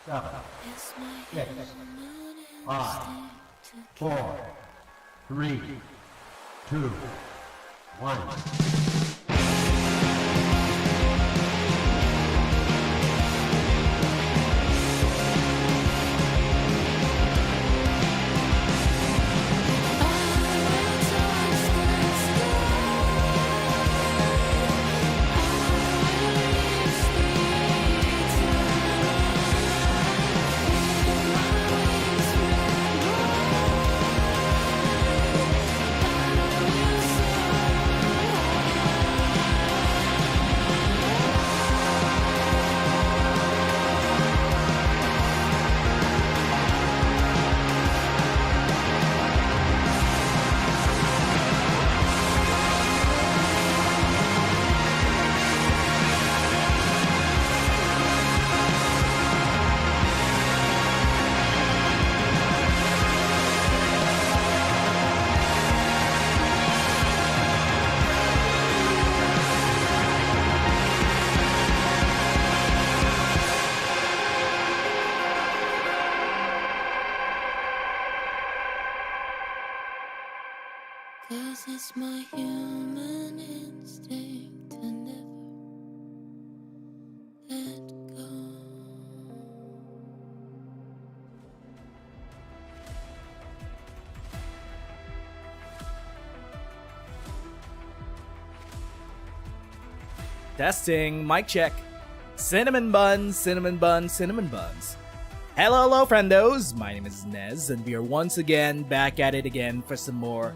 7, 6, 5, 4, 3, 2, 1. Cause it's my human instinct to never let go. Testing, mic check. Cinnamon buns, cinnamon buns, cinnamon buns. Hello, friendos. My name is Nez, and we are once again back at it again for some more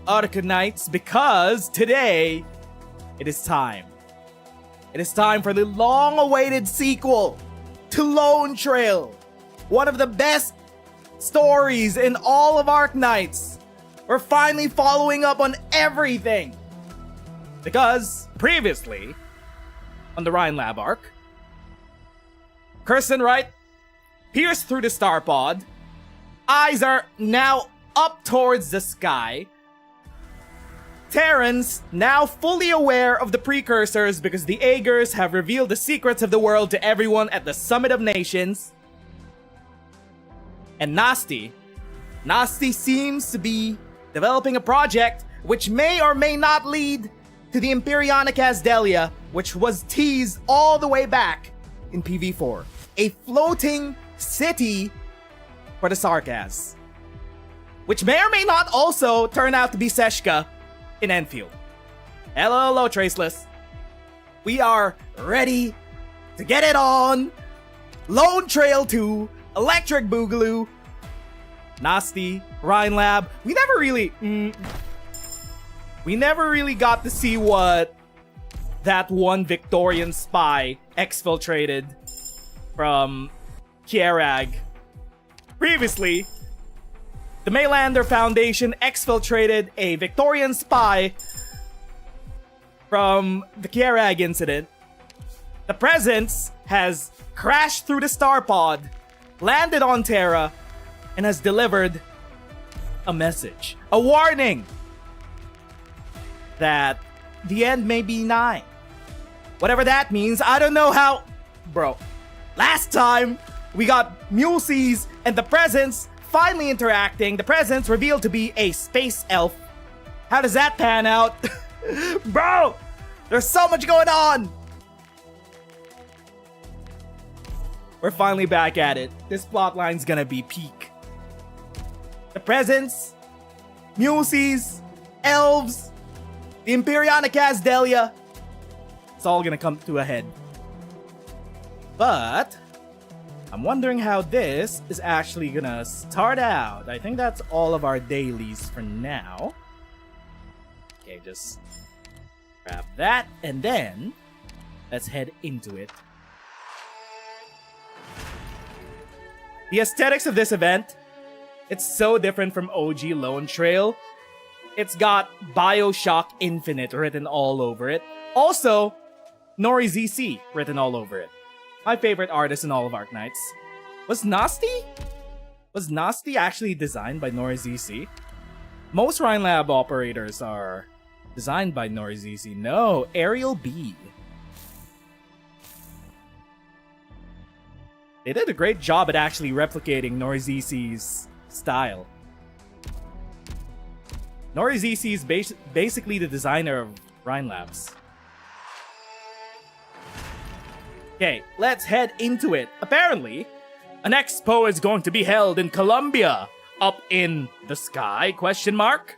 Arknights, because today it is time. It is time for the long-awaited sequel to Lonetrail, one of the best stories in all of Arknights. We're finally following up on everything, because previously on the Rhine Lab arc, Kirsten Wright pierced through the star pod. Eyes are now up towards the sky. Terrans, now fully aware of the precursors because the Aegers have revealed the secrets of the world to everyone at the Summit of Nations. And Nasty seems to be developing a project which may or may not lead to the Empyreanic Asdelia, which was teased all the way back in PV4. A floating city for the Sarkaz, which may or may not also turn out to be Seshka in Enfield. Hello, Traceless. We are ready to get it on. Lonetrail 2, Electric Boogaloo, Nasty, Rhine Lab. We never really got to see what that one Victorian spy exfiltrated from Kierag. Previously, the Maylander Foundation exfiltrated a Victorian spy from the Kierag incident. The Presence has crashed through the star pod, landed on Terra, and has delivered a message, a warning that the end may be nigh. Whatever that means, I don't know how. Bro, last time we got Mulesies and the Presence finally interacting. The Presence revealed to be a space elf. How does that pan out? Bro, there's so much going on. We're finally back at it. This plotline's gonna be peak. The Presence, Mulesies, elves, the Empyreanic Asdelia. It's all gonna come to a head. But I'm wondering how this is actually gonna start out. I think that's all of our dailies for now. Okay, just grab that, and then let's head into it. The aesthetics of this event, it's so different from OG Lonetrail. It's got Bioshock Infinite written all over it. Also, Nori ZC written all over it. My favorite artist in all of Arknights. Was Nasty actually designed by Nori ZC? Most Rhine Lab operators are designed by Nori ZC. No, Ariel B. They did a great job at actually replicating Norizisi's style. Norizisi is basically the designer of Rhine Labs. Okay, let's head into it. Apparently, an expo is going to be held in Colombia. Up in the sky, question mark?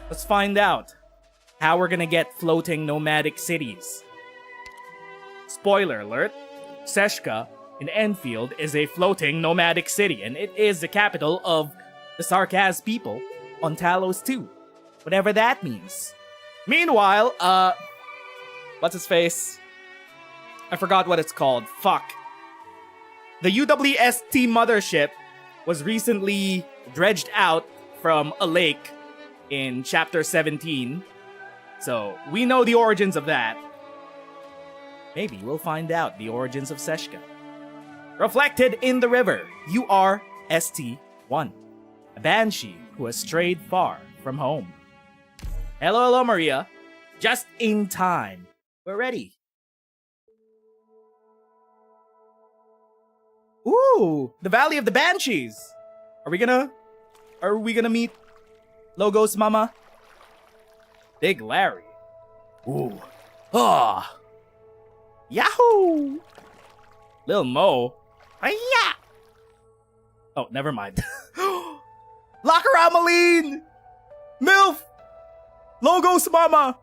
Let's find out how we're gonna get floating nomadic cities. Spoiler alert, Seshka in Enfield is a floating nomadic city, and it is the capital of the Sarkaz people on Talos 2. Whatever that means. Meanwhile, what's his face? I forgot what it's called. Fuck. The UR-ST mothership was recently dredged out from a lake in Chapter 17. So, we know the origins of that. Maybe we'll find out the origins of Seshka. Reflected in the river, UR-ST-1. A banshee who has strayed far from home. Hello, Maria. Just in time. We're ready. Ooh, the Valley of the Banshees. Are we gonna meet Logos Mama? Big Larry. Ooh. Ah. Yahoo! Lil Mo. Hiya! Oh, never mind. Lakara Maline! MILF! Logos Mama!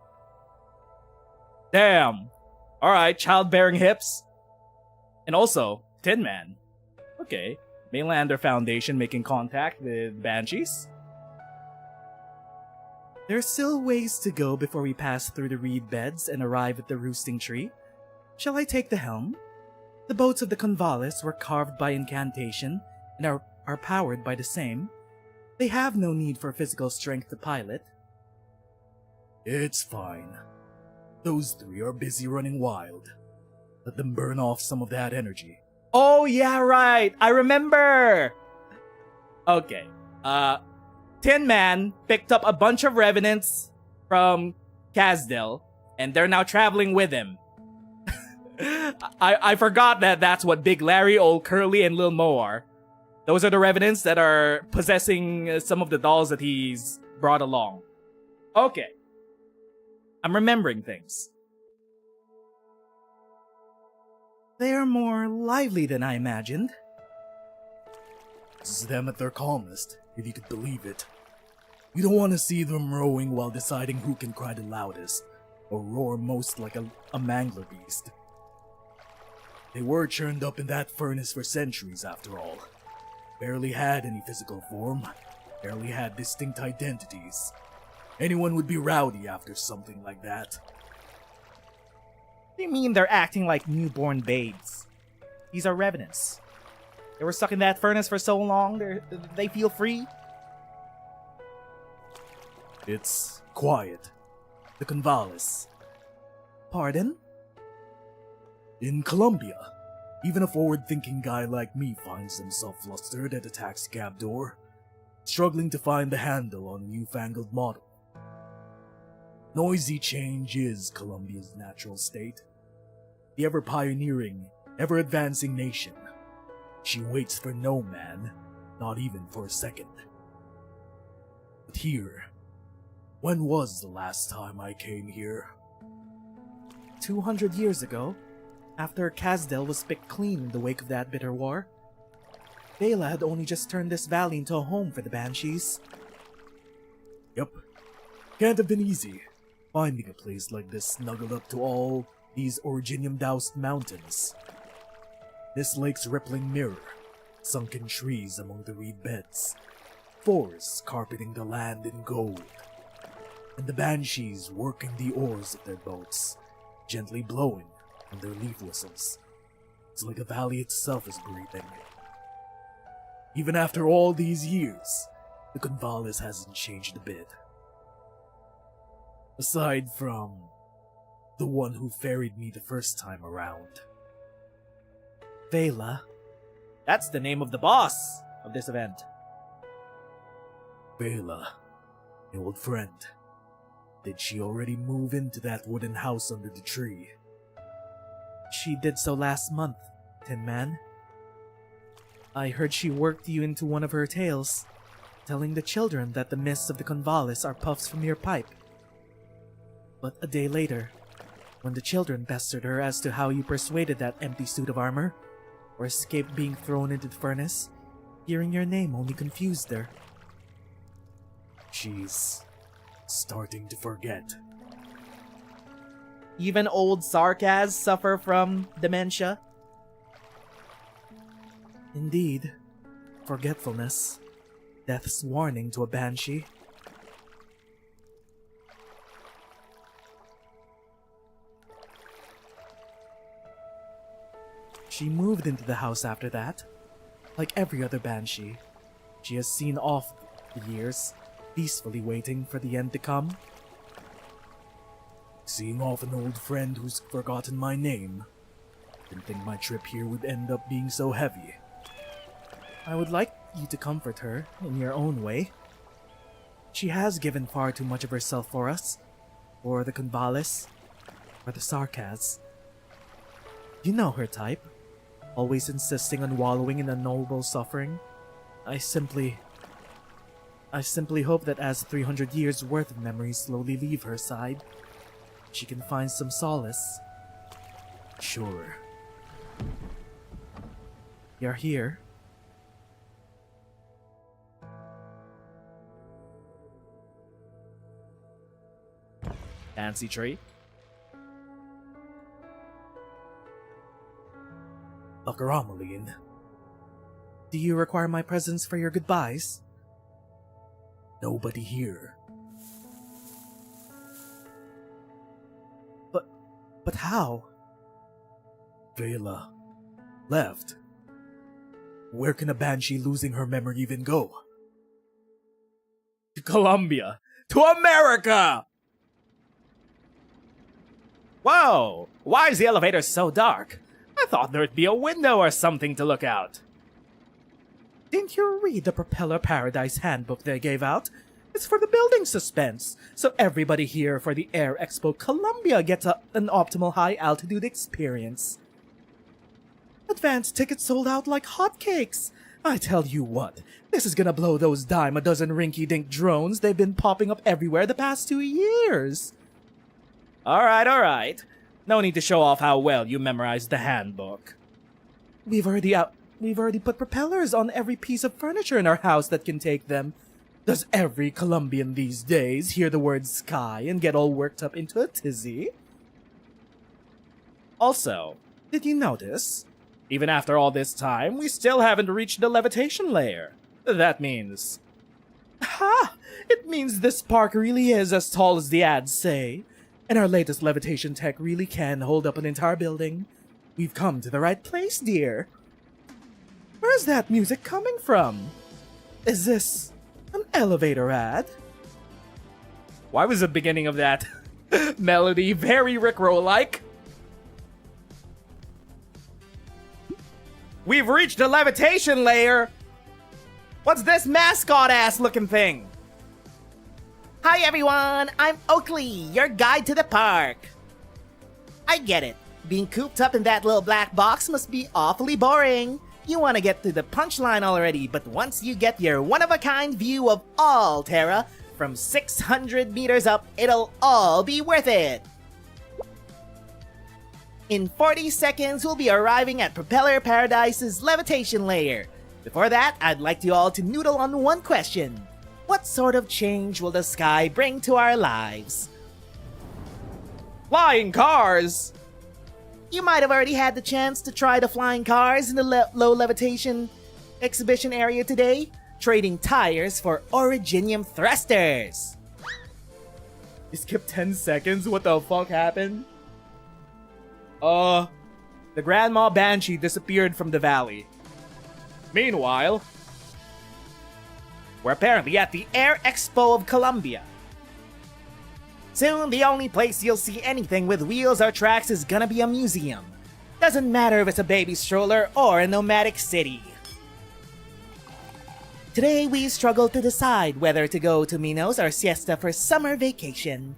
Damn. Alright, childbearing hips. And also, Tin Man. Okay, Mainlander Foundation making contact with Banshees. There are still ways to go before we pass through the reed beds and arrive at the roosting tree. Shall I take the helm? The boats of the Convalis were carved by incantation and are powered by the same. They have no need for physical strength to pilot. It's fine. Those three are busy running wild. Let them burn off some of that energy. Oh yeah, right! I remember! Okay, Tin Man picked up a bunch of revenants from Kazdel, and they're now traveling with him. I forgot that that's what Big Larry, Old Curly, and Lil Mo are. Those are the revenants that are possessing some of the dolls that he's brought along. Okay. I'm remembering things. They are more lively than I imagined. This is them at their calmest, if you could believe it. You don't want to see them rowing while deciding who can cry the loudest, or roar most like a mangler beast. They were churned up in that furnace for centuries, after all. Barely had any physical form, barely had distinct identities. Anyone would be rowdy after something like that. What do you mean they're acting like newborn babes? These are revenants. They were stuck in that furnace for so long, they feel free? It's quiet. The Convalis. Pardon? In Colombia, even a forward-thinking guy like me finds himself flustered at a taxicab door, struggling to find the handle on a newfangled model. Noisy change is Colombia's natural state. The ever-pioneering, ever-advancing nation. She waits for no man, not even for a second. But here, when was the last time I came here? 200 years ago, after Kazdel was picked clean in the wake of that bitter war. Bela had only just turned this valley into a home for the Banshees. Yep. Can't have been easy, finding a place like this snuggled up to all these originium-doused mountains. This lake's rippling mirror, sunken trees among the reed beds, forests carpeting the land in gold, and the Banshees working the oars of their boats, gently blowing on their leaf whistles. It's like the valley itself is breathing. Even after all these years, the Convalis hasn't changed a bit. Aside from the one who ferried me the first time around. Vela. That's the name of the boss of this event. Bela, my old friend. Did she already move into that wooden house under the tree? She did so last month, Tin Man. I heard she worked you into one of her tales, telling the children that the mists of the Convalis are puffs from your pipe. But a day later, when the children pestered her as to how you persuaded that empty suit of armor, or escaped being thrown into the furnace, hearing your name only confused her. She's starting to forget. Even old Sarkaz suffer from dementia? Indeed, forgetfulness. Death's warning to a banshee. She moved into the house after that. Like every other banshee, she has seen off the years, peacefully waiting for the end to come. Seeing off an old friend who's forgotten my name. Didn't think my trip here would end up being so heavy. I would like you to comfort her in your own way. She has given far too much of herself for us, for the Convalis, for the Sarkaz. You know her type, always insisting on wallowing in unknowable suffering. I simply hope that as 300 years worth of memories slowly leave her side, she can find some solace. Sure. You're here. Fancy tree? Akaramaline. Do you require my presence for your goodbyes? Nobody here. But how? Vela left. Where can a banshee losing her memory even go? To Colombia! To America! Whoa! Why is the elevator so dark? I thought there'd be a window or something to look out. Didn't you read the Propeller Paradise handbook they gave out? It's for the building suspense, so everybody here for the Air Expo Columbia gets an optimal high-altitude experience. Advanced tickets sold out like hotcakes. I tell you what, this is gonna blow those dime a dozen rinky-dink drones they've been popping up everywhere the past 2 years. Alright. No need to show off how well you memorized the handbook. We've already put propellers on every piece of furniture in our house that can take them. Does every Colombian these days hear the word sky and get all worked up into a tizzy? Also, did you notice? Even after all this time, we still haven't reached the levitation layer. That means... Ha! It means this park really is as tall as the ads say. And our latest levitation tech really can hold up an entire building. We've come to the right place, dear. Where's that music coming from? Is this an elevator ad? Why was the beginning of that melody very Rickroll-like? We've reached the levitation layer! What's this mascot-ass looking thing? Hi everyone, I'm Oakley, your guide to the park. I get it. Being cooped up in that little black box must be awfully boring. You want to get to the punchline already, but once you get your one-of-a-kind view of all Terra, from 600 meters up, it'll all be worth it. In 40 seconds, we'll be arriving at Propeller Paradise's levitation layer. Before that, I'd like you all to noodle on one question. What sort of change will the sky bring to our lives? Flying cars! You might have already had the chance to try the flying cars in the low levitation exhibition area today, trading tires for originium thrusters. You skipped 10 seconds? What the fuck happened? The Grandma Banshee disappeared from the valley. Meanwhile, we're apparently at the Air Expo of Colombia. Soon, the only place you'll see anything with wheels or tracks is gonna be a museum. Doesn't matter if it's a baby stroller or a nomadic city. Today, we struggle to decide whether to go to Minos or Siesta for summer vacation.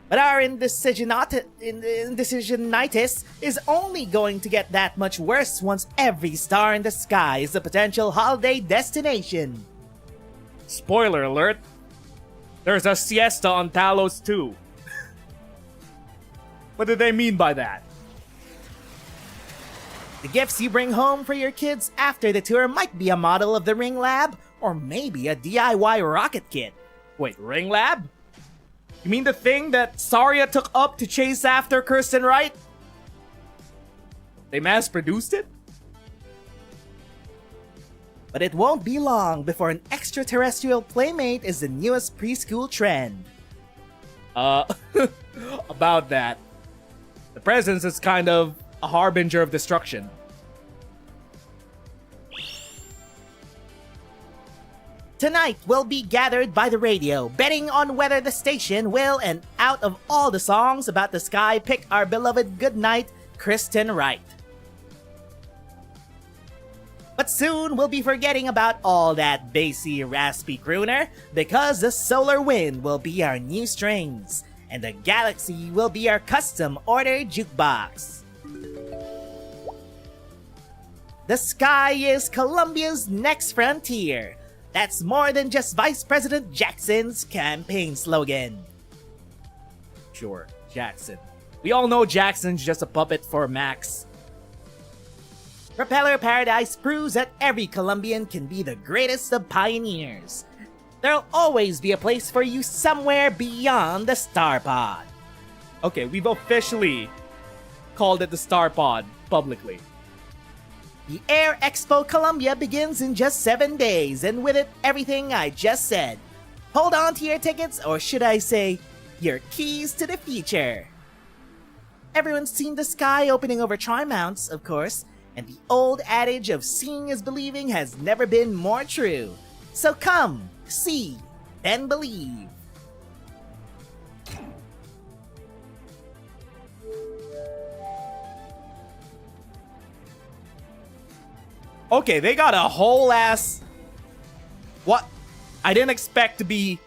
But our indecisionitis is only going to get that much worse once every star in the sky is a potential holiday destination. Spoiler alert, there's a siesta on Talos too. What do they mean by that? The gifts you bring home for your kids after the tour might be a model of the Ring Lab, or maybe a DIY rocket kit. Wait, Ring Lab? You mean the thing that Saria took up to chase after Kirsten Wright? They mass-produced it? But it won't be long before an extraterrestrial playmate is the newest preschool trend. About that. The presence is kind of a harbinger of destruction. Tonight, we'll be gathered by the radio, betting on whether the station will, and out of all the songs about the sky, pick our beloved goodnight, Kristen Wright. But soon, we'll be forgetting about all that bassy, raspy crooner, because the solar wind will be our new strings, and the galaxy will be our custom-ordered jukebox. The sky is Columbia's next frontier. That's more than just Vice President Jackson's campaign slogan. Sure, Jackson. We all know Jackson's just a puppet for Max. Propeller Paradise proves that every Colombian can be the greatest of pioneers. There'll always be a place for you somewhere beyond the Star Pod. Okay, we've officially called it the Star Pod publicly. The Air Expo Colombia begins in just 7 days, and with it, everything I just said. Hold on to your tickets, or should I say, your keys to the future. Everyone's seen the sky opening over Tri-Mounts, of course, and the old adage of seeing is believing has never been more true. So come, see, then believe. Okay, they got a whole ass... What? I didn't expect to be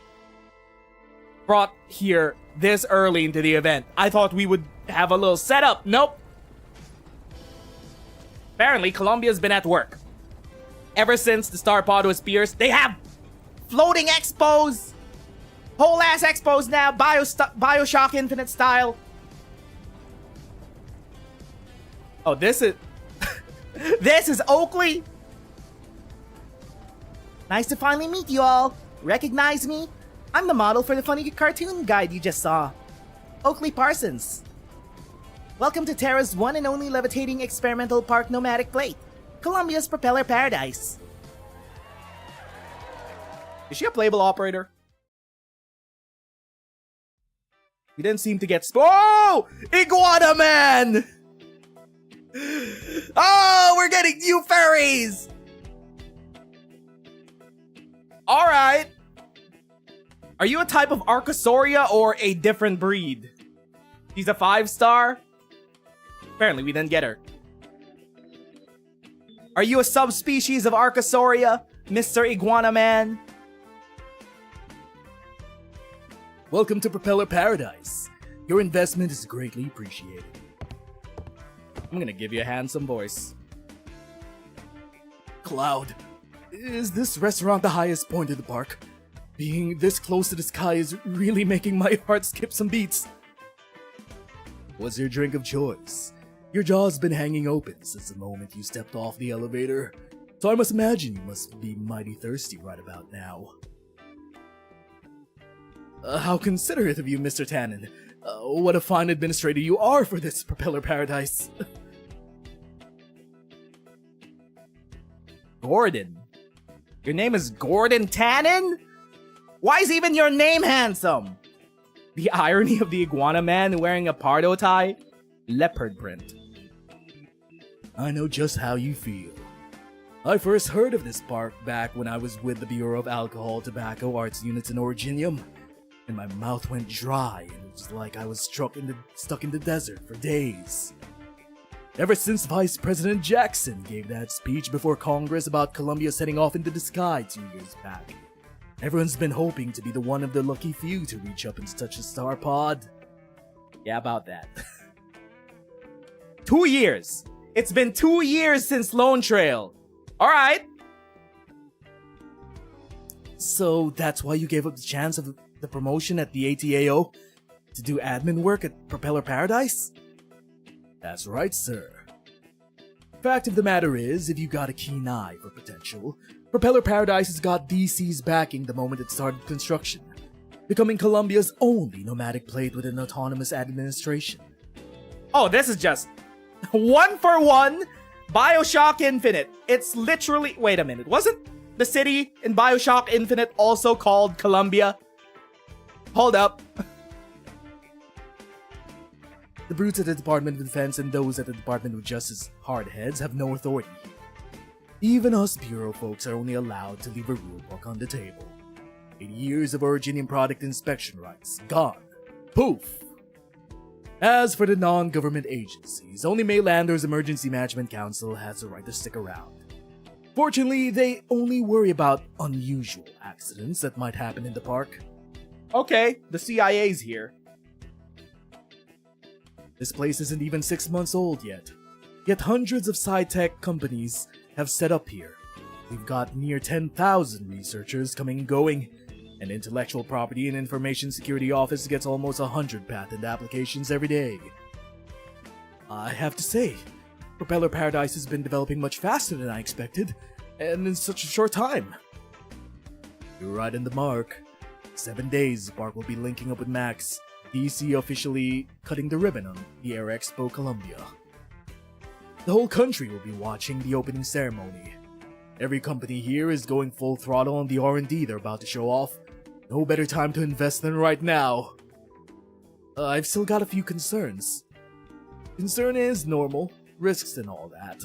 brought here this early into the event. I thought we would have a little setup. Nope. Apparently, Colombia's been at work. Ever since the Star Pod was pierced, they have floating expos! Whole ass expos now, Bioshock Infinite style. Oh, this is... This is Oakley! Nice to finally meet you all. Recognize me? I'm the model for the funny cartoon guide you just saw. Oakley Parsons. Welcome to Terra's one and only levitating experimental park nomadic plate, Columbia's Propeller Paradise. Is she a playable operator? You didn't seem to get Oh! Iguana Man! Oh, we're getting new fairies! Alright. Are you a type of Archosauria or a different breed? She's a 5-star? Apparently we didn't get her. Are you a subspecies of Archosauria, Mr. Iguana Man? Welcome to Propeller Paradise. Your investment is greatly appreciated. I'm gonna give you a handsome voice. Cloud, is this restaurant the highest point of the park? Being this close to the sky is really making my heart skip some beats. What's your drink of choice? Your jaw's been hanging open since the moment you stepped off the elevator, so I must imagine you must be mighty thirsty right about now. How considerate of you, Mr. Tannen. What a fine administrator you are for this Propeller Paradise. Gordon. Your name is Gordon Tannen? Why is even your name handsome? The irony of the Iguana Man wearing a pardo tie? Leopard print. I know just how you feel. I first heard of this park back when I was with the Bureau of Alcohol, Tobacco, Arts Units in Originium, and my mouth went dry and it was like I was stuck in the desert for days. Ever since Vice President Jackson gave that speech before Congress about Colombia setting off into the sky 2 years back, everyone's been hoping to be the one of the lucky few to reach up and touch the star pod. Yeah, about that. 2 years. It's been 2 years since Lonetrail. Alright. So that's why you gave up the chance of the promotion at the ATAO to do admin work at Propeller Paradise? That's right, sir. Fact of the matter is, if you got a keen eye for potential, Propeller Paradise has got DC's backing the moment it started construction, becoming Columbia's only nomadic plate with an autonomous administration. Oh, this is just 1-for-1 BioShock Infinite. It's literally... Wait a minute. Wasn't the city in BioShock Infinite also called Columbia? Hold up. The brutes at the Department of Defense and those at the Department of Justice hardheads have no authority here. Even us bureau folks are only allowed to leave a rulebook on the table. 8 years of Originium product inspection rights, gone. Poof! As for the non-government agencies, only Mainlander's Emergency Management Council has the right to stick around. Fortunately, they only worry about unusual accidents that might happen in the park. Okay, the CIA's here. This place isn't even 6 months old yet hundreds of sci-tech companies have set up here. We've got near 10,000 researchers coming and going. An intellectual property and information security office gets almost 100 patent applications every day. I have to say, Propeller Paradise has been developing much faster than I expected, and in such a short time. You're right in the mark. 7 days, the park will be linking up with Max, DC officially cutting the ribbon on the Air Expo Columbia. The whole country will be watching the opening ceremony. Every company here is going full throttle on the R&D they're about to show off. No better time to invest than right now. I've still got a few concerns. Concern is normal, risks and all that.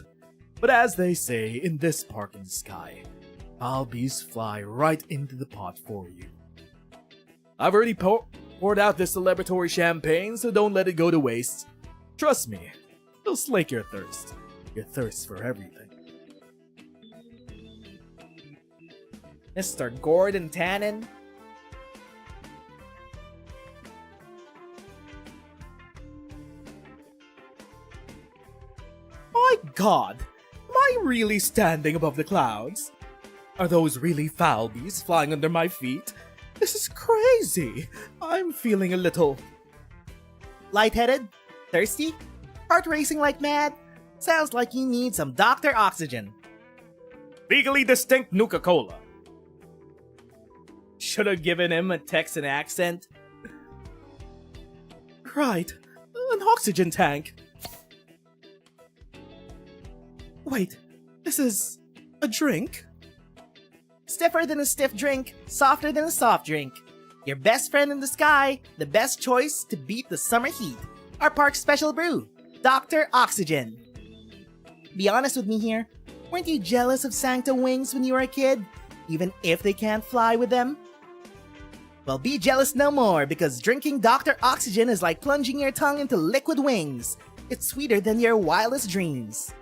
But as they say in this park in the sky, foul bees fly right into the pot for you. I've already poured out this celebratory champagne, so don't let it go to waste. Trust me, it'll slake your thirst. Your thirst for everything. Mr. Gordon Tannen. My god, am I really standing above the clouds? Are those really foul bees flying under my feet? This is crazy. I'm feeling a little... lightheaded? Thirsty? Heart racing like mad? Sounds like you need some Dr. Oxygen. Legally distinct Nuka-Cola. Should have given him a Texan accent. Right, an oxygen tank. Wait, this is a drink? Stiffer than a stiff drink, softer than a soft drink. Your best friend in the sky, the best choice to beat the summer heat. Our park's special brew, Dr. Oxygen. Be honest with me here, weren't you jealous of Sancta wings when you were a kid? Even if they can't fly with them? Well, be jealous no more, because drinking Dr. Oxygen is like plunging your tongue into liquid wings. It's sweeter than your wildest dreams.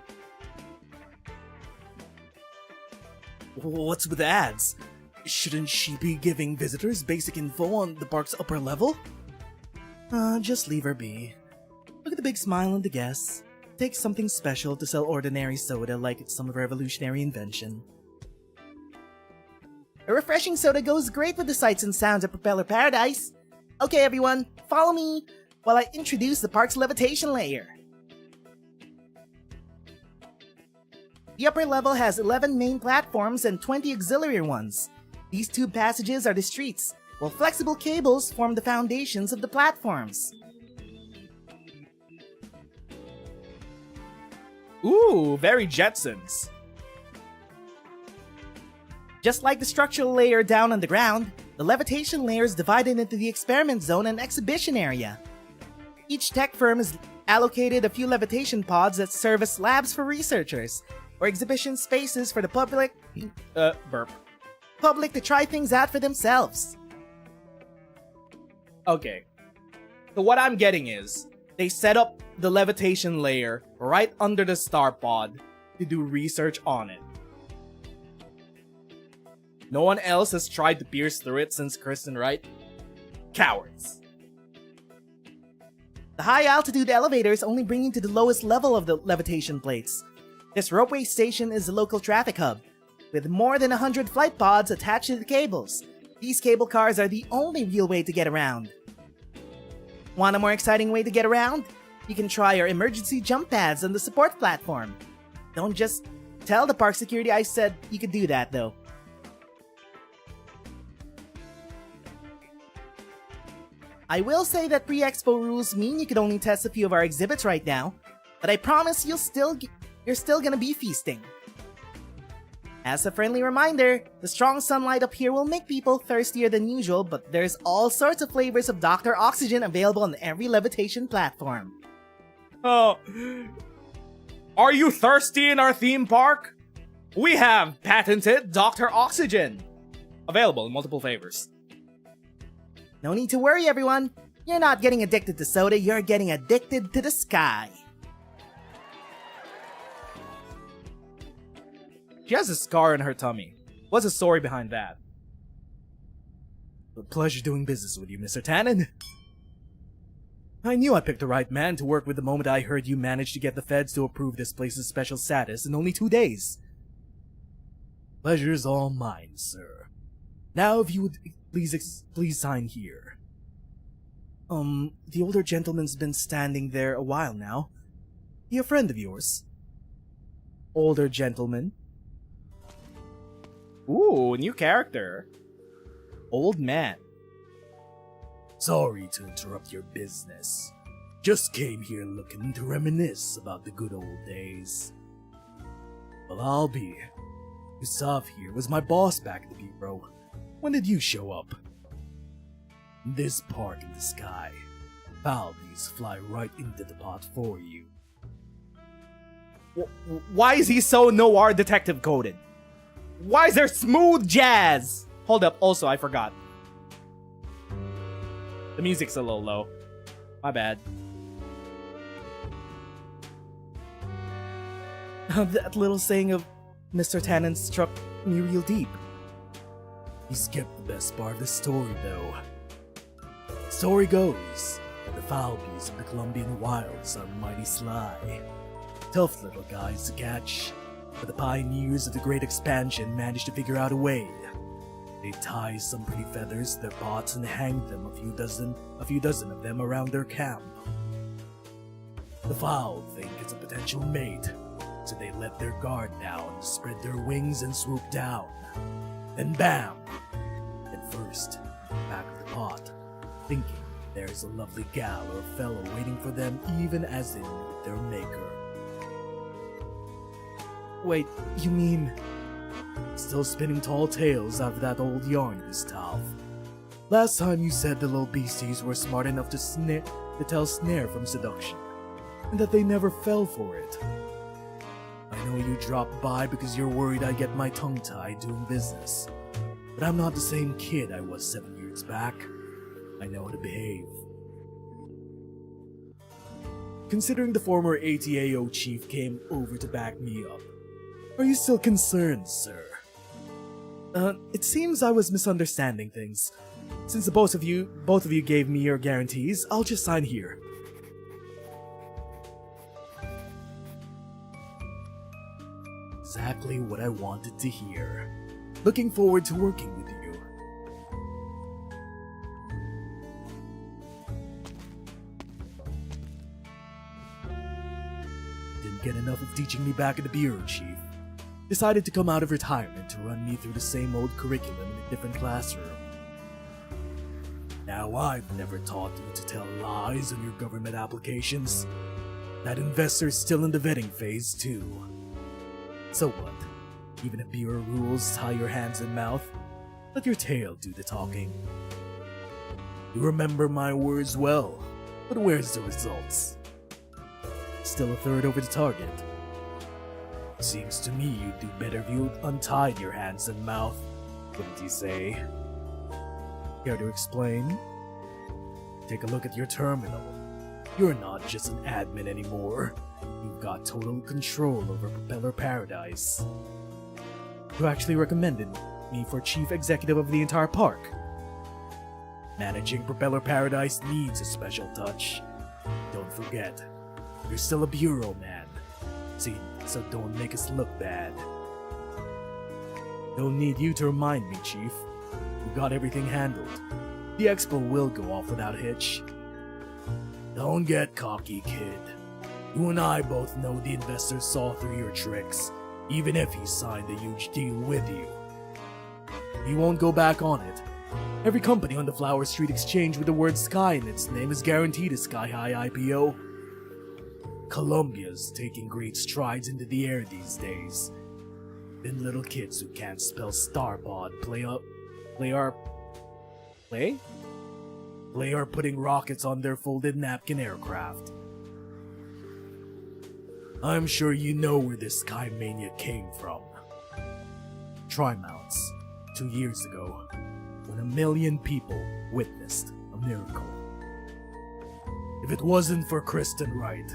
What's with ads? Shouldn't she be giving visitors basic info on the park's upper level? Just leave her be. Look at the big smile on the guests. It takes something special to sell ordinary soda like it's some revolutionary invention. A refreshing soda goes great with the sights and sounds of Propeller Paradise. Okay everyone, follow me while I introduce the park's levitation layer. The upper level has 11 main platforms and 20 auxiliary ones. These tube passages are the streets, while flexible cables form the foundations of the platforms. Ooh, very Jetsons. Just like the structural layer down on the ground, the levitation layer is divided into the experiment zone and exhibition area. Each tech firm is allocated a few levitation pods that serve as labs for researchers, or exhibition spaces for the public to try things out for themselves. Okay, so what I'm getting is, they set up the levitation layer right under the star pod to do research on it. No one else has tried to pierce through it since Kristen, right? Cowards. The The high-altitude elevators only bring you to the lowest level of the levitation plates. This ropeway station is a local traffic hub, with more than 100 flight pods attached to the cables. These cable cars are the only real way to get around. Want a more exciting way to get around? You can try our emergency jump pads on the support platform. Don't just tell the park security I said you could do that, though. I will say that pre-expo rules mean you can only test a few of our exhibits right now, but I promise you're still gonna be feasting. As a friendly reminder, the strong sunlight up here will make people thirstier than usual, but there's all sorts of flavors of Dr. Oxygen available on every levitation platform. Oh, are you thirsty in our theme park? We have patented Dr. Oxygen, available in multiple flavors. No need to worry, everyone. You're not getting addicted to soda, you're getting addicted to the sky. She has a scar on her tummy. What's the story behind that? A pleasure doing business with you, Mr. Tannen. I knew I picked the right man to work with the moment I heard you managed to get the feds to approve this place's special status in only 2 days. Pleasure's all mine, sir. Now if you would please sign here. The older gentleman's been standing there a while now. He a friend of yours? Older gentleman? Ooh, new character. Old man. Sorry to interrupt your business. Just came here looking to reminisce about the good old days. Well, I'll be. Gustav here was my boss back at the bureau. When did you show up? This part in the sky. Falbies fly right into the pot for you. Why is he so noir detective coded? Why is there smooth jazz? Hold up, also I forgot. The music's a little low. My bad. That little saying of Mr. Tannen struck me real deep. You skipped the best part of the story, though. Story goes that the Falbies of the Colombian wilds are mighty sly. Tough little guys to catch, but the pioneers of the Great Expansion managed to figure out a way. They tie some pretty feathers to their pots and hang them a few dozen of them around their camp. The fowl think it's a potential mate, so they let their guard down, spread their wings and swoop down. Then bam! At first, back of the pot, thinking there's a lovely gal or fellow waiting for them even as they meet their maker. Wait, you mean... Still spinning tall tales out of that old yarn, Gustav. Last time you said the little beasties were smart enough to tell snare from seduction, and that they never fell for it. I know you dropped by because you're worried I get my tongue tied doing business, but I'm not the same kid I was 7 years back. I know how to behave. Considering the former ATAO chief came over to back me up, are you still concerned, sir? It seems I was misunderstanding things. Since the both of you gave me your guarantees, I'll just sign here. Exactly what I wanted to hear. Looking forward to working with you. Didn't get enough of teaching me back at the bureau, Chief. Decided to come out of retirement to run me through the same old curriculum in a different classroom. Now I've never taught you to tell lies on your government applications. That investor's still in the vetting phase too. So what? Even if bureau rules tie your hands and mouth, let your tail do the talking. You remember my words well, but where's the results? Still a third over the target. Seems to me you'd do better if you untied your hands and mouth, wouldn't you say? Care to explain? Take a look at your terminal. You're not just an admin anymore. You've got total control over Propeller Paradise. You actually recommended me for chief executive of the entire park. Managing Propeller Paradise needs a special touch. Don't forget, you're still a bureau man. See, so don't make us look bad. Don't need you to remind me, Chief. We got everything handled. The expo will go off without a hitch. Don't get cocky, kid. You and I both know the investor saw through your tricks, even if he signed a huge deal with you. He won't go back on it. Every company on the Flower Street Exchange with the word Sky in its name is guaranteed a sky-high IPO. Columbia's taking great strides into the air these days. Then little kids who can't spell Starpod play are putting rockets on their folded napkin aircraft. I'm sure you know where this Sky Mania came from. Tri-mounts, 2 years ago, when 1 million people witnessed a miracle. If it wasn't for Kristen Wright,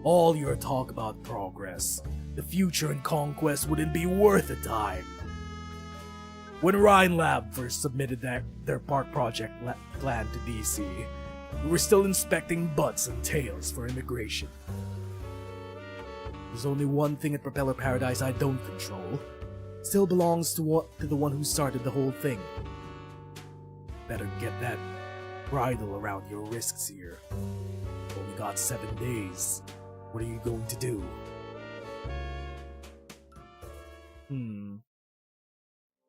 all your talk about progress, the future and conquest wouldn't be worth a dime. When Rhine Lab first submitted their park project plan to DC, we were still inspecting butts and tails for immigration. There's only one thing at Propeller Paradise I don't control. It still belongs to the one who started the whole thing. Better get that bridle around your wrists here. Only got 7 days. What are you going to do?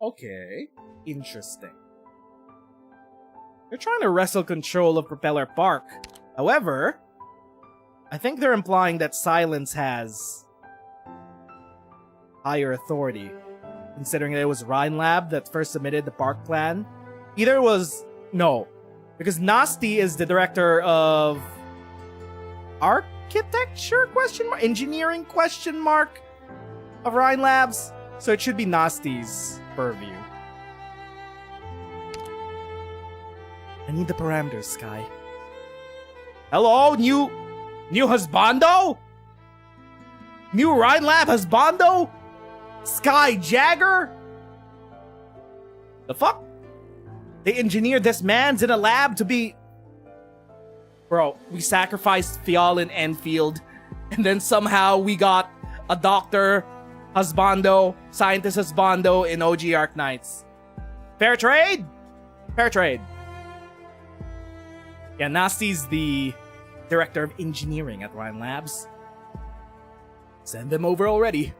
Okay. Interesting. They're trying to wrestle control of Propeller Park. However, I think they're implying that Silence has higher authority, considering that it was Rhine Lab that first submitted the park plan. Either it was... No. Because Nasty is the director of... Architecture? Engineering? Of Rhine Labs. So it should be Nasty's purview. I need the parameters, Sky. Hello, new husbando? New Rhine Lab husbando? Sky Jagger? The fuck? They engineered this man's in a lab to be... Bro, we sacrificed Fial and Enfield, and then somehow we got a doctor husbando, scientist husbando in OG Arknights. Fair trade? Fair trade. Yeah, Nasty's the director of engineering at Rhine Labs. Send them over already.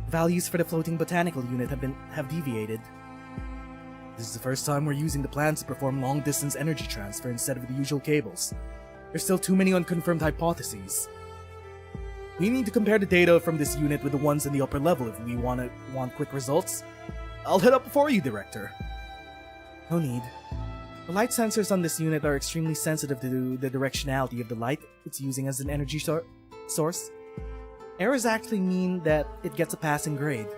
Values for the floating botanical unit have deviated. This is the first time we're using the plans to perform long-distance energy transfer instead of the usual cables. There's still too many unconfirmed hypotheses. We need to compare the data from this unit with the ones in the upper level if we want quick results. I'll head up before you, Director. No need. The light sensors on this unit are extremely sensitive to the directionality of the light it's using as an energy source. Errors actually mean that it gets a passing grade.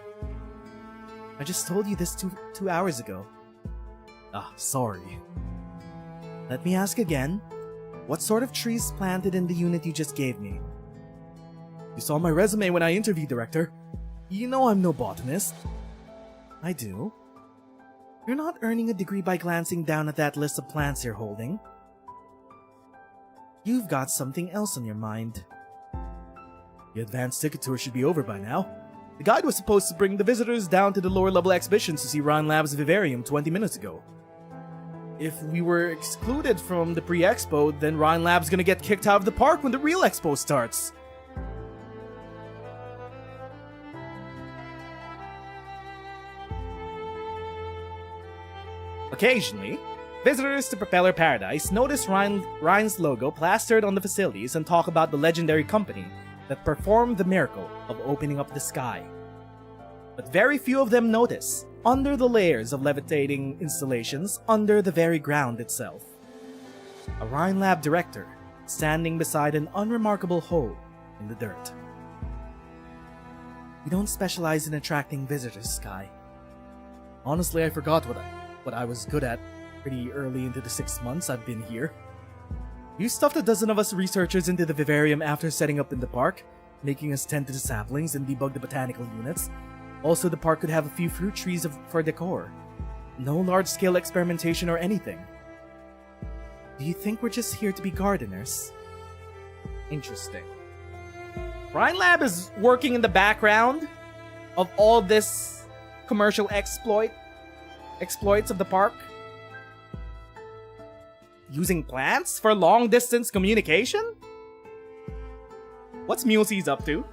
I just told you this two hours ago. Sorry. Let me ask again. What sort of trees planted in the unit you just gave me? You saw my resume when I interviewed, Director. You know I'm no botanist. I do. You're not earning a degree by glancing down at that list of plants you're holding. You've got something else on your mind. The advanced ticket tour should be over by now. The guide was supposed to bring the visitors down to the lower level exhibitions to see Rhine Lab's vivarium 20 minutes ago. If we were excluded from the pre-expo, then Rhine Lab's gonna get kicked out of the park when the real expo starts. Occasionally, visitors to Propeller Paradise notice Rhine's logo plastered on the facilities and talk about the legendary company that performed the miracle of opening up the sky. But very few of them notice, under the layers of levitating installations under the very ground itself, a Rhine Lab director standing beside an unremarkable hole in the dirt. We don't specialize in attracting visitors, Sky. Honestly, I forgot what I was good at pretty early into the 6 months I've been here. You stuffed a dozen of us researchers into the vivarium after setting up in the park, making us tend to the saplings and debug the botanical units. Also, the park could have a few fruit trees for decor. No large-scale experimentation or anything. Do you think we're just here to be gardeners? Interesting. Rhine Lab is working in the background of all this commercial exploits of the park. Using plants for long-distance communication? What's Mulesies up to?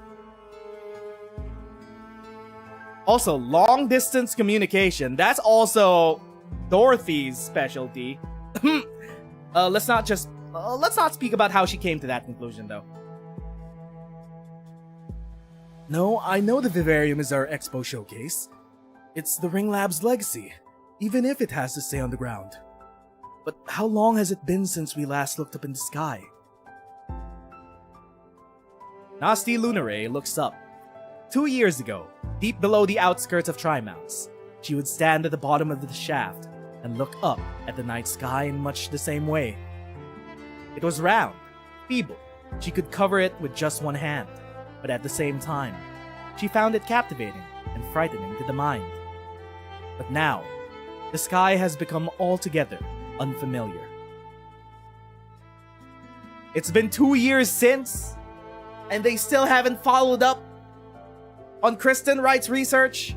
Also, long-distance communication. That's also Dorothy's specialty. Let's not speak about how she came to that conclusion, though. No, I know the vivarium is our expo showcase. It's the Ring Lab's legacy, even if it has to stay on the ground. But how long has it been since we last looked up in the sky? Nasty Lunare looks up. 2 years ago, deep below the outskirts of Trimounts, she would stand at the bottom of the shaft and look up at the night sky in much the same way. It was round, feeble. She could cover it with just one hand, but at the same time, she found it captivating and frightening to the mind. But now, the sky has become altogether unfamiliar. It's been 2 years since, and they still haven't followed up on Kristen Wright's research.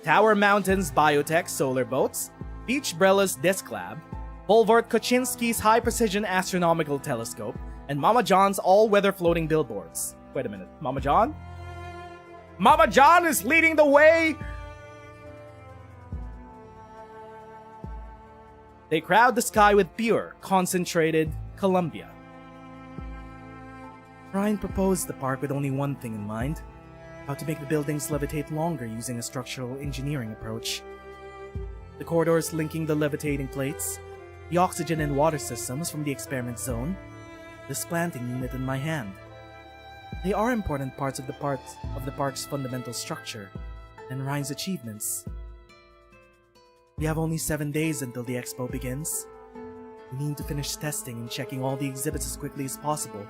Tower Mountain's biotech solar boats, Beach Brella's disc lab, Volvort Koczynski's high-precision astronomical telescope, and Mama John's all-weather floating billboards. Wait a minute, Mama John? Mama John is leading the way! They crowd the sky with pure, concentrated Columbia. Ryan proposed the park with only one thing in mind: how to make the buildings levitate longer using a structural engineering approach. The corridors linking the levitating plates, the oxygen and water systems from the experiment zone, this planting unit in my hand. They are important parts of the park's fundamental structure and Ryan's achievements. We have only 7 days until the expo begins. We need to finish testing and checking all the exhibits as quickly as possible.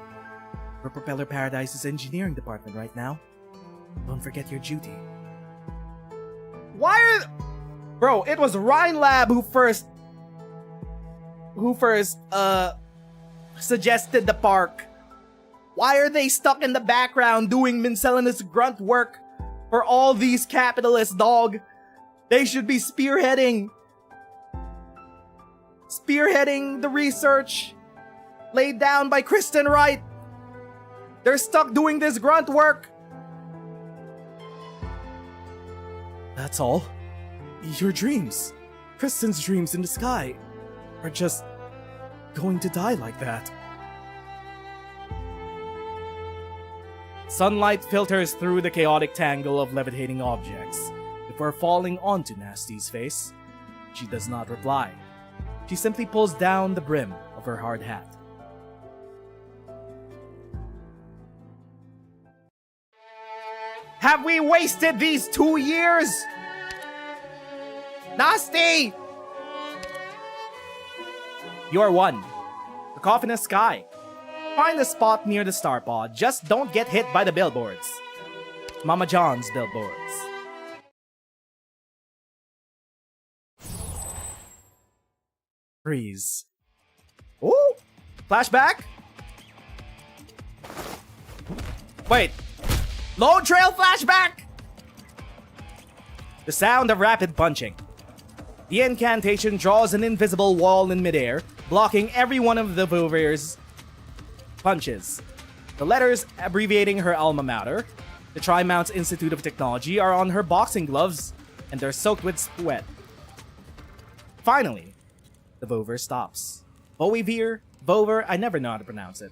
We're Propeller Paradise's engineering department right now. Don't forget your duty. Bro, it was Rhine Lab who first suggested the park. Why are they stuck in the background doing miscellaneous grunt work for all these capitalists, dog? They should be spearheading the research laid down by Kristen Wright. They're stuck doing this grunt work. That's all? Your dreams, Kristen's dreams in the sky, are just going to die like that. Sunlight filters through the chaotic tangle of levitating objects before falling onto Nasty's face. She does not reply. She simply pulls down the brim of her hard hat. Have we wasted these 2 years? Nasty! UR-1. Cacophonous sky. Find a spot near the star pod. Just don't get hit by the billboards. Mama John's billboards. Freeze. Ooh! Flashback? Wait. Lonetrail flashback! The sound of rapid punching. The incantation draws an invisible wall in midair, blocking every one of the Vover's punches. The letters abbreviating her alma mater, the Tri-Mounts Institute of Technology, are on her boxing gloves, and they're soaked with sweat. Finally, the Vover stops. Voivir, Vover, I never know how to pronounce it.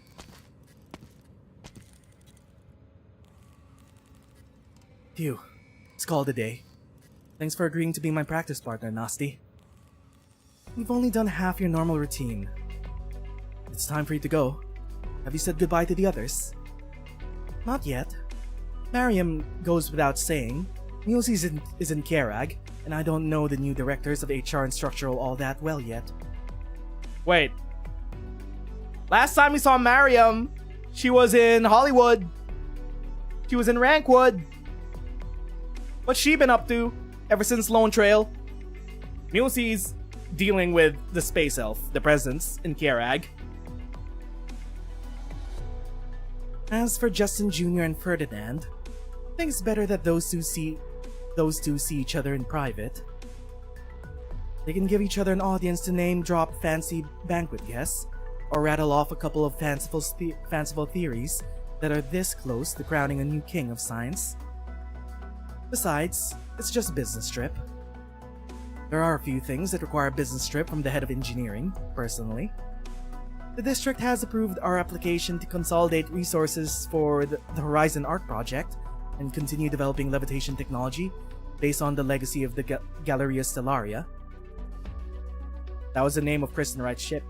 Phew. It's called a day. Thanks for agreeing to be my practice partner, Nasty. We've only done half your normal routine. It's time for you to go. Have you said goodbye to the others? Not yet. Mariam goes without saying. Mulesy is in Kerag, and I don't know the new directors of HR and Structural all that well yet. Wait. Last time we saw Mariam, she was in Hollywood. She was in Rankwood. What's she been up to ever since Lonetrail? Mulesey's dealing with the space elf, the presence in Kierag. As for Justin Jr. and Ferdinand, I think it's better that those two see each other in private. They can give each other an audience to name drop fancy banquet guests, or rattle off a couple of fanciful theories that are this close to crowning a new king of science. Besides, it's just a business trip. There are a few things that require a business trip from the head of engineering, personally. The district has approved our application to consolidate resources for the Horizon Arc project and continue developing levitation technology based on the legacy of the Galleria Stellaria. That was the name of Kristen Wright's ship.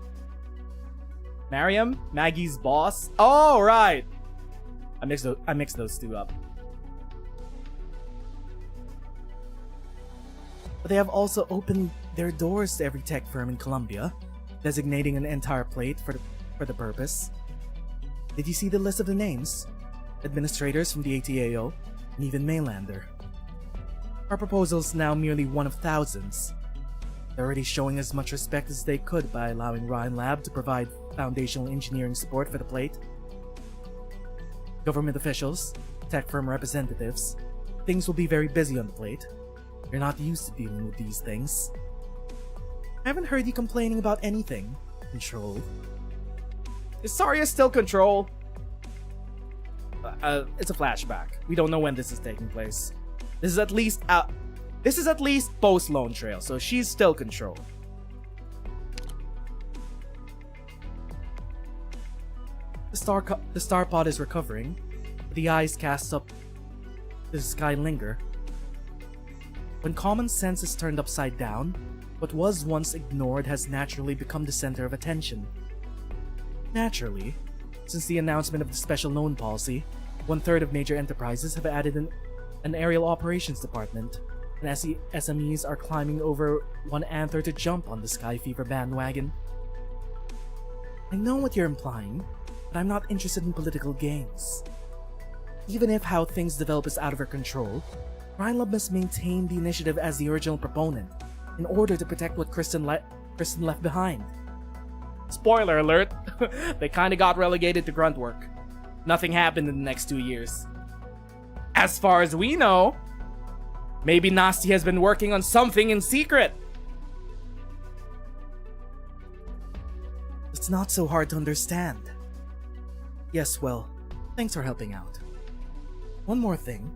Mariam, Maggie's boss. Oh, right. I mixed those two up. But they have also opened their doors to every tech firm in Columbia, designating an entire plate for the purpose. Did you see the list of the names? Administrators from the ATAO, and even Mainlander. Our proposal is now merely one of thousands. They're already showing as much respect as they could by allowing Ryan Lab to provide foundational engineering support for the plate. Government officials, tech firm representatives, things will be very busy on the plate. You're not used to dealing with these things. I haven't heard you complaining about anything. Control. Is Saria still Control? It's a flashback. We don't know when this is taking place. This is at least post Lonetrail, so she's still Control. The star pod is recovering, but the eyes cast up to the sky linger. When common sense is turned upside down, what was once ignored has naturally become the center of attention. Naturally, since the announcement of the special loan policy, 1/3 of major enterprises have added an aerial operations department, and SMEs are climbing over one anther to jump on the Sky Fever bandwagon. I know what you're implying, but I'm not interested in political games. Even if how things develop is out of our control, Ryan Lab must maintain the initiative as the original proponent in order to protect what Kristen left behind. Spoiler alert, they kinda got relegated to grunt work. Nothing happened in the next 2 years. As far as we know, maybe Nasty has been working on something in secret. It's not so hard to understand. Yes, well, thanks for helping out. One more thing.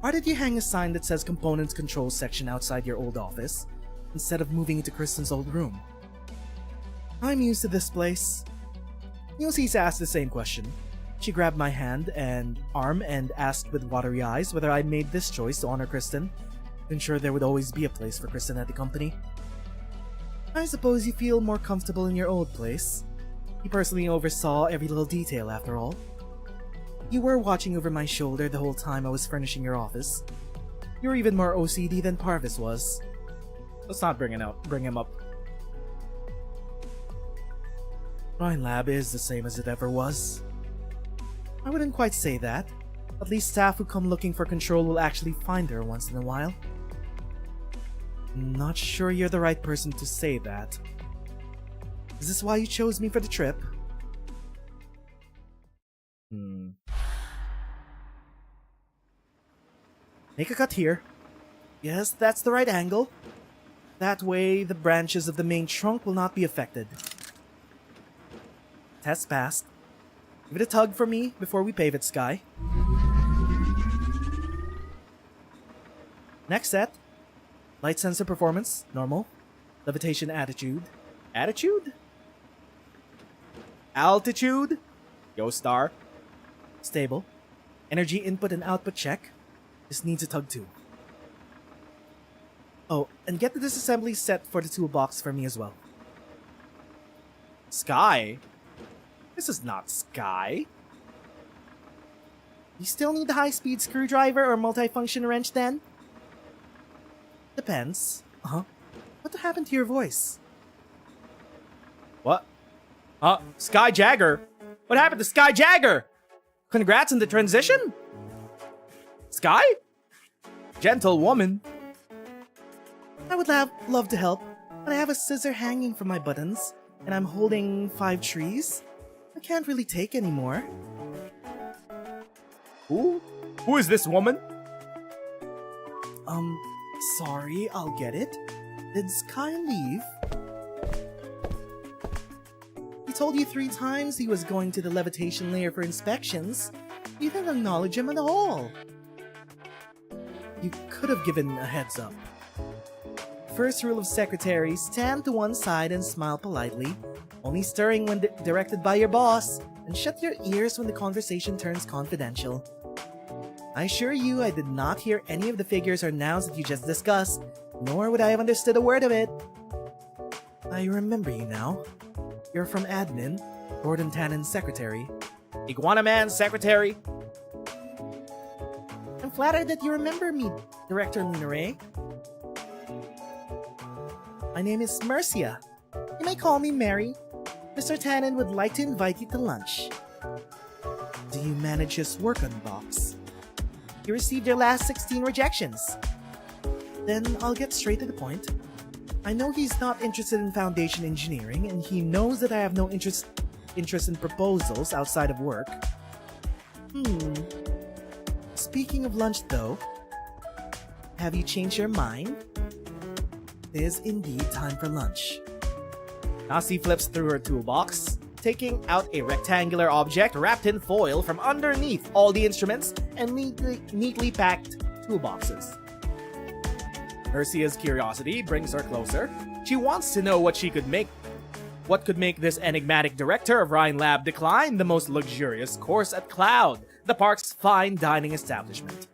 Why did you hang a sign that says Components Control Section outside your old office, instead of moving into Kristen's old room? I'm used to this place. Nilsi's asked the same question. She grabbed my hand and arm and asked with watery eyes whether I made this choice to honor Kristen, to ensure there would always be a place for Kristen at the company. I suppose you feel more comfortable in your old place. You personally oversaw every little detail after all. You were watching over my shoulder the whole time I was furnishing your office. You're even more OCD than Parvis was. Let's not bring him up. Ryan Lab is the same as it ever was. I wouldn't quite say that. At least staff who come looking for control will actually find her once in a while. Not sure you're the right person to say that. Is this why you chose me for the trip? Make a cut here. Yes, that's the right angle. That way, the branches of the main trunk will not be affected. Test passed. Give it a tug for me before we pave it, Sky. Next set. Light sensor performance, normal. Levitation attitude. Attitude? Altitude? Yo, star. Stable. Energy input and output check. This needs a tug too. Oh, and get the disassembly set for the toolbox for me as well. Sky? This is not Sky. You still need the high-speed screwdriver or multifunction wrench then? Depends. Uh-huh. What happened to your voice? What? Sky Jagger? What happened to Sky Jagger? Congrats on the transition? Sky? Gentle woman. I would love to help, but I have a scissor hanging from my buttons, and I'm holding 5 trees. I can't really take anymore. Who is this woman? Sorry, I'll get it. Did Sky leave? He told you 3 times he was going to the levitation layer for inspections. You didn't acknowledge him at all. You could have given a heads up. First rule of secretary, stand to one side and smile politely, only stirring when directed by your boss, and shut your ears when the conversation turns confidential. I assure you I did not hear any of the figures or nouns that you just discussed, nor would I have understood a word of it. I remember you now. You're from admin, Gordon Tannen's secretary. Iguana Man's secretary? I'm flattered that you remember me, Director Lunaray. My name is Mercia. You may call me Mary. Mr. Tannen would like to invite you to lunch. Do you manage his work on box? You received your last 16 rejections. Then I'll get straight to the point. I know he's not interested in foundation engineering, and he knows that I have no interest in proposals outside of work. Speaking of lunch though, have you changed your mind? It is indeed time for lunch. Nasi flips through her toolbox, taking out a rectangular object wrapped in foil from underneath all the instruments and neatly packed toolboxes. Mercia's curiosity brings her closer. She wants to know what could make this enigmatic director of Rhine Lab decline the most luxurious course at Cloud, the park's fine dining establishment.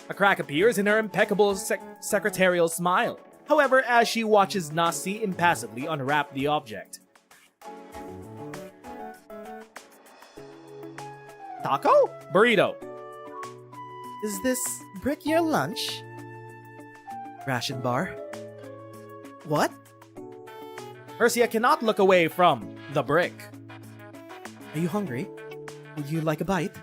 A crack appears in her impeccable secretarial smile, however, as she watches Nasi impassively unwrap the object. Taco? Burrito. Is this brick your lunch? Ration bar. What? Mercia cannot look away from the brick. Are you hungry? Would you like a bite?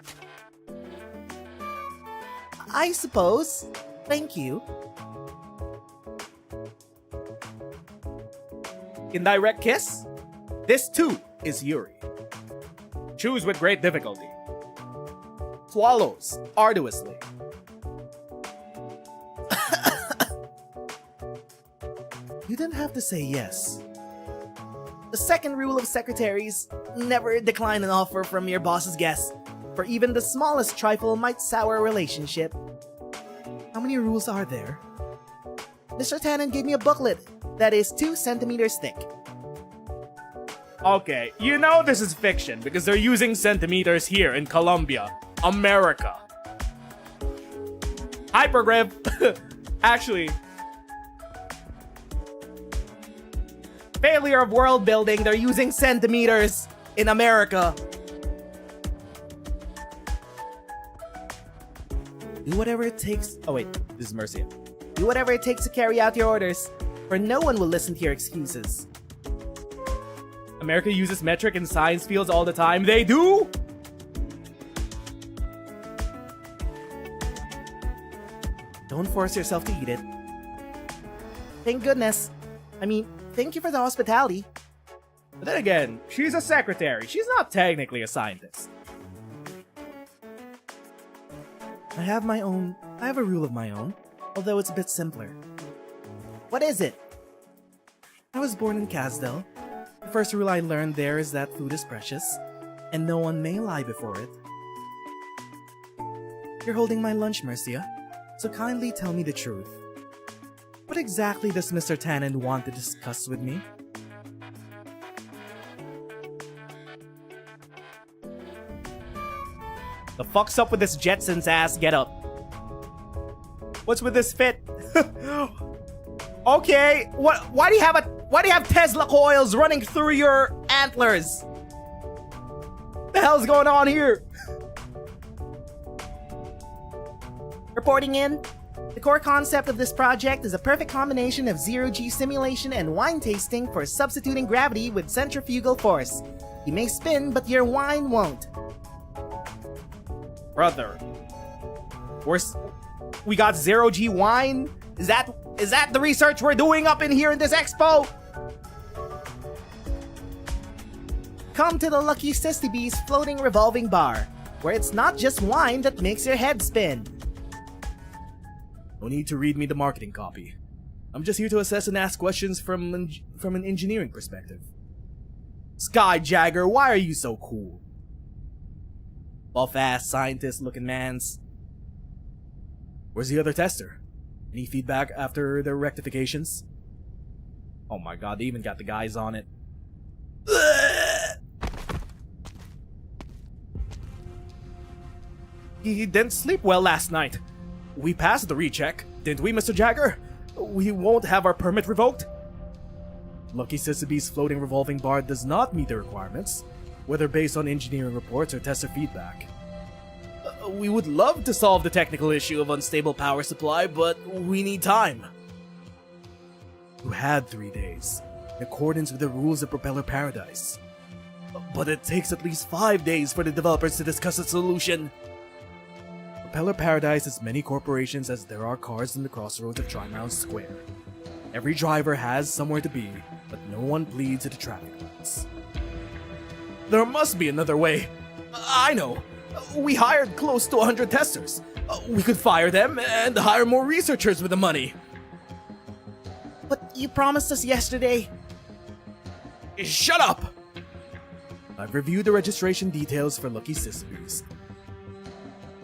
I suppose. Thank you. Indirect kiss? This too is Yuri. Chews with great difficulty. Swallows arduously. You didn't have to say yes. The second rule of secretaries, never decline an offer from your boss's guest, for even the smallest trifle might sour a relationship. How many rules are there? Mr. Tannen gave me a booklet that is 2 centimeters thick. Okay, you know this is fiction because they're using centimeters here in Colombia, America. Hypergraph. Actually, failure of world building, they're using centimeters in America. Do whatever it takes. Oh wait, this is Mercia. Do whatever it takes to carry out your orders, for no one will listen to your excuses. America uses metric in science fields all the time. They do? Don't force yourself to eat it. Thank goodness. I mean, thank you for the hospitality. But then again, she's a secretary. She's not technically a scientist. I have a rule of my own, although it's a bit simpler. What is it? I was born in Casdell. The first rule I learned there is that food is precious, and no one may lie before it. You're holding my lunch, Mercia, so kindly tell me the truth. What exactly does Mr. Tannen want to discuss with me? The fuck's up with this Jetsons ass getup? What's with this fit? Okay, why do you have Tesla coils running through your antlers? The hell's going on here? Reporting in. The core concept of this project is a perfect combination of zero-G simulation and wine tasting for substituting gravity with centrifugal force. You may spin, but your wine won't. Brother, we got zero-G wine? Is that Is that the research we're doing up in here in this expo? Come to the Lucky Sissy Bee's floating revolving bar, where it's not just wine that makes your head spin. No need to read me the marketing copy. I'm just here to assess and ask questions from an engineering perspective. Skyjagger, why are you so cool? Buff-ass scientist-looking mans. Where's the other tester? Any feedback after their rectifications? Oh my god, they even got the guys on it. He didn't sleep well last night. We passed the recheck, didn't we, Mr. Jagger? We won't have our permit revoked? Lucky Sissybee's floating revolving bar does not meet the requirements, whether based on engineering reports or tester feedback. We would love to solve the technical issue of unstable power supply, but we need time. You had 3 days, in accordance with the rules of Propeller Paradise. But it takes at least 5 days for the developers to discuss a solution. Propeller Paradise has many corporations as there are cars in the crossroads of Trimaround Square. Every driver has somewhere to be, but no one pleads at the traffic lights. There must be another way. I know. We hired close to 100 testers. We could fire them and hire more researchers with the money. But you promised us yesterday. Shut up! I've reviewed the registration details for Lucky Sissybees.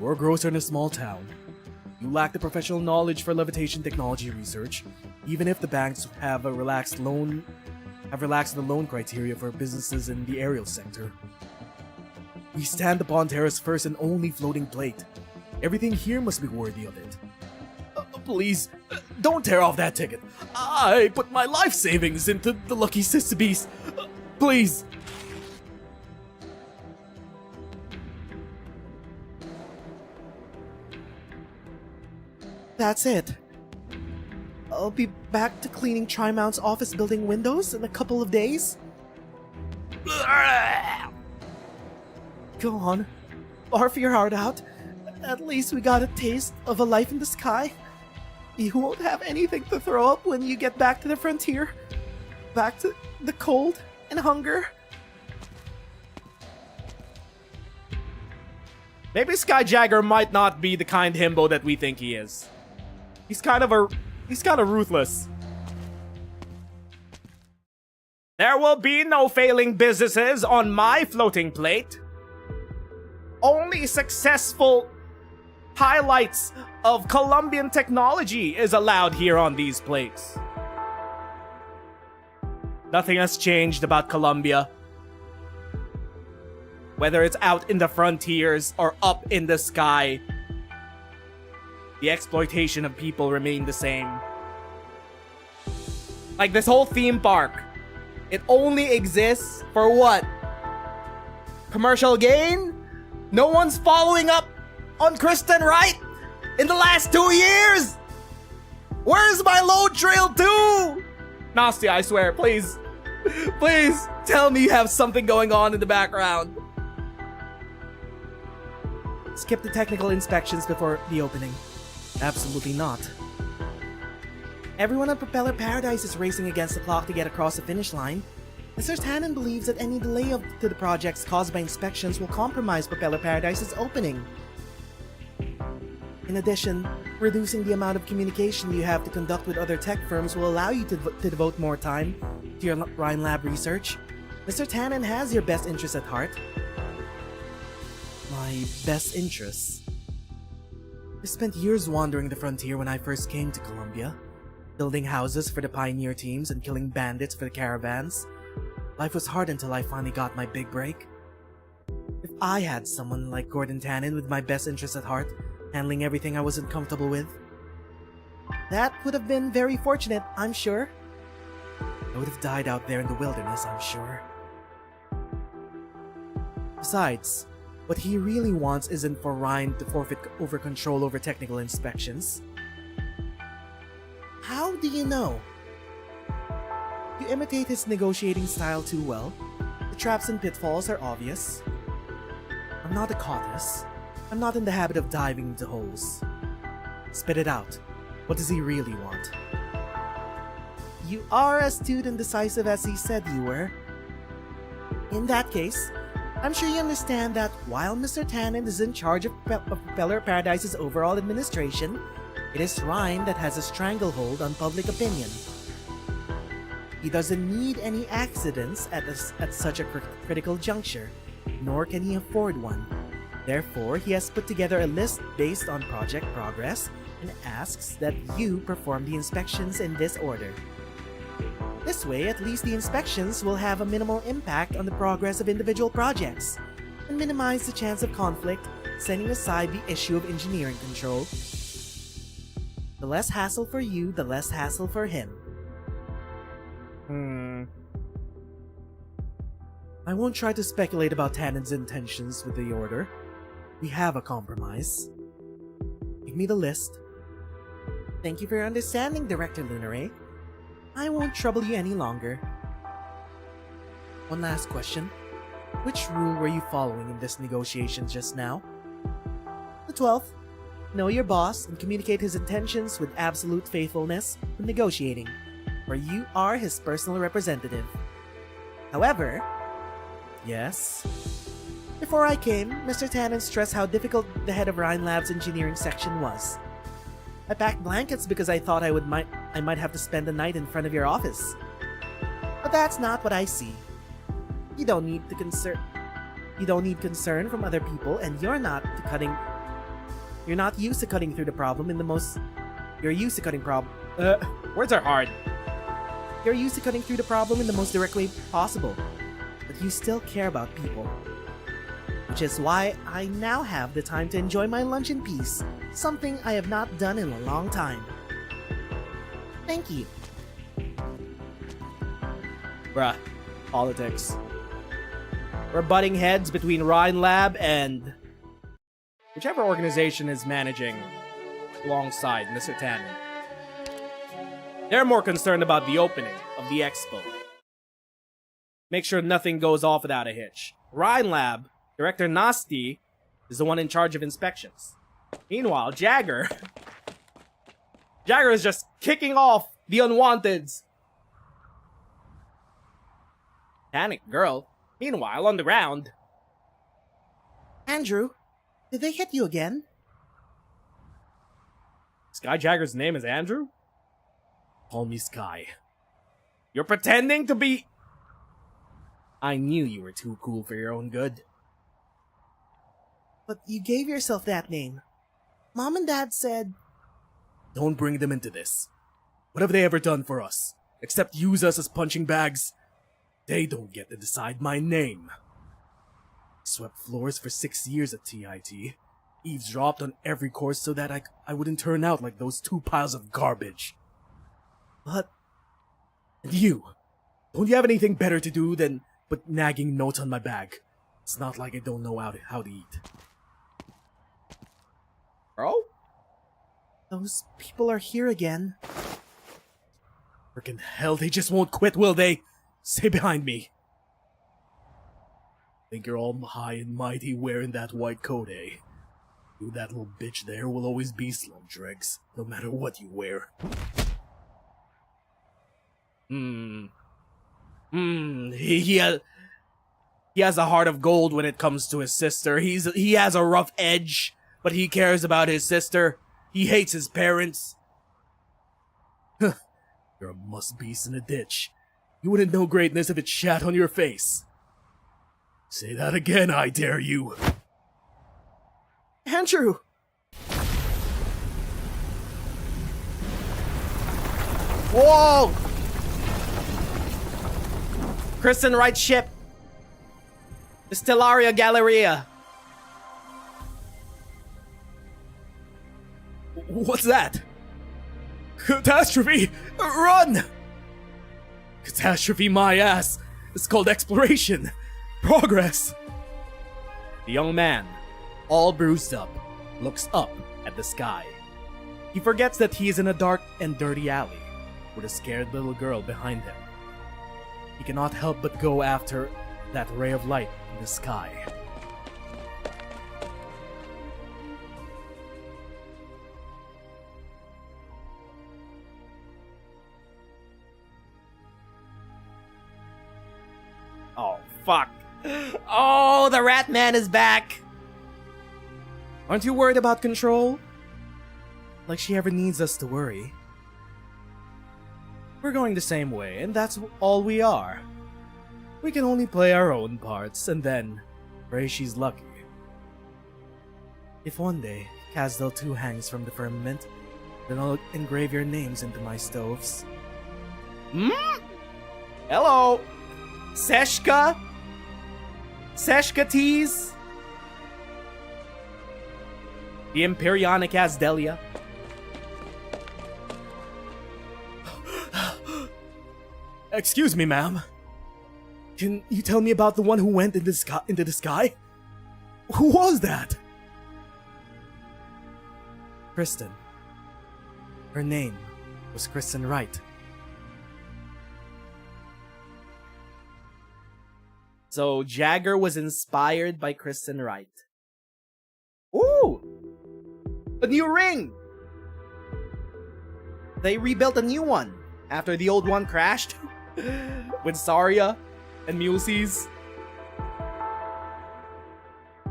You're a grocer in a small town. You lack the professional knowledge for levitation technology research, even if the banks have relaxed the loan criteria for businesses in the aerial sector. We stand upon Terra's first and only floating plate. Everything here must be worthy of it. Please, don't tear off that ticket. I put my life savings into the Lucky Sissybees. Please. That's it. I'll be back to cleaning Trimount's office building windows in a couple of days. Go on, barf your heart out. At least we got a taste of a life in the sky. You won't have anything to throw up when you get back to the frontier. Back to the cold and hunger. Maybe Skyjagger might not be the kind himbo that we think he is. He's kind of ruthless. There will be no failing businesses on my floating plate. Only successful highlights of Colombian technology is allowed here on these plates. Nothing has changed about Colombia. Whether it's out in the frontiers or up in the sky, the exploitation of people remain the same. Like this whole theme park, it only exists for what? Commercial gain? No one's following up on Kristen Wright in the last 2 years? Where's my Lonetrail 2? Nastia, I swear, please. Please, tell me you have something going on in the background. Skip the technical inspections before the opening. Absolutely not. Everyone on Propeller Paradise is racing against the clock to get across the finish line. Mr. Tannen believes that any delay to the projects caused by inspections will compromise Propeller Paradise's opening. In addition, reducing the amount of communication you have to conduct with other tech firms will allow you to devote more time to your Rhine Lab research. Mr. Tannen has your best interests at heart. My best interests? I spent years wandering the frontier when I first came to Colombia, building houses for the pioneer teams and killing bandits for the caravans. Life was hard until I finally got my big break. If I had someone like Gordon Tannen with my best interests at heart, handling everything I wasn't comfortable with, that would have been very fortunate, I'm sure. I would have died out there in the wilderness, I'm sure. Besides, what he really wants isn't for Ryan to forfeit control over technical inspections. How do you know? You imitate his negotiating style too well. The traps and pitfalls are obvious. I'm not a cautus. I'm not in the habit of diving into holes. Spit it out. What does he really want? you are as astute and decisive as he said you were. In that case, I'm sure you understand that while Mr. Tannen is in charge of Propeller Paradise's overall administration, it is Ryan that has a stranglehold on public opinion. He doesn't need any accidents at such a critical juncture, nor can he afford one. Therefore, he has put together a list based on project progress and asks that you perform the inspections in this order. This way, at least the inspections will have a minimal impact on the progress of individual projects, and minimize the chance of conflict, setting aside the issue of engineering control. The less hassle for you, the less hassle for him. I won't try to speculate about Tannen's intentions with the order. We have a compromise. Give me the list. Thank you for your understanding, Director Lunare. I won't trouble you any longer. One last question. Which rule were you following in this negotiation just now? The 12th. Know your boss and communicate his intentions with absolute faithfulness when negotiating, for you are his personal representative. However, yes? Before I came, Mr. Tannen stressed how difficult the head of Rhine Lab's engineering section was. I packed blankets because I thought I might have to spend the night in front of your office. But that's not what I see. You don't need concern from other people, and you're not used to cutting through the problem in the most Words are hard. You're used to cutting through the problem in the most direct way possible. But you still care about people. Which is why I now have the time to enjoy my lunch in peace, something I have not done in a long time. Thank you. Bruh. Politics. We're butting heads between Rhine Lab and whichever organization is managing alongside Mr. Tannen. They're more concerned about the opening of the expo. Make sure nothing goes off without a hitch. Rhine Lab, Director Nasty, is the one in charge of inspections. Meanwhile, Jagger is just kicking off the unwanteds. Panic Girl, meanwhile, on the ground. Andrew, did they hit you again? Sky Jagger's name is Andrew? Call me Sky. You're pretending to be... I knew you were too cool for your own good. But you gave yourself that name. Mom and Dad said... Don't bring them into this. What have they ever done for us? Except use us as punching bags? They don't get to decide my name. Swept floors for 6 years at TIT. Eavesdropped on every course so that I wouldn't turn out like those 2 piles of garbage. But... And you? Don't you have anything better to do than put nagging notes on my bag? It's not like I don't know how to eat. Bro? Those people are here again. Frickin' hell, they just won't quit, will they? Stay behind me. Think you're all high and mighty wearing that white coat, eh? You, that little bitch there, will always be Slum Dregs, no matter what you wear. He has a heart of gold when it comes to his sister. He has a rough edge, but he cares about his sister. He hates his parents. You're a must-beast in a ditch. You wouldn't know greatness if it shat on your face. Say that again, I dare you. Andrew! Whoa! Kristen right ship. The Stellaria Galleria. What's that? Catastrophe! Run! Catastrophe my ass! It's called exploration! Progress! The young man, all bruised up, looks up at the sky. He forgets that he is in a dark and dirty alley with a scared little girl behind him. He cannot help but go after that ray of light in the sky. fuck. Oh, the rat man is back. Aren't you worried about Control? Like she ever needs us to worry. We're going the same way, and that's all we are. We can only play our own parts, and then pray she's lucky. If one day Casdell 2 hangs from the firmament, then I'll engrave your names into my stoves. Hello! Seshka? Seshka teas? The Imperionic Asdelia? Excuse me, ma'am. Can you tell me about the one who went into the sky? Who was that? Kristen. Her name was Kristen Wright. So Jagger was inspired by Kristen Wright. Ooh! A new ring! They rebuilt a new one after the old one crashed with Saria and Muses.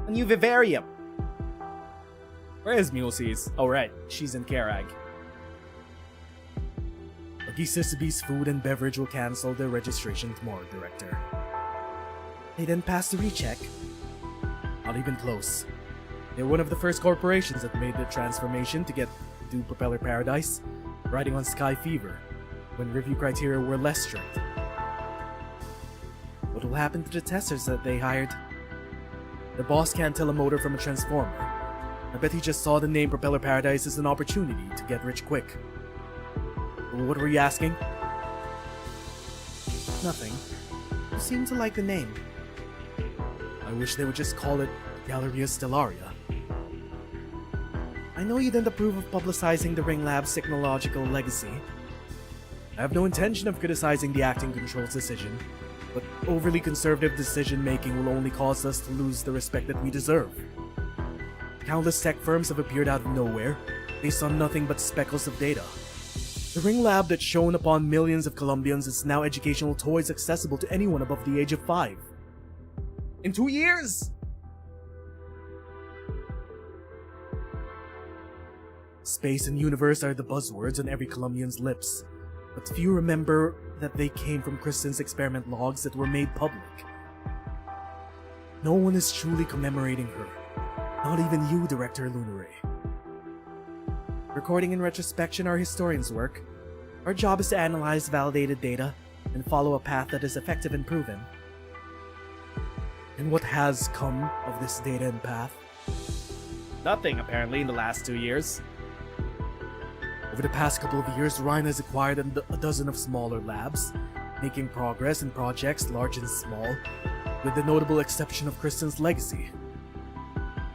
A new vivarium. Where is Muses? Oh right, she's in Karag. Lucky Sisabee's food and beverage will cancel their registration tomorrow, Director. They didn't pass the recheck. Not even close. They're one of the first corporations that made the transformation to get to Propeller Paradise, riding on Sky Fever, when review criteria were less strict. What will happen to the testers that they hired? The boss can't tell a motor from a transformer. I bet he just saw the name Propeller Paradise as an opportunity to get rich quick. What were you asking? Nothing. You seem to like the name. I wish they would just call it Galleria Stellaria. I know you didn't approve of publicizing the Ring Lab's technological legacy. I have no intention of criticizing the acting control's decision, but overly conservative decision-making will only cause us to lose the respect that we deserve. Countless tech firms have appeared out of nowhere, based on nothing but speckles of data. The Ring Lab that's shown upon millions of Colombians is now educational toys accessible to anyone above the age of 5. In 2 years! Space and universe are the buzzwords on every Colombian's lips, but few remember that they came from Kristen's experiment logs that were made public. No one is truly commemorating her, not even you, Director Lunare. Recording and retrospection are historians' work. Our job is to analyze validated data and follow a path that is effective and proven. And what has come of this data and path? Nothing, apparently, in the last 2 years. Over the past couple of years, Ryan has acquired a dozen of smaller labs, making progress in projects large and small, with the notable exception of Kristen's legacy.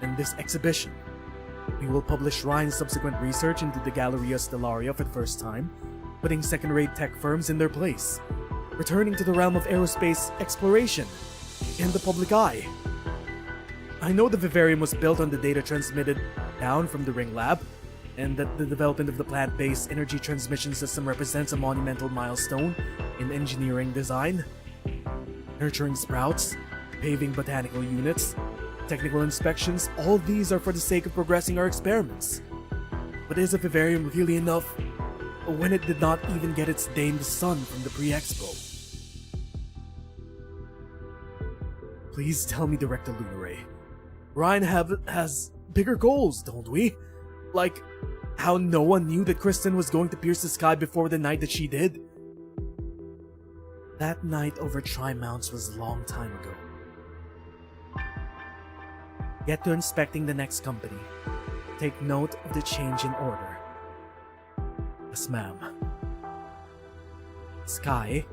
In this exhibition, we will publish Ryan's subsequent research into the Galleria Stellaria for the first time, putting second-rate tech firms in their place, returning to the realm of aerospace exploration in the public eye. I know the vivarium was built on the data transmitted down from the Ring Lab, and that the development of the plant-based energy transmission system represents a monumental milestone in engineering design. Nurturing sprouts, paving botanical units, technical inspections, all these are for the sake of progressing our experiments. But is a vivarium really enough when it did not even get its day in the sun from the pre-expo? Please tell me, Director Lunare. Ryan has bigger goals, don't we? Like, how no one knew that Kristen was going to pierce the sky before the night that she did? That night over Tri-Mounts was a long time ago. Get to inspecting the next company. Take note of the change in order. Yes, ma'am. Sky,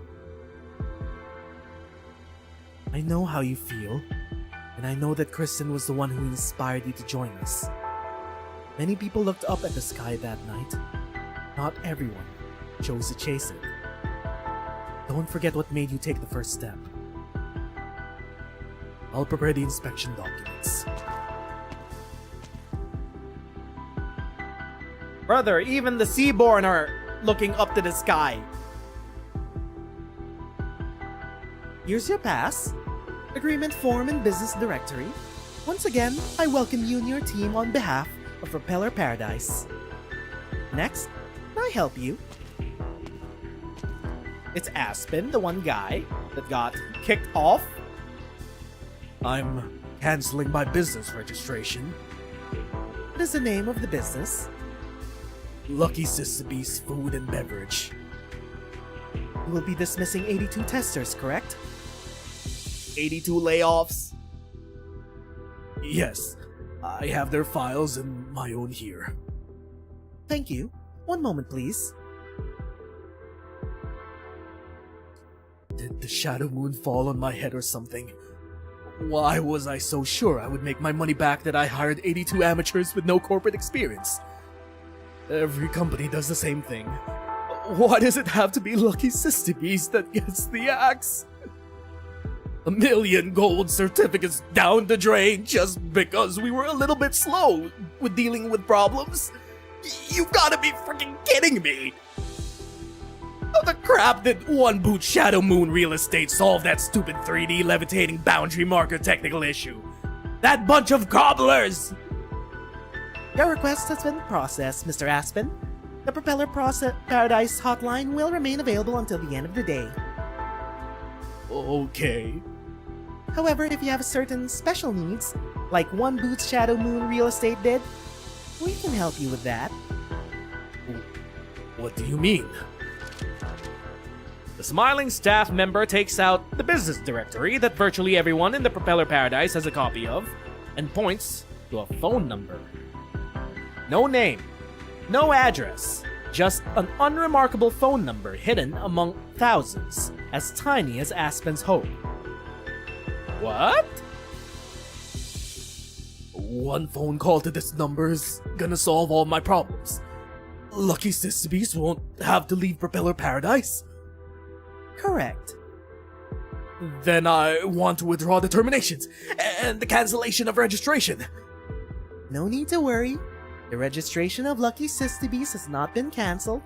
I know how you feel, and I know that Kristen was the one who inspired you to join us. Many people looked up at the sky that night. Not everyone chose to chase it. Don't forget what made you take the first step. I'll prepare the inspection documents. Brother, even the Seaborn are looking up to the sky. Here's your pass. Agreement form and business directory. Once again, I welcome you and your team on behalf of Propeller Paradise. Next, can I help you? It's Aspen, the one guy that got kicked off. I'm canceling my business registration. What is the name of the business? Lucky Sisterbeast Food and Beverage. You will be dismissing 82 testers, correct? 82 layoffs. Yes, I have their files and my own here. Thank you. One moment, please. Did the shadow moon fall on my head or something? Why was I so sure I would make my money back that I hired 82 amateurs with no corporate experience? Every company does the same thing. Why does it have to be Lucky Sisterbeast that gets the axe? 1 million gold certificates down the drain just because we were a little bit slow with dealing with problems? You gotta be freaking kidding me! How the crap did one boot Shadow Moon Real Estate solve that stupid 3D levitating boundary marker technical issue? That bunch of cobblers! Your request has been processed, Mr. Aspen. The Propeller Paradise hotline will remain available until the end of the day. Okay. However, if you have certain special needs, like One Boot's Shadow Moon Real Estate did, we can help you with that. What do you mean? The smiling staff member takes out the business directory that virtually everyone in the Propeller Paradise has a copy of and points to a phone number. No name, no address, just an unremarkable phone number hidden among thousands, as tiny as Aspen's hope. What? One phone call to this number is gonna solve all my problems. Lucky Sisterbeast won't have to leave Propeller Paradise? Correct. Then I want to withdraw the terminations and the cancellation of registration. No need to worry. The registration of Lucky Sisterbeast has not been cancelled.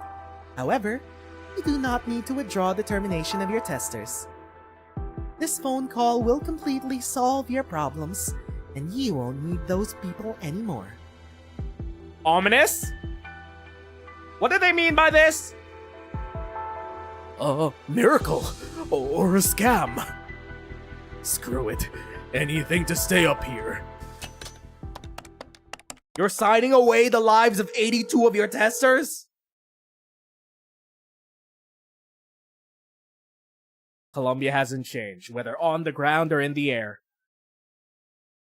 However, you do not need to withdraw the termination of your testers. This phone call will completely solve your problems, and you won't need those people anymore. Ominous? What do they mean by this? A miracle or a scam. Screw it. Anything to stay up here. You're signing away the lives of 82 of your testers? Colombia hasn't changed, whether on the ground or in the air.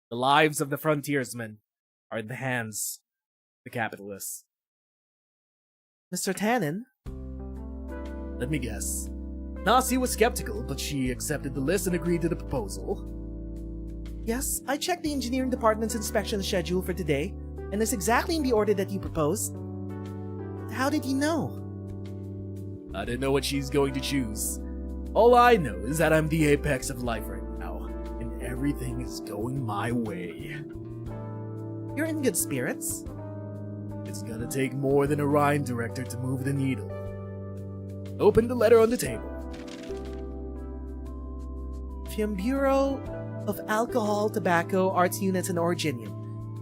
The lives of the frontiersmen are in the hands of the capitalists. Mr. Tannen? Let me guess. Nasi was skeptical, but she accepted the list and agreed to the proposal. Yes, I checked the engineering department's inspection schedule for today, and it's exactly in the order that you proposed. How did you know? I didn't know what she's going to choose. All I know is that I'm the apex of life right now, and everything is going my way. You're in good spirits. It's gonna take more than a rhyme director to move the needle. Open the letter on the table. From Bureau of Alcohol, Tobacco, Arts Units, and Originium.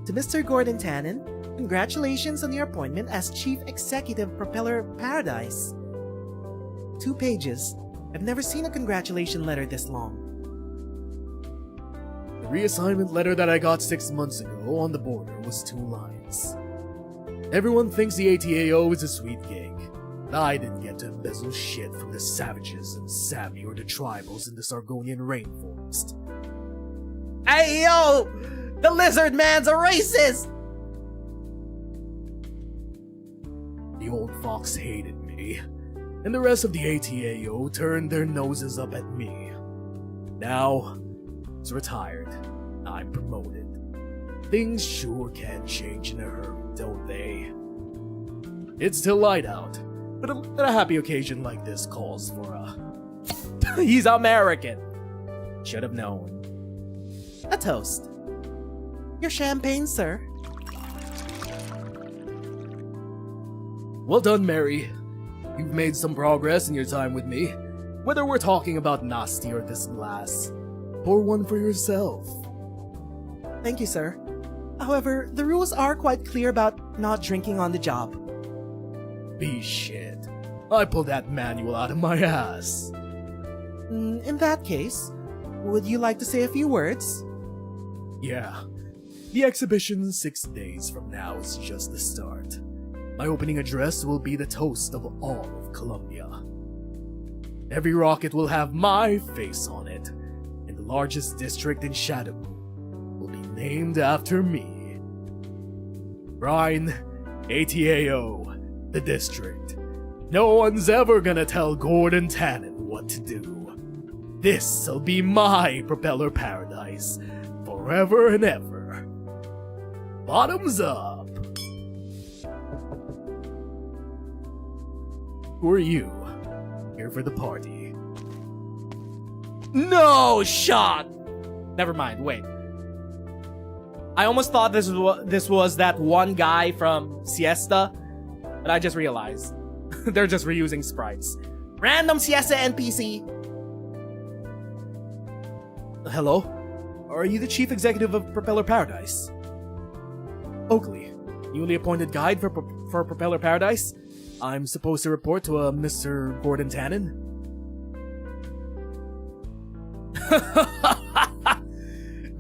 To Mr. Gordon Tannen, congratulations on your appointment as Chief Executive Propeller Paradise. 2 pages. I've never seen a congratulation letter this long. The reassignment letter that I got 6 months ago on the border was 2 lines. Everyone thinks the ATAO is a sweet gig. I didn't get to embezzle shit from the savages and Sami or the tribals in the Sargonian rainforest. Hey yo! The lizard man's a racist! The old fox hated me, and the rest of the ATAO turned their noses up at me. Now, he's retired. I'm promoted. Things sure can change in a hurry, don't they? It's still light out, but a happy occasion like this calls for a... He's American. Should have known. A toast. Your champagne, sir. Well done, Mary. You've made some progress in your time with me. Whether we're talking about Nasty or this glass, pour one for yourself. Thank you, sir. However, the rules are quite clear about not drinking on the job. Be shit. I pulled that manual out of my ass. In that case, would you like to say a few words? Yeah. The exhibition 6 days from now is just the start. My opening address will be the toast of all of Colombia. Every rocket will have my face on it, and the largest district in Shadow will be named after me. Rhine, ATAO, the district. No one's ever gonna tell Gordon Tannen what to do. This'll be my propeller paradise, forever and ever. Bottoms up! Who are you? Here for the party. No shot! Never mind, wait. I almost thought this was that one guy from Siesta, but I just realized. They're just reusing sprites. Random Siesta NPC! Hello? Are you the chief executive of Propeller Paradise? Oakley, newly appointed guide for Propeller Paradise? I'm supposed to report to a Mr. Gordon Tannen?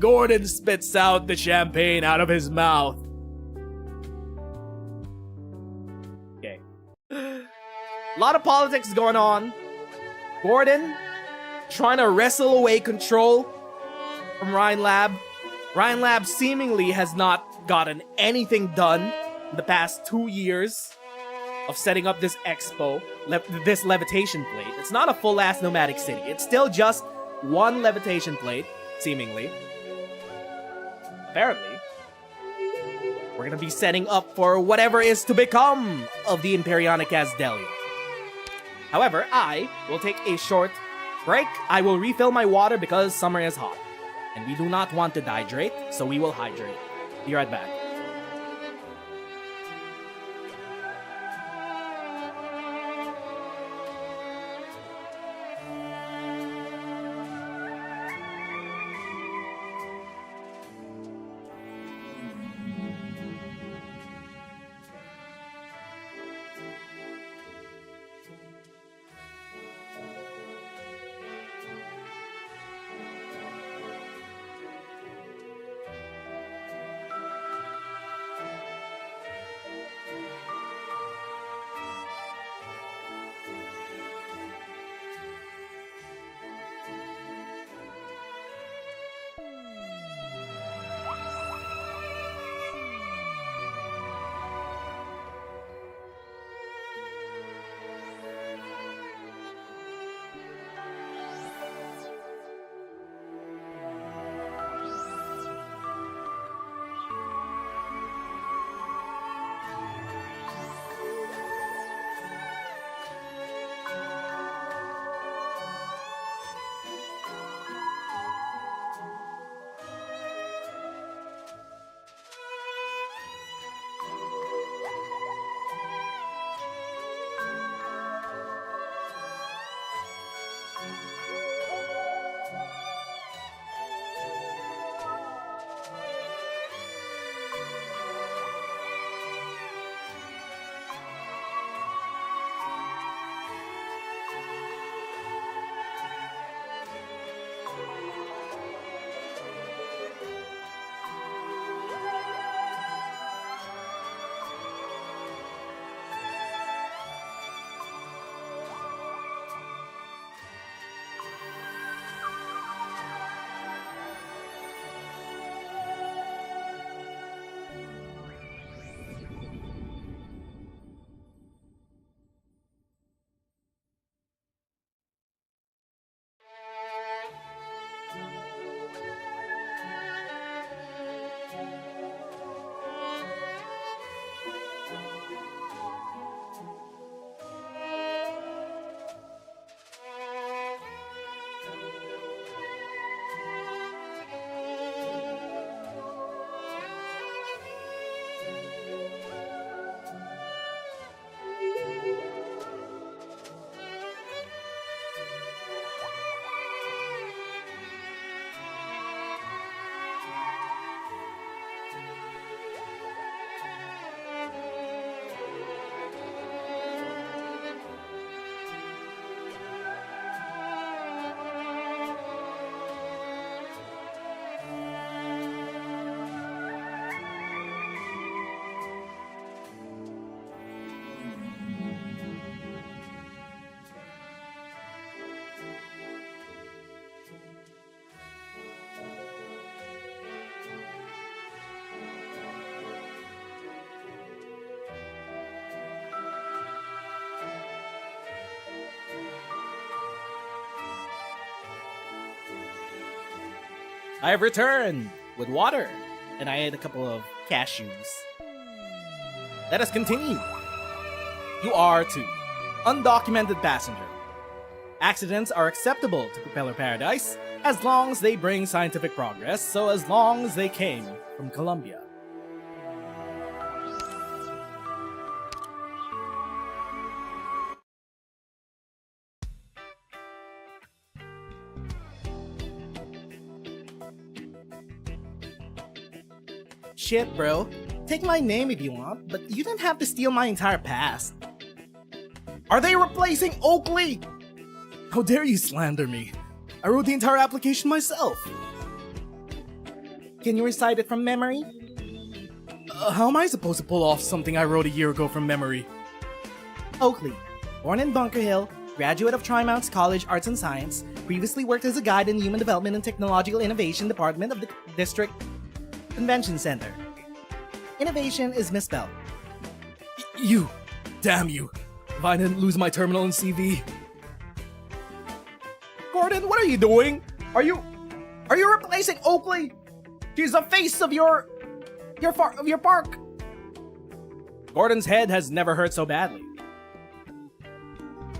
Gordon spits out the champagne out of his mouth. Okay. A lot of politics going on. Gordon trying to wrestle away control from Rhine Lab. Rhine Lab seemingly has not gotten anything done in the past 2 years of setting up this expo, this levitation plate. It's not a full-ass nomadic city. It's still just one levitation plate, seemingly. Apparently, we're gonna be setting up for whatever is to become of the Imperionic Asdelia. However, I will take a short break. I will refill my water because summer is hot. And we do not want to dehydrate, so we will hydrate. Be right back. I have returned with water, and I ate a couple of cashews. Let us continue. UR-2, undocumented passenger. Accidents are acceptable to Propeller Paradise as long as they bring scientific progress, so as long as they came from Colombia. Shit, bro. Take my name if you want, but you didn't have to steal my entire past. Are they replacing Oakley? How dare you slander me? I wrote the entire application myself. Can you recite it from memory? How am I supposed to pull off something I wrote a year ago from memory? Oakley, born in Bunker Hill, graduate of Tri-Mounts College Arts and Science, previously worked as a guide in the Human Development and Technological Innovation Department of the District Convention Center. Innovation is misspelled. You! Damn you! If I didn't lose my terminal and CV. Gordon, what are you doing? Are you replacing Oakley? She's the face of your park. Gordon's head has never hurt so badly.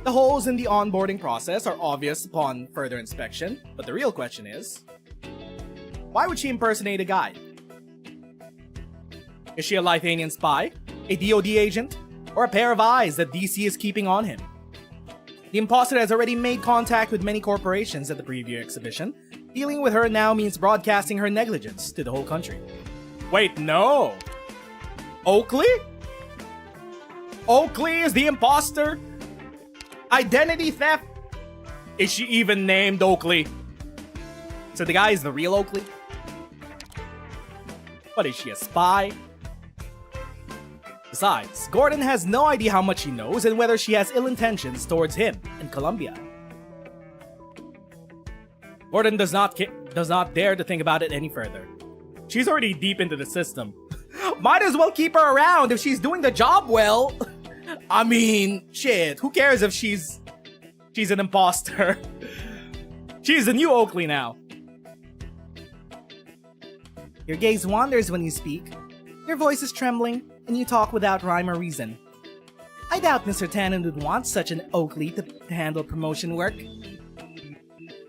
The holes in the onboarding process are obvious upon further inspection, but the real question is, why would she impersonate a guide? Is she a Lithuanian spy, a DoD agent, or a pair of eyes that DC is keeping on him? The imposter has already made contact with many corporations at the preview exhibition. Dealing with her now means broadcasting her negligence to the whole country. Wait, no! Oakley? Oakley is the imposter? Identity theft? Is she even named Oakley? So the guy is the real Oakley? But is she a spy? Besides, Gordon has no idea how much he knows and whether she has ill intentions towards him in Colombia. Gordon does not dare to think about it any further. She's already deep into the system. Might as well keep her around if she's doing the job well. I mean, shit, who cares if she's an imposter? She's the new Oakley now. Your gaze wanders when you speak. Your voice is trembling, and you talk without rhyme or reason. I doubt Mr. Tannen would want such an Oakley to handle promotion work.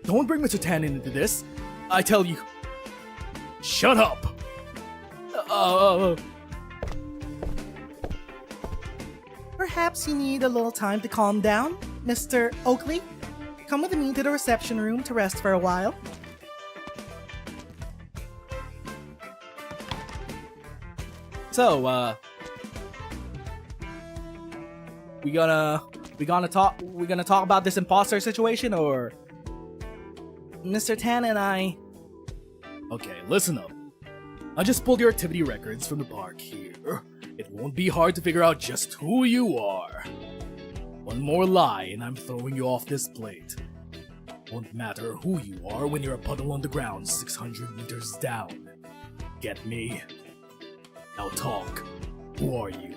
Don't bring Mr. Tannen into this. I tell you. Shut up! Perhaps you need a little time to calm down, Mr. Oakley? Come with me to the reception room to rest for a while. So, we gonna talk about this imposter situation, or Mr. Tan and I? Okay, listen up. I just pulled your activity records from the park here. It won't be hard to figure out just who you are. One more lie and I'm throwing you off this plate. Won't matter who you are when you're a puddle on the ground 600 meters down. Get me? Now talk. Who are you?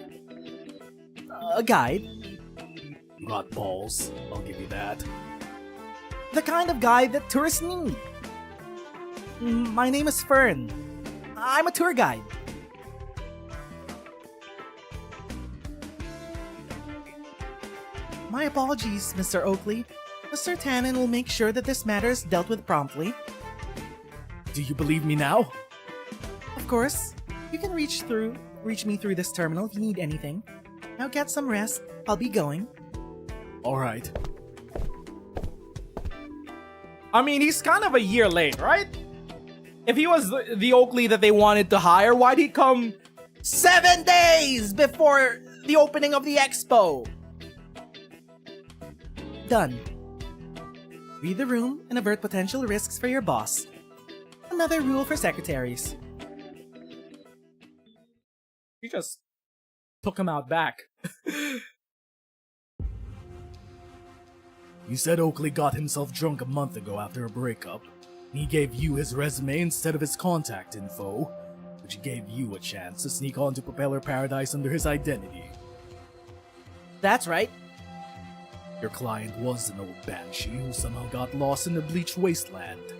A guide. You got balls, I'll give you that. The kind of guide that tourists need. My name is Fern. I'm a tour guide. My apologies, Mr. Oakley. Mr. Tannen will make sure that this matter is dealt with promptly. Do you believe me now? Of course. You can reach me through this terminal if you need anything. Now get some rest. I'll be going. Alright. I mean, he's kind of a year late, right? If he was the Oakley that they wanted to hire, why'd he come 7 days before the opening of the expo? Done. Read the room and avert potential risks for your boss. Another rule for secretaries. He just took him out back. You said Oakley got himself drunk a month ago after a breakup. And he gave you his resume instead of his contact info, which gave you a chance to sneak onto Propeller Paradise under his identity. That's right. Your client was an old banshee who somehow got lost in the bleached wasteland.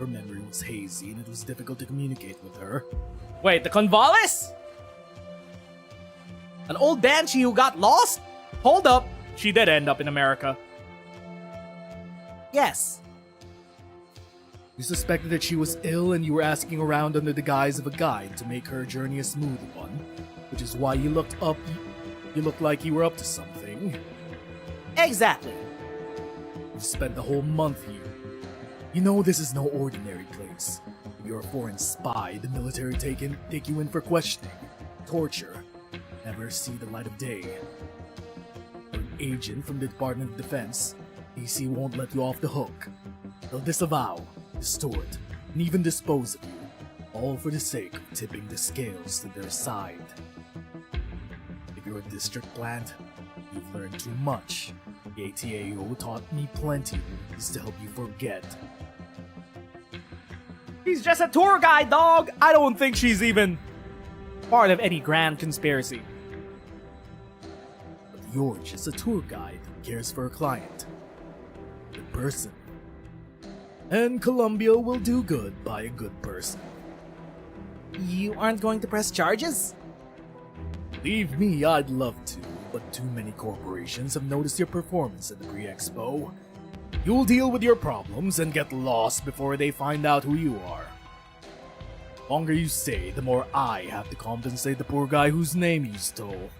Her memory was hazy and it was difficult to communicate with her. Wait, the Convalis? An old banshee who got lost? Hold up. She did end up in America. Yes. You suspected that she was ill and you were asking around under the guise of a guide to make her journey a smooth one, which is why you looked like you were up to something. Exactly. You've spent the whole month here. You know this is no ordinary place. If you're a foreign spy, the military take you in for questioning, torture, never see the light of day. You're an agent from the Department of Defense. DC won't let you off the hook. They'll disavow, distort, and even dispose of you, all for the sake of tipping the scales to their side. If you're a district plant, you've learned too much. The ATAO taught me plenty ways to help you forget. He's just a tour guide, dog. I don't think she's even part of any grand conspiracy. But you're just a tour guide who cares for a client. A good person. And Columbia will do good by a good person. You aren't going to press charges? Believe me, I'd love to, but too many corporations have noticed your performance at the pre-expo. You'll deal with your problems and get lost before they find out who you are. The longer you stay, the more I have to compensate the poor guy whose name you stole.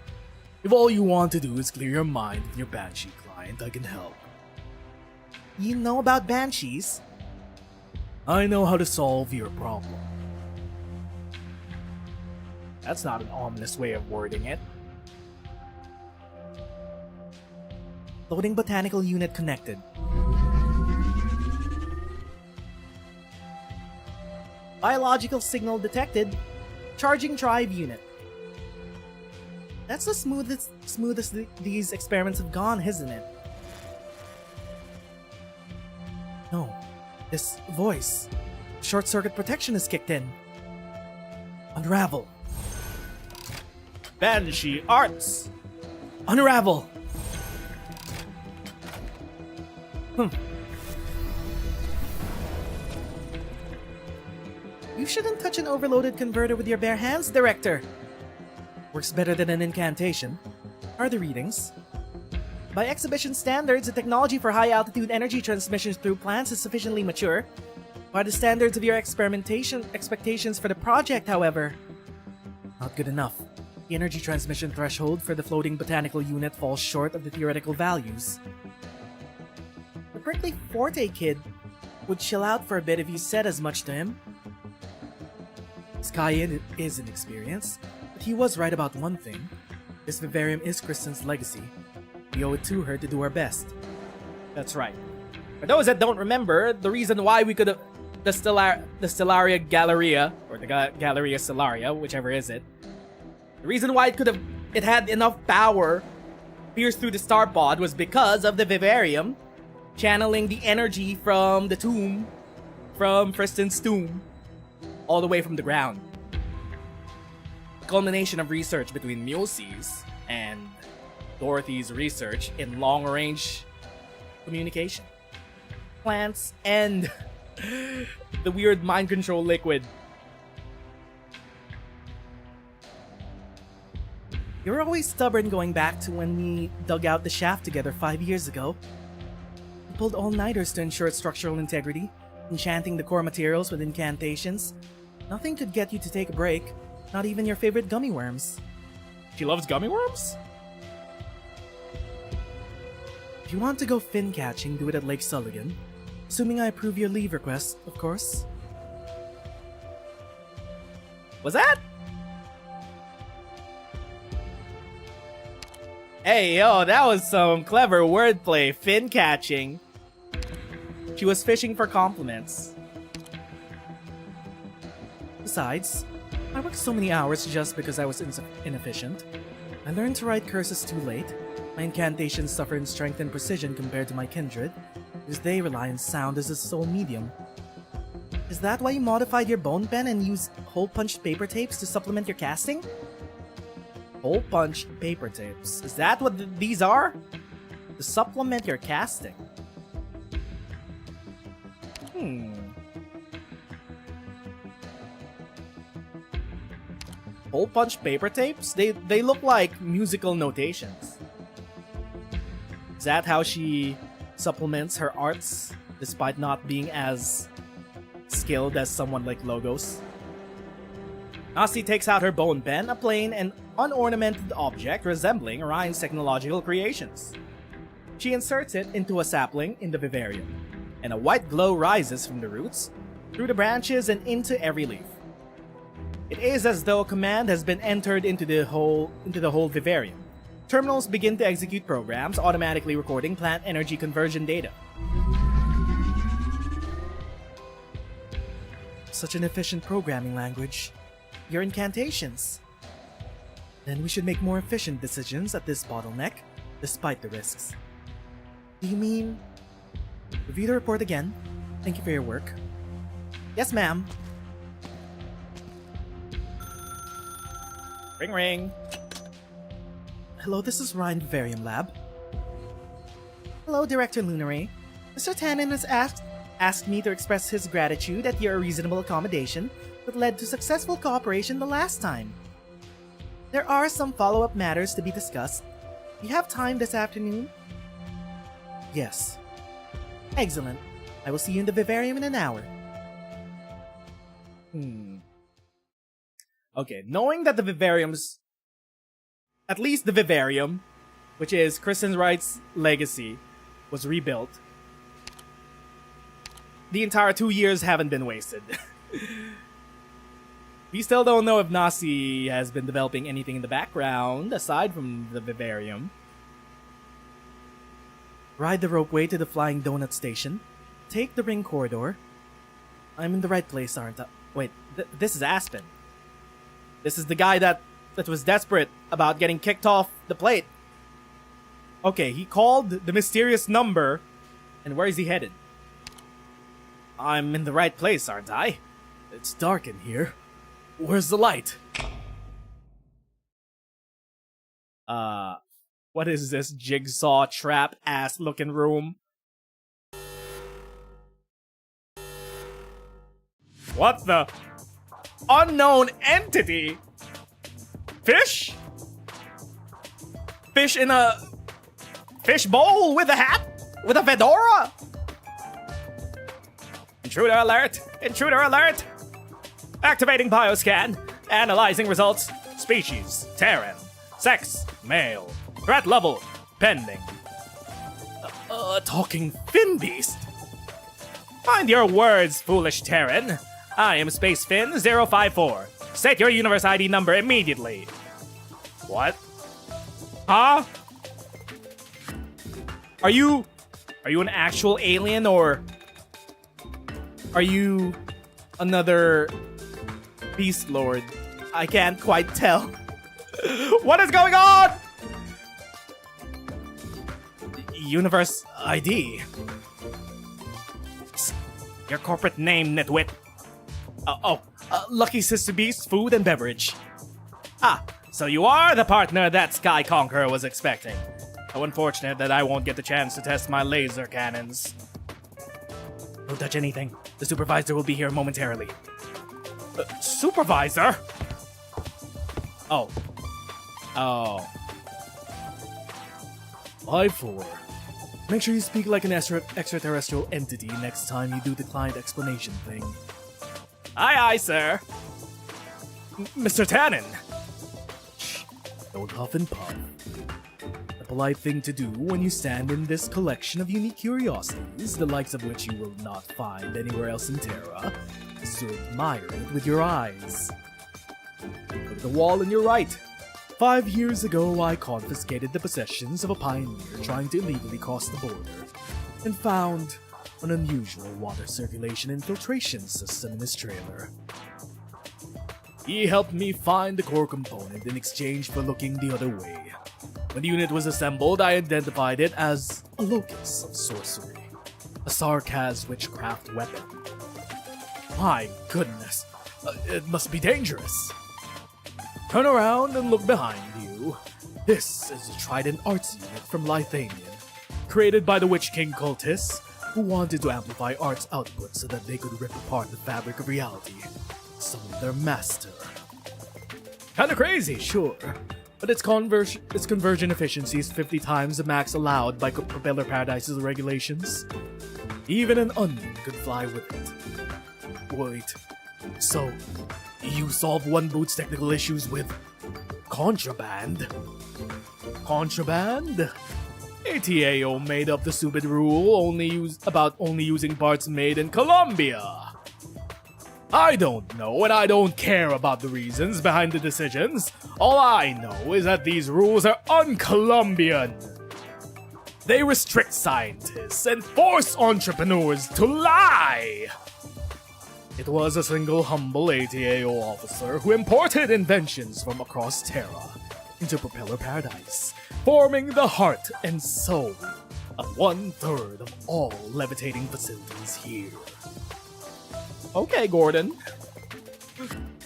If all you want to do is clear your mind with your Banshee client, I can help. You know about banshees? I know how to solve your problem. That's not an ominous way of wording it. Loading botanical unit connected. Biological signal detected. Charging drive unit. That's the smoothest these experiments have gone, isn't it? No. This voice. Short circuit protection is kicked in. Unravel. Banshee Arts. Unravel! You shouldn't touch an overloaded converter with your bare hands, Director. Works better than an incantation. Are the readings? By exhibition standards, the technology for high-altitude energy transmission through plants is sufficiently mature. By the standards of your expectations for the project, however, not good enough. The energy transmission threshold for the floating botanical unit falls short of the theoretical values. The prickly Forte kid would chill out for a bit if you said as much to him. Skyen is inexperienced, but he was right about one thing. This vivarium is Kristen's legacy. We owe it to her to do our best. That's right. For those that don't remember, the reason why we could have the Stellaria Galleria, or the Galleria Stellaria, whichever is it. The reason why it had enough power pierce through the star pod was because of the vivarium channeling the energy from the tomb, from Kristen's tomb, all the way from the ground. The culmination of research between Mules's and Dorothy's research in long-range communication. Plants and the weird mind control liquid. You're always stubborn going back to when we dug out the shaft together 5 years ago. We pulled all-nighters to ensure its structural integrity, enchanting the core materials with incantations. Nothing could get you to take a break, not even your favorite gummy worms. She loves gummy worms? If you want to go fin catching, do it at Lake Sullivan. Assuming I approve your leave request, of course. Was that? Hey, yo, that was some clever wordplay. Fin catching. She was fishing for compliments. Besides, I worked so many hours just because I was inefficient. I learned to write curses too late. My incantations suffer in strength and precision compared to my kindred, because they rely on sound as a sole medium. Is that why you modified your bone pen and used hole-punched paper tapes to supplement your casting? Hole-punched paper tapes. Is that what these are? To supplement your casting. hole punch paper tapes? They look like musical notations. Is that how she supplements her arts despite not being as skilled as someone like Logos? Nasti takes out her bone pen, a plain and unornamented object resembling Orion's technological creations. She inserts it into a sapling in the vivarium, and a white glow rises from the roots, through the branches and into every leaf. It is as though a command has been entered into the whole vivarium. Terminals begin to execute programs, automatically recording plant energy conversion data. Such an efficient programming language. Your incantations. Then we should make more efficient decisions at this bottleneck, despite the risks. Do you mean... Review the report again. Thank you for your work. Yes, ma'am. Ring ring. Hello, this is Ryan Vivarium Lab. Hello, Director Lunary. Mr. Tannen has asked me to express his gratitude at your reasonable accommodation that led to successful cooperation the last time. There are some follow-up matters to be discussed. Do you have time this afternoon? Yes. Excellent. I will see you in the vivarium in an hour. Okay, knowing that the vivariums... At least the vivarium, which is Kristen Wright's legacy, was rebuilt. The entire 2 years haven't been wasted. We still don't know if Nasi has been developing anything in the background, aside from the vivarium. Ride the ropeway to the Flying Donut Station. Take the ring corridor. I'm in the right place, aren't I? Wait, this is Aspen. This is the guy that was desperate about getting kicked off the plate. Okay, he called the mysterious number. And where is he headed? I'm in the right place, aren't I? It's dark in here. Where's the light? What is this jigsaw trap ass looking room? What the? Unknown entity? Fish? Fish in a fish bowl with a hat? With a fedora? Intruder alert! Intruder alert! Activating bioscan. Analyzing results. Species, Terran. Sex, male. Threat level, pending. Talking fin beast? Mind your words, foolish Terran. I am Space Fin 054. Set your universe ID number immediately. What? Huh? Are you an actual alien, or are you another beast lord? I can't quite tell. What is going on? Universe ID. Your corporate name, nitwit. Lucky Sister Beast Food and Beverage. Ah, so you are the partner that Sky Conqueror was expecting. How unfortunate that I won't get the chance to test my laser cannons. Don't touch anything. The supervisor will be here momentarily. Supervisor? Oh. I-4. Make sure you speak like an extraterrestrial entity next time you do the client explanation thing. Aye, sir. Mr. Tannen. Shh. Don't huff and puff. The polite thing to do when you stand in this collection of unique curiosities, the likes of which you will not find anywhere else in Terra, is to admire it with your eyes. Look at the wall on your right. 5 years ago, I confiscated the possessions of a pioneer trying to illegally cross the border, and found an unusual water circulation and filtration system in his trailer. He helped me find the core component in exchange for looking the other way. When the unit was assembled, I identified it as a locus of sorcery, a Sarkaz witchcraft weapon. My goodness, it must be dangerous. Turn around and look behind you. This is a Trident Arts unit from Lithanian, created by the Witch King cultists who wanted to amplify art's output so that they could rip apart the fabric of reality. Some of their master. Kinda crazy. Sure, but its conversion efficiency is 50 times the max allowed by Propeller Paradise's regulations. Even an onion could fly with it. Wait, so you solve one boot's technical issues with contraband? Contraband? ATAO made up the stupid rule about only using parts made in Colombia. I don't know, and I don't care about the reasons behind the decisions. All I know is that these rules are un-Colombian. They restrict scientists and force entrepreneurs to lie. It was a single humble ATAO officer who imported inventions from across Terra into Propeller Paradise, forming the heart and soul of 1/3 of all levitating facilities here. Okay, Gordon.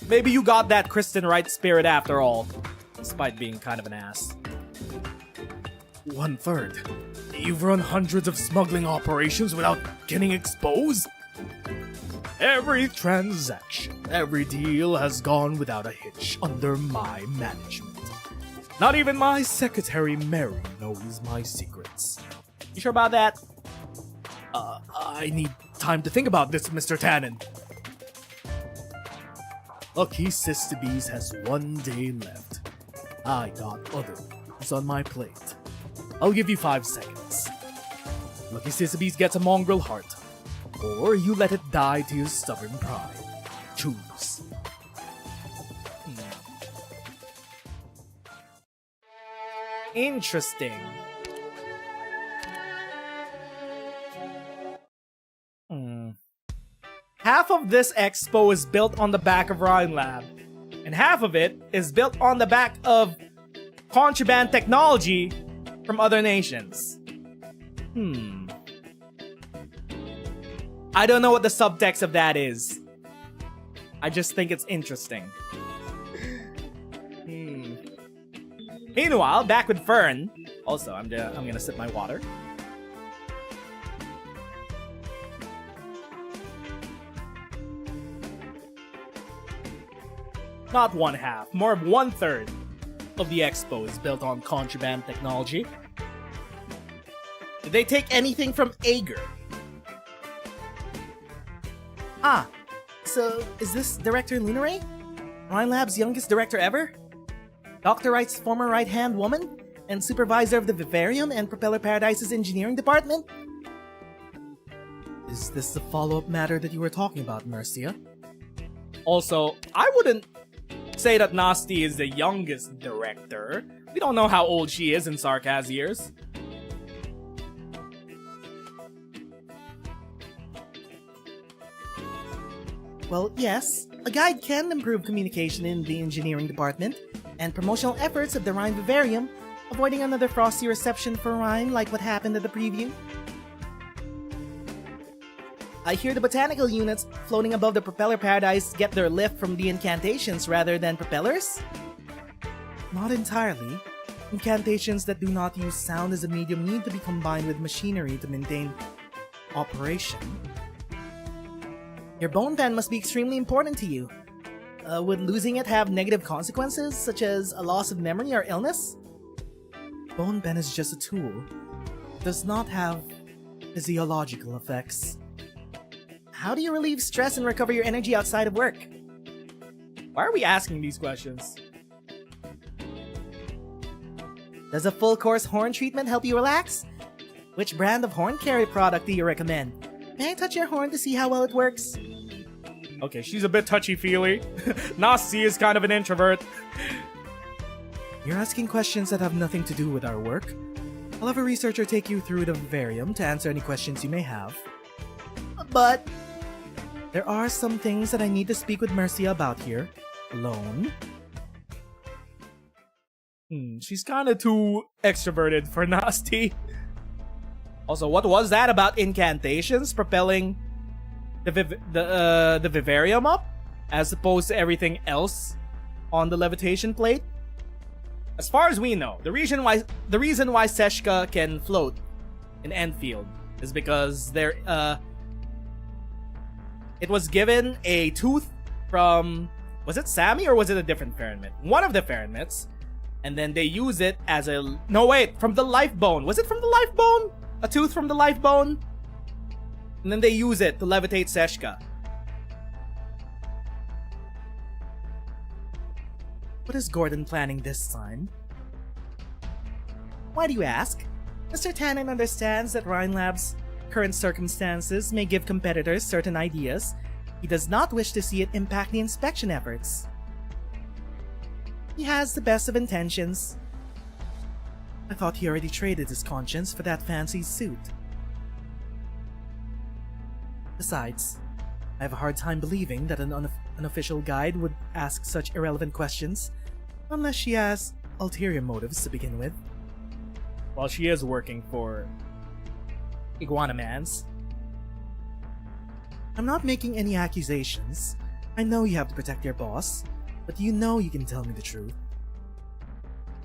Maybe you got that Kristen Wright spirit after all, despite being kind of an ass. 1/3? You've run hundreds of smuggling operations without getting exposed? Every transaction, every deal has gone without a hitch under my management. Not even my secretary Mary knows my secrets. You sure about that? I need time to think about this, Mr. Tannen. Lucky Sister Bees has 1 day left. I got other things on my plate. I'll give you 5 seconds. Lucky Sister Bees gets a mongrel heart, or you let it die to your stubborn pride. Choose. Interesting. Half of this expo is built on the back of Rhine Lab, and half of it is built on the back of contraband technology from other nations. I don't know what the subtext of that is. I just think it's interesting. Meanwhile, back with Fern. Also, I'm gonna sip my water. Not 1/2, more of 1/3 of the expo is built on contraband technology. Did they take anything from Ager? So is this Director Lunaray? Rhine Lab's youngest director ever? Dr. Wright's former right-hand woman? And supervisor of the Vivarium and Propeller Paradise's engineering department? Is this the follow-up matter that you were talking about, Mercia? Also, I wouldn't say that Nasty is the youngest director. We don't know how old she is in Sarkaz years. Well, yes, a guide can improve communication in the engineering department and promotional efforts of the Rhine Vivarium, avoiding another frosty reception for Rhine like what happened at the preview. I hear the botanical units floating above the Propeller Paradise get their lift from the incantations rather than propellers? Not entirely. Incantations that do not use sound as a medium need to be combined with machinery to maintain operation. Your bone pen must be extremely important to you. Would losing it have negative consequences, such as a loss of memory or illness? Bone pen is just a tool. It does not have physiological effects. How do you relieve stress and recover your energy outside of work? Why are we asking these questions? Does a full course horn treatment help you relax? Which brand of horn carry product do you recommend? May I touch your horn to see how well it works? Okay, she's a bit touchy-feely. Nasty is kind of an introvert. You're asking questions that have nothing to do with our work. I'll have a researcher take you through the vivarium to answer any questions you may have. But there are some things that I need to speak with Mercia about here. Alone. She's kind of too extroverted for Nasty. Also, what was that about incantations propelling the vivarium up, as opposed to everything else on the levitation plate? As far as we know, the reason why Seshka can float in Enfield is because it was given a tooth from Was it Sammy or was it a different Farenmit? One of the Farenmits. And then they use it as a... No, wait. From the life bone. Was it from the life bone? A tooth from the life bone? And then they use it to levitate Seshka. What is Gordon planning this time? Why do you ask? Mr. Tannen understands that Rhine Lab's current circumstances may give competitors certain ideas. He does not wish to see it impact the inspection efforts. He has the best of intentions. I thought he already traded his conscience for that fancy suit. Besides, I have a hard time believing that an unofficial guide would ask such irrelevant questions, unless she has ulterior motives to begin with. Well, she is working for Iguana Mans. I'm not making any accusations. I know you have to protect your boss, but you know you can tell me the truth.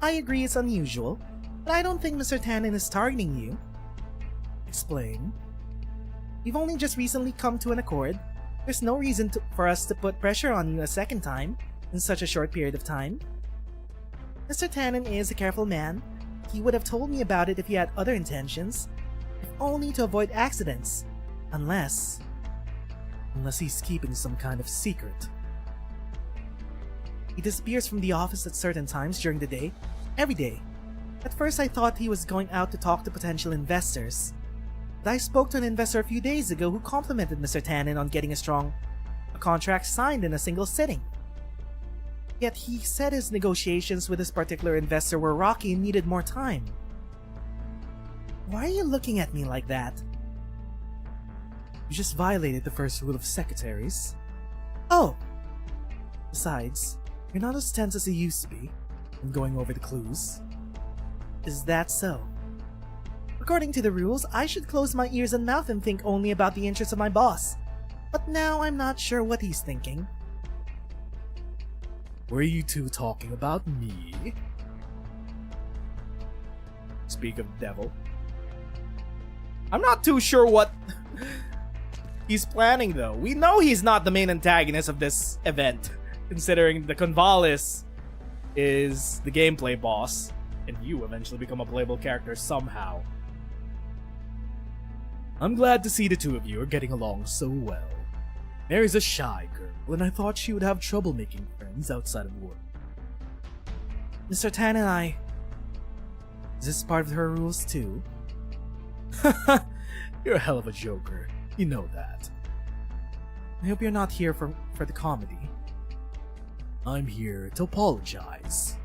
I agree it's unusual, but I don't think Mr. Tannen is targeting you. Explain. We've only just recently come to an accord. There's no reason for us to put pressure on you a second time in such a short period of time. Mr. Tannen is a careful man. He would have told me about it if he had other intentions, if only to avoid accidents. Unless he's keeping some kind of secret. He disappears from the office at certain times during the day, every day. At first I thought he was going out to talk to potential investors. But I spoke to an investor a few days ago who complimented Mr. Tannen on getting a contract signed in a single sitting. Yet he said his negotiations with this particular investor were rocky and needed more time. Why are you looking at me like that? You just violated the first rule of secretaries. Oh! Besides, you're not as tense as you used to be when going over the clues. Is that so? According to the rules, I should close my ears and mouth and think only about the interests of my boss. But now I'm not sure what he's thinking. Were you two talking about me? Speak of devil. I'm not too sure what he's planning though. We know he's not the main antagonist of this event, considering the Convalis is the gameplay boss, and you eventually become a playable character somehow. I'm glad to see the two of you are getting along so well. Mary's a shy girl, and I thought she would have trouble making friends outside of work. Mr. Tannen, is this part of her rules too? You're a hell of a joker. You know that. I hope you're not here for the comedy. I'm here to apologize.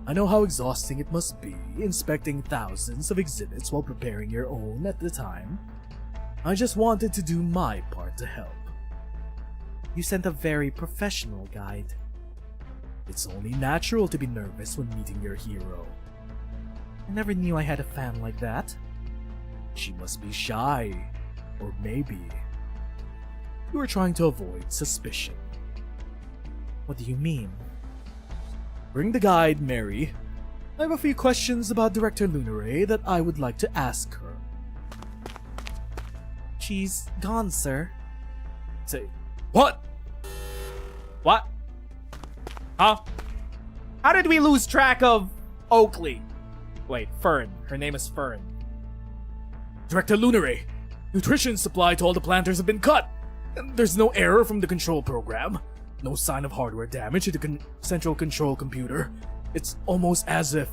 I know how exhausting it must be inspecting thousands of exhibits while preparing your own at the time. I just wanted to do my part to help. You sent a very professional guide. It's only natural to be nervous when meeting your hero. I never knew I had a fan like that. She must be shy. Or maybe you were trying to avoid suspicion. What do you mean? Bring the guide, Mary. I have a few questions about Director Lunare that I would like to ask her. She's gone, sir. Say, what? What? Huh? How did we lose track of Oakley? Wait, Fern. Her name is Fern. Director Lunare, nutrition supply to all the planters have been cut. And there's no error from the control program. No sign of hardware damage to the central control computer. It's almost as if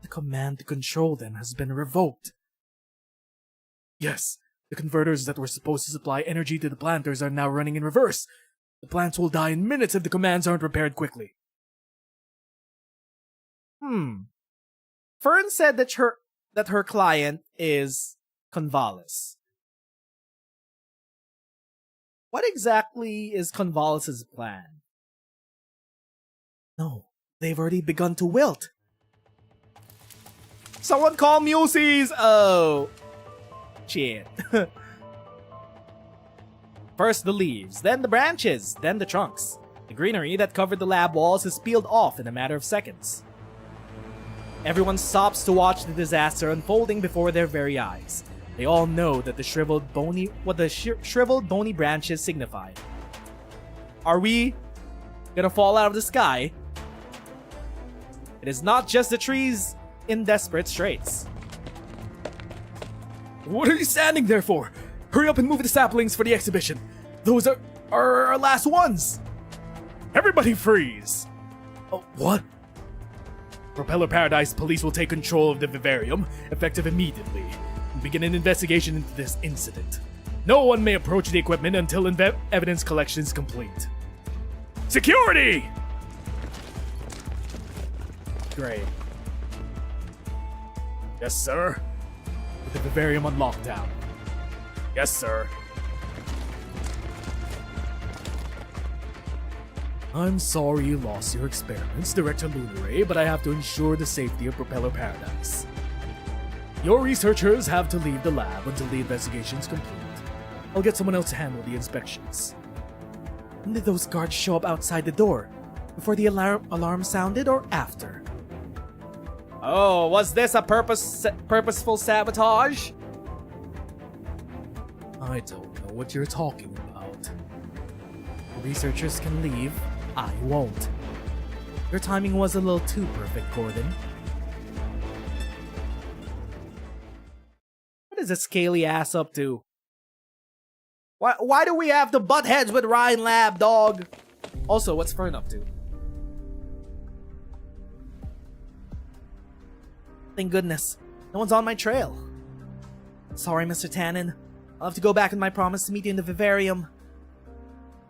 the command to control them has been revoked. Yes, the converters that were supposed to supply energy to the planters are now running in reverse. The plants will die in minutes if the commands aren't repaired quickly. Fern said that her client is Convalis. What exactly is Convalis' plan? No, they've already begun to wilt. Someone call Muses! Oh. Shit. First the leaves, then the branches, then the trunks. The greenery that covered the lab walls is peeled off in a matter of seconds. Everyone stops to watch the disaster unfolding before their very eyes. They all know that the shriveled bony branches signify. Are we gonna fall out of the sky? It is not just the trees in desperate straits. What are you standing there for? Hurry up and move the saplings for the exhibition. Those are our last ones. Everybody freeze. Oh, what? Propeller Paradise police will take control of the vivarium, effective immediately, and begin an investigation into this incident. No one may approach the equipment until evidence collection is complete. Security! Great. Yes, sir. With the vivarium on lockdown. Yes, sir. I'm sorry you lost your experiments, Director Lunaray, but I have to ensure the safety of Propeller Paradise. Your researchers have to leave the lab until the investigation's complete. I'll get someone else to handle the inspections. When did those guards show up outside the door? Before the alarm sounded or after? Oh, was this a purposeful sabotage? I don't know what you're talking about. The researchers can leave. I won't. Your timing was a little too perfect, Gordon. What is this scaly ass up to? Why do we have to butt heads with Ryan Lab, dog? Also, what's Fern up to? Thank goodness. No one's on my trail. Sorry, Mr. Tannen. I'll have to go back on my promise to meet you in the vivarium.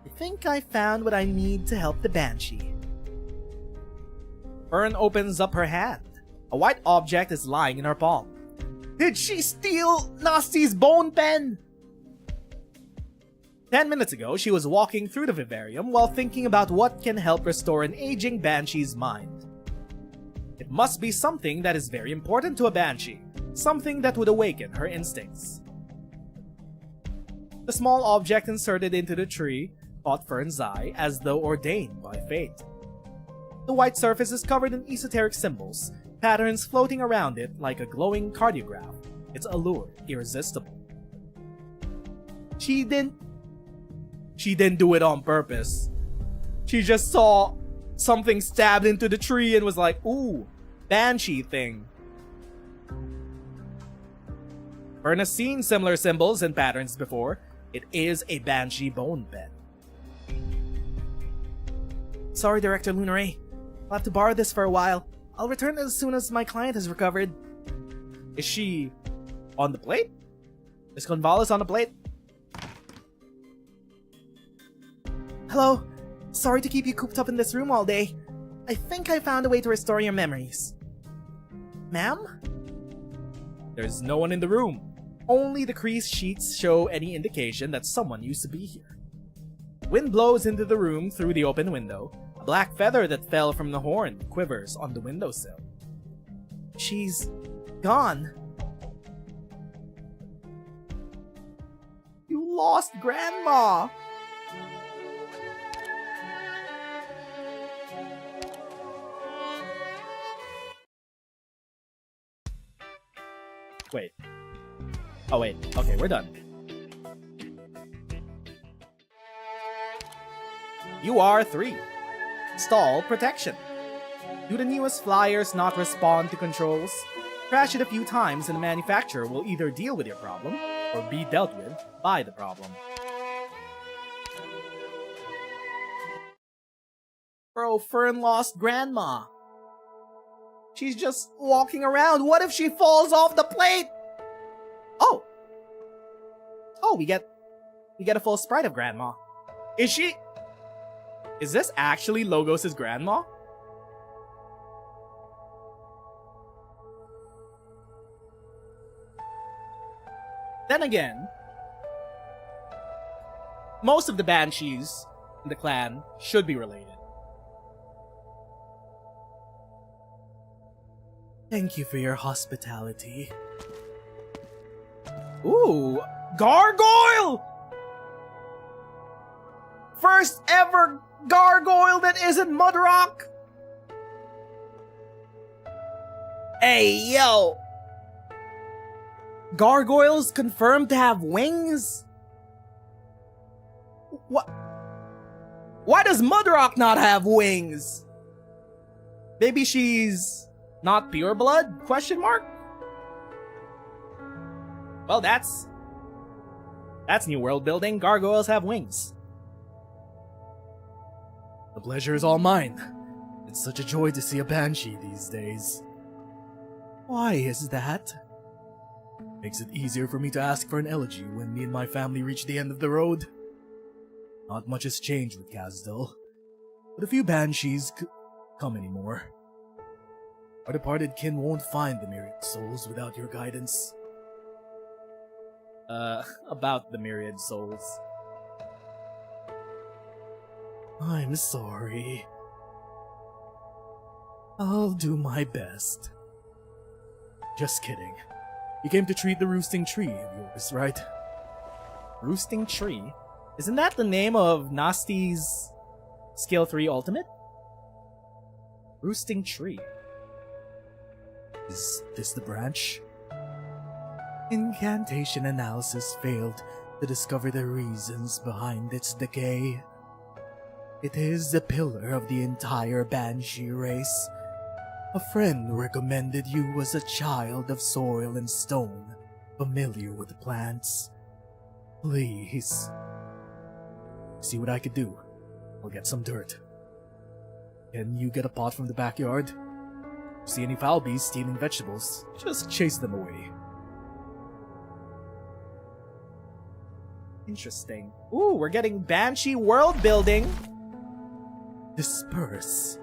I think I found what I need to help the Banshee. Fern opens up her hand. A white object is lying in her palm. Did she steal Nasty's bone pen? 10 minutes ago, she was walking through the vivarium while thinking about what can help restore an aging Banshee's mind. It must be something that is very important to a Banshee, something that would awaken her instincts. The small object inserted into the tree caught Fern's eye as though ordained by fate. The white surface is covered in esoteric symbols, patterns floating around it like a glowing cardiograph, its allure irresistible. She didn't do it on purpose. She just saw something stabbed into the tree and was like, ooh, Banshee thing. Fern has seen similar symbols and patterns before. It is a Banshee bone pen. Sorry, Director Lunaray. I'll have to borrow this for a while. I'll return it as soon as my client has recovered. Is she on the plate? Is Convalis on the plate? Hello. Sorry to keep you cooped up in this room all day. I think I found a way to restore your memories. Ma'am? There's no one in the room. Only the creased sheets show any indication that someone used to be here. Wind blows into the room through the open window. A black feather that fell from the horn quivers on the windowsill. She's gone. You lost Grandma! Wait. Oh wait, okay, we're done. UR-3. Stall protection. Do the newest flyers not respond to controls? Crash it a few times and the manufacturer will either deal with your problem or be dealt with by the problem. Bro, Fern lost Grandma. She's just walking around. What if she falls off the plate? Oh. Oh, we get a full sprite of Grandma. Is this actually Logos' grandma? Then again, most of the Banshees in the clan should be related. Thank you for your hospitality. Ooh, gargoyle! First ever gargoyle that isn't Mudrock! Hey, yo! Gargoyles confirmed to have wings? What? Why does Mudrock not have wings? Maybe she's not pure blood? Question mark? Well, that's new world building. Gargoyles have wings. The pleasure is all mine. It's such a joy to see a banshee these days. Why is that? Makes it easier for me to ask for an elegy when me and my family reach the end of the road. Not much has changed with Kazdel, but a few banshees come anymore. Our departed kin won't find the myriad souls without your guidance. About the myriad souls. I'm sorry. I'll do my best. Just kidding. You came to treat the roosting tree of yours, right? Roosting Tree? Isn't that the name of Nasty's Skill 3 Ultimate? Roosting Tree. Is this the branch? Incantation analysis failed to discover the reasons behind its decay. It is the pillar of the entire Banshee race. A friend recommended you as a child of soil and stone, familiar with the plants. Please. See what I could do. I'll get some dirt. Can you get a pot from the backyard? See any foul bees stealing vegetables? Just chase them away. Interesting. Ooh, we're getting Banshee world building. Disperse.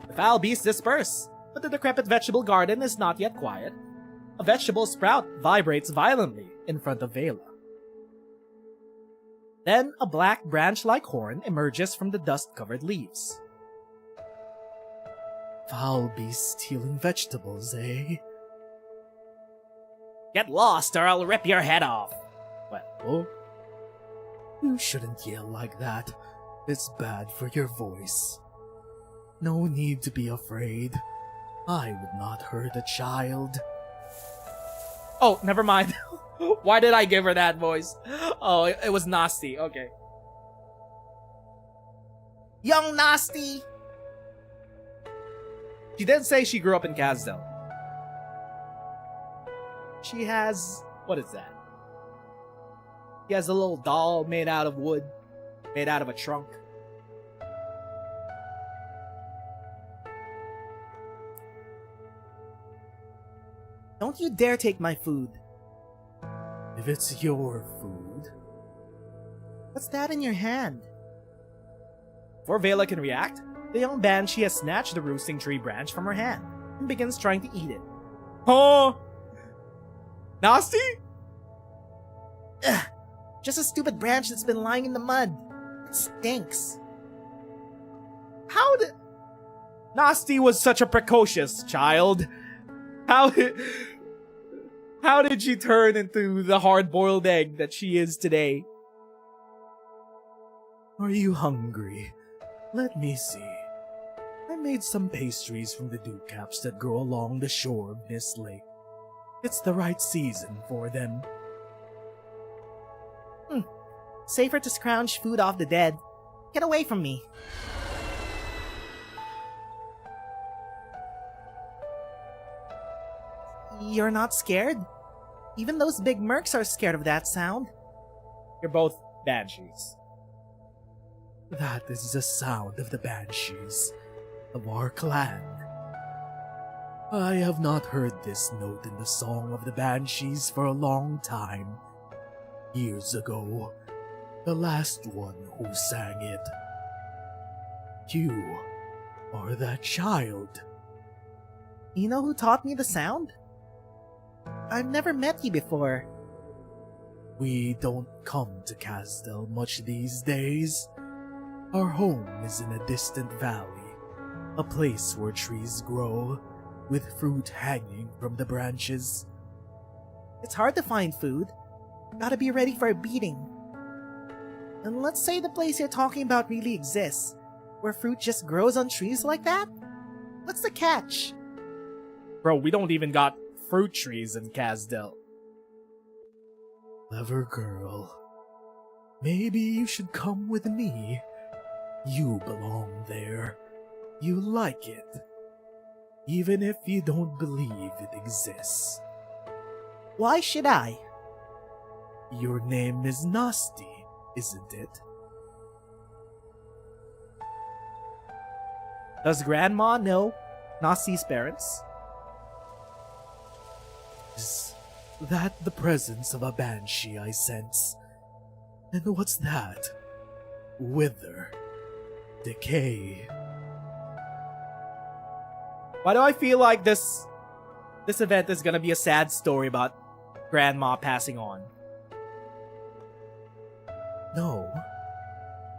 The foul beasts disperse, but the decrepit vegetable garden is not yet quiet. A vegetable sprout vibrates violently in front of Vela. Then a black branch-like horn emerges from the dust-covered leaves. Foul beasts stealing vegetables, eh? Get lost or I'll rip your head off. What? Oh? You shouldn't yell like that. It's bad for your voice. No need to be afraid. I would not hurt a child. Oh, never mind. Why did I give her that voice? Oh, it was Nasty. Okay. Young Nasty! She didn't say she grew up in Kazdel. She has... what is that? He has a little doll made out of wood. Made out of a trunk. Don't you dare take my food. If it's your food... What's that in your hand? Before Vela can react, the young Banshee has snatched the roosting tree branch from her hand and begins trying to eat it. Oh! Nasty? Ugh, just a stupid branch that's been lying in the mud. It stinks. How did... Nasty was such a precocious child. How did she turn into the hard-boiled egg that she is today? Are you hungry? Let me see. I made some pastries from the dew caps that grow along the shore of this lake. It's the right season for them. Safer to scrounge food off the dead. Get away from me. You're not scared? Even those big mercs are scared of that sound. You're both banshees. That is the sound of the banshees of our clan. I have not heard this note in the song of the banshees for a long time. Years ago, the last one who sang it. You are that child. You know who taught me the sound? I've never met you before. We don't come to Kazdel much these days. Our home is in a distant valley, a place where trees grow, with fruit hanging from the branches. It's hard to find food. Gotta be ready for a beating. And let's say the place you're talking about really exists, where fruit just grows on trees like that? What's the catch? Bro, we don't even got fruit trees in Kazdel. Clever girl. Maybe you should come with me. You belong there. You like it. Even if you don't believe it exists. Why should I? Your name is Nasty, isn't it? Does Grandma know Nasty's parents? Is that the presence of a banshee I sense? And what's that? Wither. Decay. Why do I feel like this event is gonna be a sad story about Grandma passing on? No.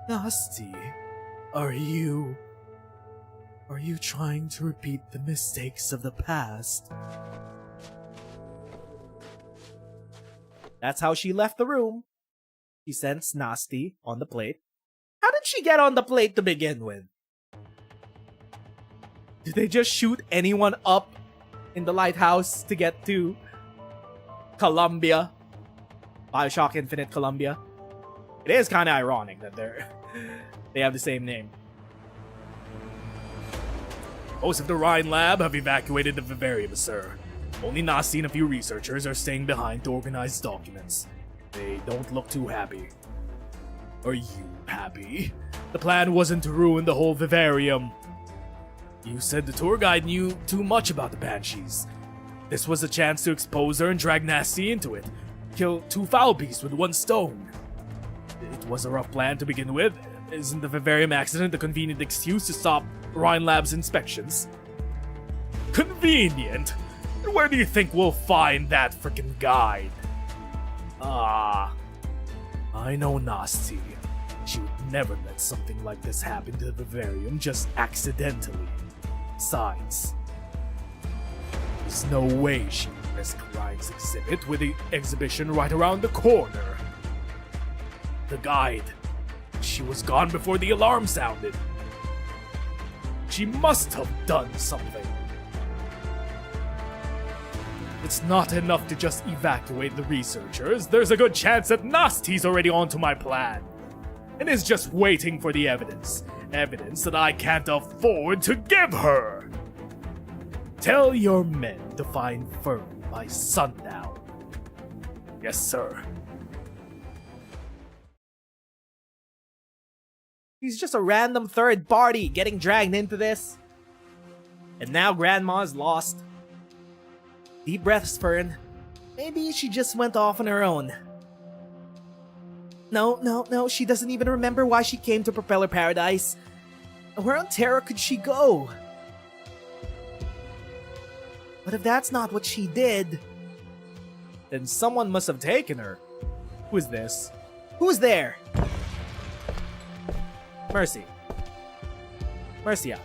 Nasty, are you trying to repeat the mistakes of the past? That's how she left the room. She sensed Nasty on the plate. How did she get on the plate to begin with? Did they just shoot anyone up in the lighthouse to get to Columbia? Bioshock Infinite Columbia? It is kind of ironic that they have the same name. Most of the Rhine lab have evacuated the vivarium, sir. Only Nasty and a few researchers are staying behind to organize documents. They don't look too happy. Are you happy? The plan wasn't to ruin the whole vivarium. You said the tour guide knew too much about the Banshees. This was a chance to expose her and drag Nasty into it. Kill two foul beasts with one stone. It was a rough plan to begin with. Isn't the vivarium accident a convenient excuse to stop Rhine Lab's inspections? Convenient? And where do you think we'll find that frickin' guide? I know Nasty. She would never let something like this happen to the vivarium just accidentally. Besides, there's no way she would risk Ryan's exhibit with the exhibition right around the corner. The guide. She was gone before the alarm sounded. She must have done something. It's not enough to just evacuate the researchers. There's a good chance that Nasty's already onto my plan and is just waiting for the evidence. Evidence that I can't afford to give her. Tell your men to find Fern by sundown. Yes, sir. He's just a random third party getting dragged into this. And now Grandma's lost. Deep breaths, Fern. Maybe she just went off on her own. No, she doesn't even remember why she came to Propeller Paradise. Where on Terra could she go? But if that's not what she did, then someone must have taken her. Who is this? Who's there? Mercy. Mercia.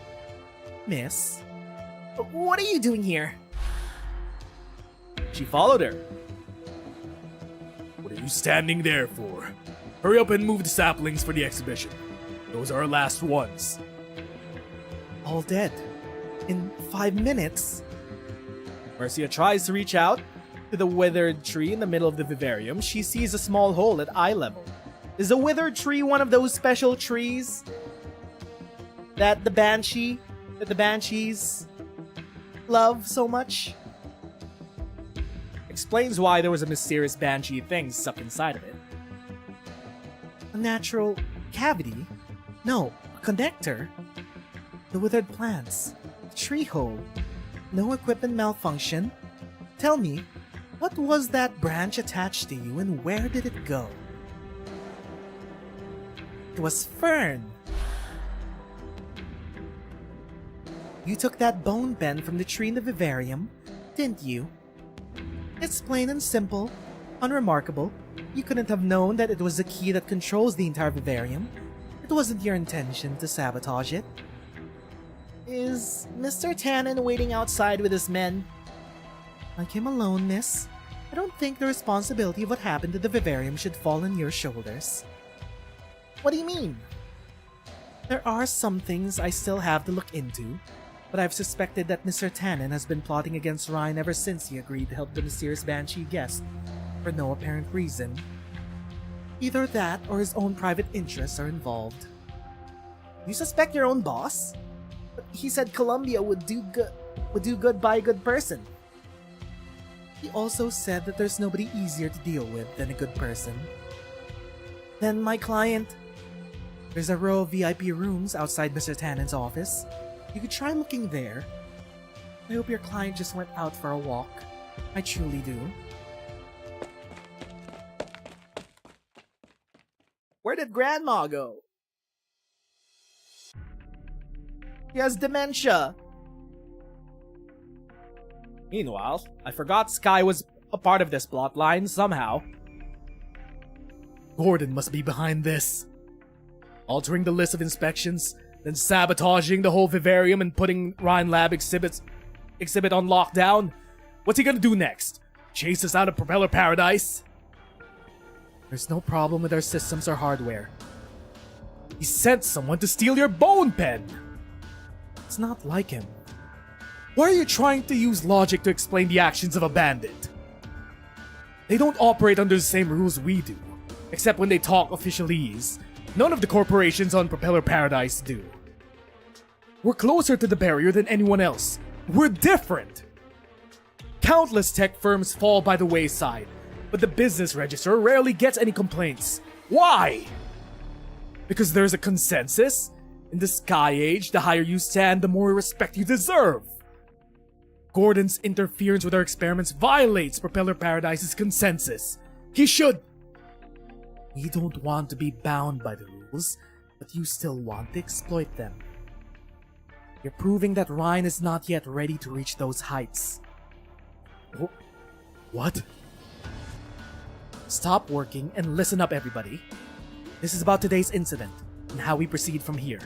Miss? What are you doing here? She followed her. What are you standing there for? Hurry up and move the saplings for the exhibition. Those are our last ones. All dead. In 5 minutes. Mercia tries to reach out to the withered tree in the middle of the vivarium. She sees a small hole at eye level. Is a withered tree one of those special trees that the Banshees love so much? Explains why there was a mysterious Banshee thing stuck inside of it. A natural cavity? No, a connector. The withered plants. A tree hole. No equipment malfunction. Tell me, what was that branch attached to you and where did it go? It was Fern. You took that bone pen from the tree in the vivarium, didn't you? It's plain and simple, unremarkable. You couldn't have known that it was the key that controls the entire vivarium. It wasn't your intention to sabotage it. Is Mr. Tannen waiting outside with his men? I came alone, miss. I don't think the responsibility of what happened to the vivarium should fall on your shoulders. What do you mean? There are some things I still have to look into, but I've suspected that Mr. Tannen has been plotting against Ryan ever since he agreed to help the mysterious Banshee guest, for no apparent reason. Either that or his own private interests are involved. You suspect your own boss? But he said Columbia would do good by a good person. He also said that there's nobody easier to deal with than a good person. Then my client... There's a row of VIP rooms outside Mr. Tannen's office. You could try looking there. I hope your client just went out for a walk. I truly do. Where did Grandma go? She has dementia. Meanwhile, I forgot Sky was a part of this plotline somehow. Gordon must be behind this. Altering the list of inspections, then sabotaging the whole vivarium and putting Rhine Lab exhibit on lockdown. What's he gonna do next? Chase us out of Propeller Paradise? There's no problem with our systems or hardware. He sent someone to steal your bone pen! It's not like him. Why are you trying to use logic to explain the actions of a bandit? They don't operate under the same rules we do, except when they talk officialese. None of the corporations on Propeller Paradise do. We're closer to the barrier than anyone else. We're different! Countless tech firms fall by the wayside, but the business register rarely gets any complaints. Why? Because there's a consensus? In the Sky Age, the higher you stand, the more respect you deserve. Gordon's interference with our experiments violates Propeller Paradise's consensus. He should... We don't want to be bound by the rules, but you still want to exploit them. You're proving that Ryan is not yet ready to reach those heights. Oh, what? Stop working and listen up, everybody. This is about today's incident and how we proceed from here.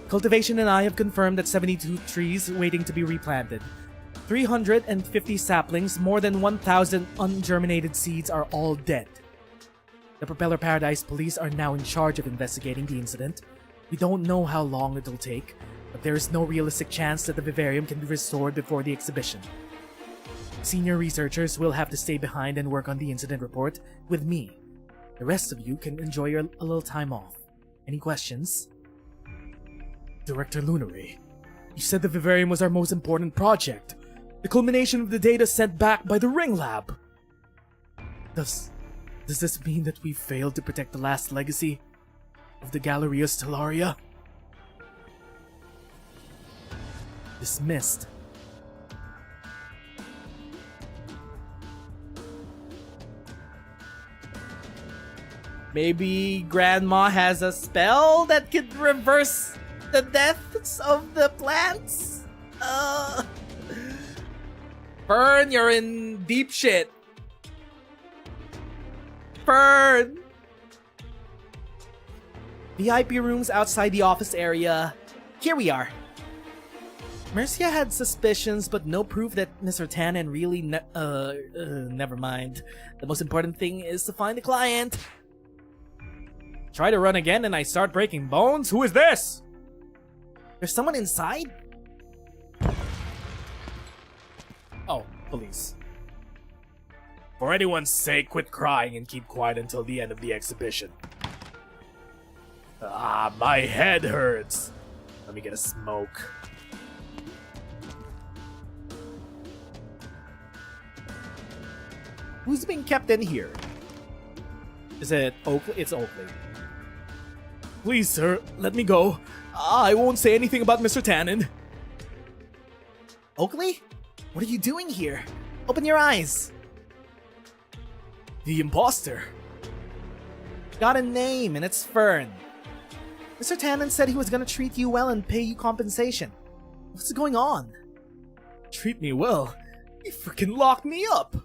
Cultivation and I have confirmed that 72 trees waiting to be replanted. 350 saplings, more than 1,000 ungerminated seeds are all dead. The Propeller Paradise police are now in charge of investigating the incident. We don't know how long it'll take, but there is no realistic chance that the vivarium can be restored before the exhibition. Senior researchers will have to stay behind and work on the incident report with me. The rest of you can enjoy a little time off. Any questions? Director Lunary, you said the vivarium was our most important project. The culmination of the data sent back by the Ring Lab. Does this mean that we failed to protect the last legacy of the Galleria Stellaria? Dismissed. Maybe Grandma has a spell that could reverse the deaths of the plants? Fern, you're in deep shit. Fern! VIP rooms outside the office area. Here we are. Mercia had suspicions, but no proof that Mr. Tannen really never mind. The most important thing is to find the client. Try to run again and I start breaking bones? Who is this? There's someone inside? Oh, police. For anyone's sake, quit crying and keep quiet until the end of the exhibition. Ah, my head hurts. Let me get a smoke. Who's being kept in here? Is it Oakley? It's Oakley. Please, sir, let me go. I won't say anything about Mr. Tannen. Oakley? What are you doing here? Open your eyes. The imposter. Got a name, and it's Fern. Mr. Tannen said he was gonna treat you well and pay you compensation. What's going on? Treat me well? You freaking locked me up!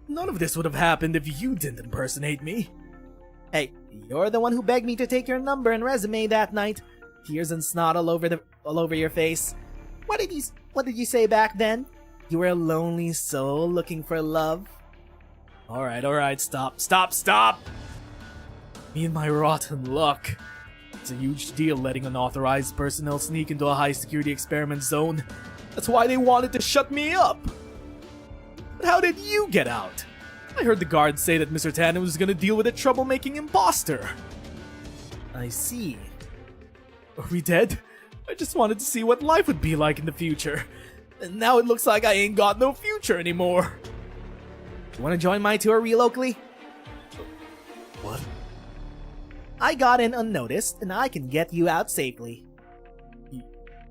None of this would have happened if you didn't impersonate me. Hey, you're the one who begged me to take your number and resume that night. Tears and snot all over your face. What did you say back then? You were a lonely soul looking for love. Alright, stop. Me and my rotten luck. It's a huge deal letting unauthorized personnel sneak into a high-security experiment zone. That's why they wanted to shut me up. But how did you get out? I heard the guards say that Mr. Tannen was gonna deal with a troublemaking imposter. I see. Are we dead? I just wanted to see what life would be like in the future. And now it looks like I ain't got no future anymore. You wanna join my tour relocally? What? I got in unnoticed, and I can get you out safely.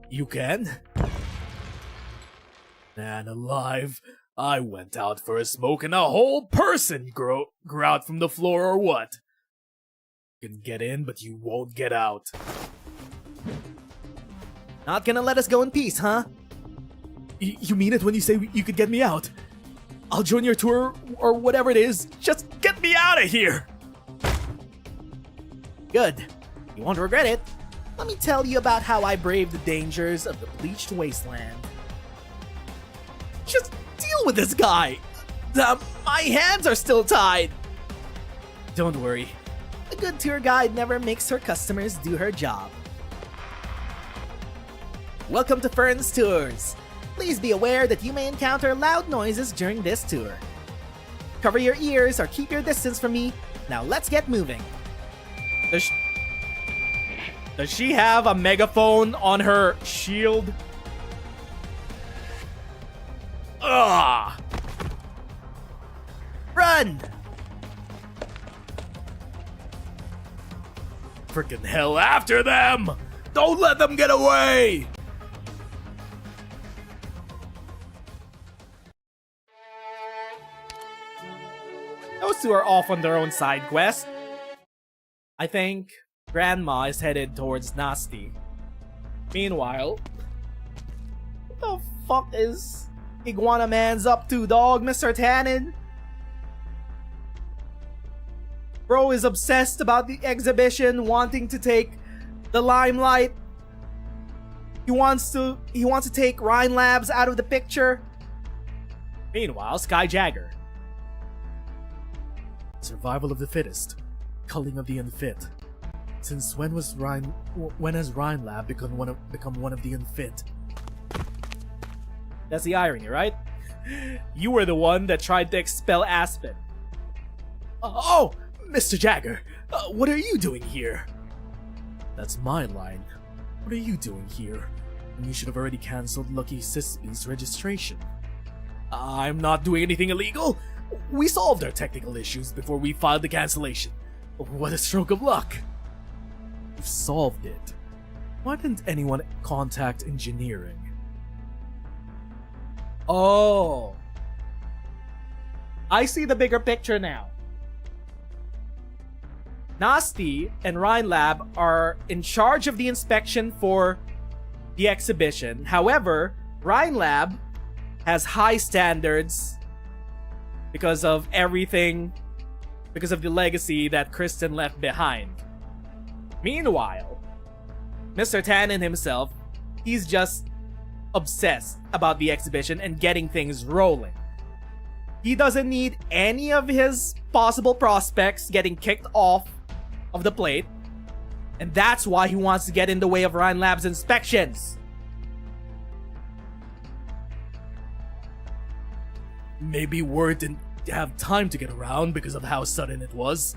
You can? Man alive, I went out for a smoke and a whole person grew out from the floor or what? You can get in, but you won't get out. Not gonna let us go in peace, huh? You mean it when you say you could get me out? I'll join your tour or whatever it is. Just get me out of here! Good. You won't regret it. Let me tell you about how I braved the dangers of the bleached wasteland. Just deal with this guy! My hands are still tied! Don't worry. A good tour guide never makes her customers do her job. Welcome to Fern's Tours. Please be aware that you may encounter loud noises during this tour. Cover your ears or keep your distance from me. Now let's get moving. Does she have a megaphone on her shield? Ugh! Run! Frickin' hell after them! Don't let them get away! Those two are off on their own side quest. I think Grandma is headed towards Nasty. Meanwhile, what the fuck is Iguana Man's up to, dog, Mr. Tannen? Bro is obsessed about the exhibition, wanting to take the limelight. He wants to take Rhine Labs out of the picture. Meanwhile, Sky Jagger. Survival of the fittest. Culling of the unfit. Since when has Rhine Lab become one of the unfit? That's the irony, right? You were the one that tried to expel Aspen. Oh, Mr. Jagger, what are you doing here? That's my line. What are you doing here? And you should have already cancelled Lucky Sisby's registration. I'm not doing anything illegal. We solved our technical issues before we filed the cancellation. What a stroke of luck. We've solved it. Why didn't anyone contact engineering? Oh. I see the bigger picture now. Nasty and Rhine Lab are in charge of the inspection for the exhibition. However, Rhine Lab has high standards because of everything, because of the legacy that Kristen left behind. Meanwhile, Mr. Tannen himself, he's just obsessed about the exhibition and getting things rolling. He doesn't need any of his possible prospects getting kicked off of the plate, and that's why he wants to get in the way of Rhine Lab's inspections. Maybe word didn't have time to get around because of how sudden it was.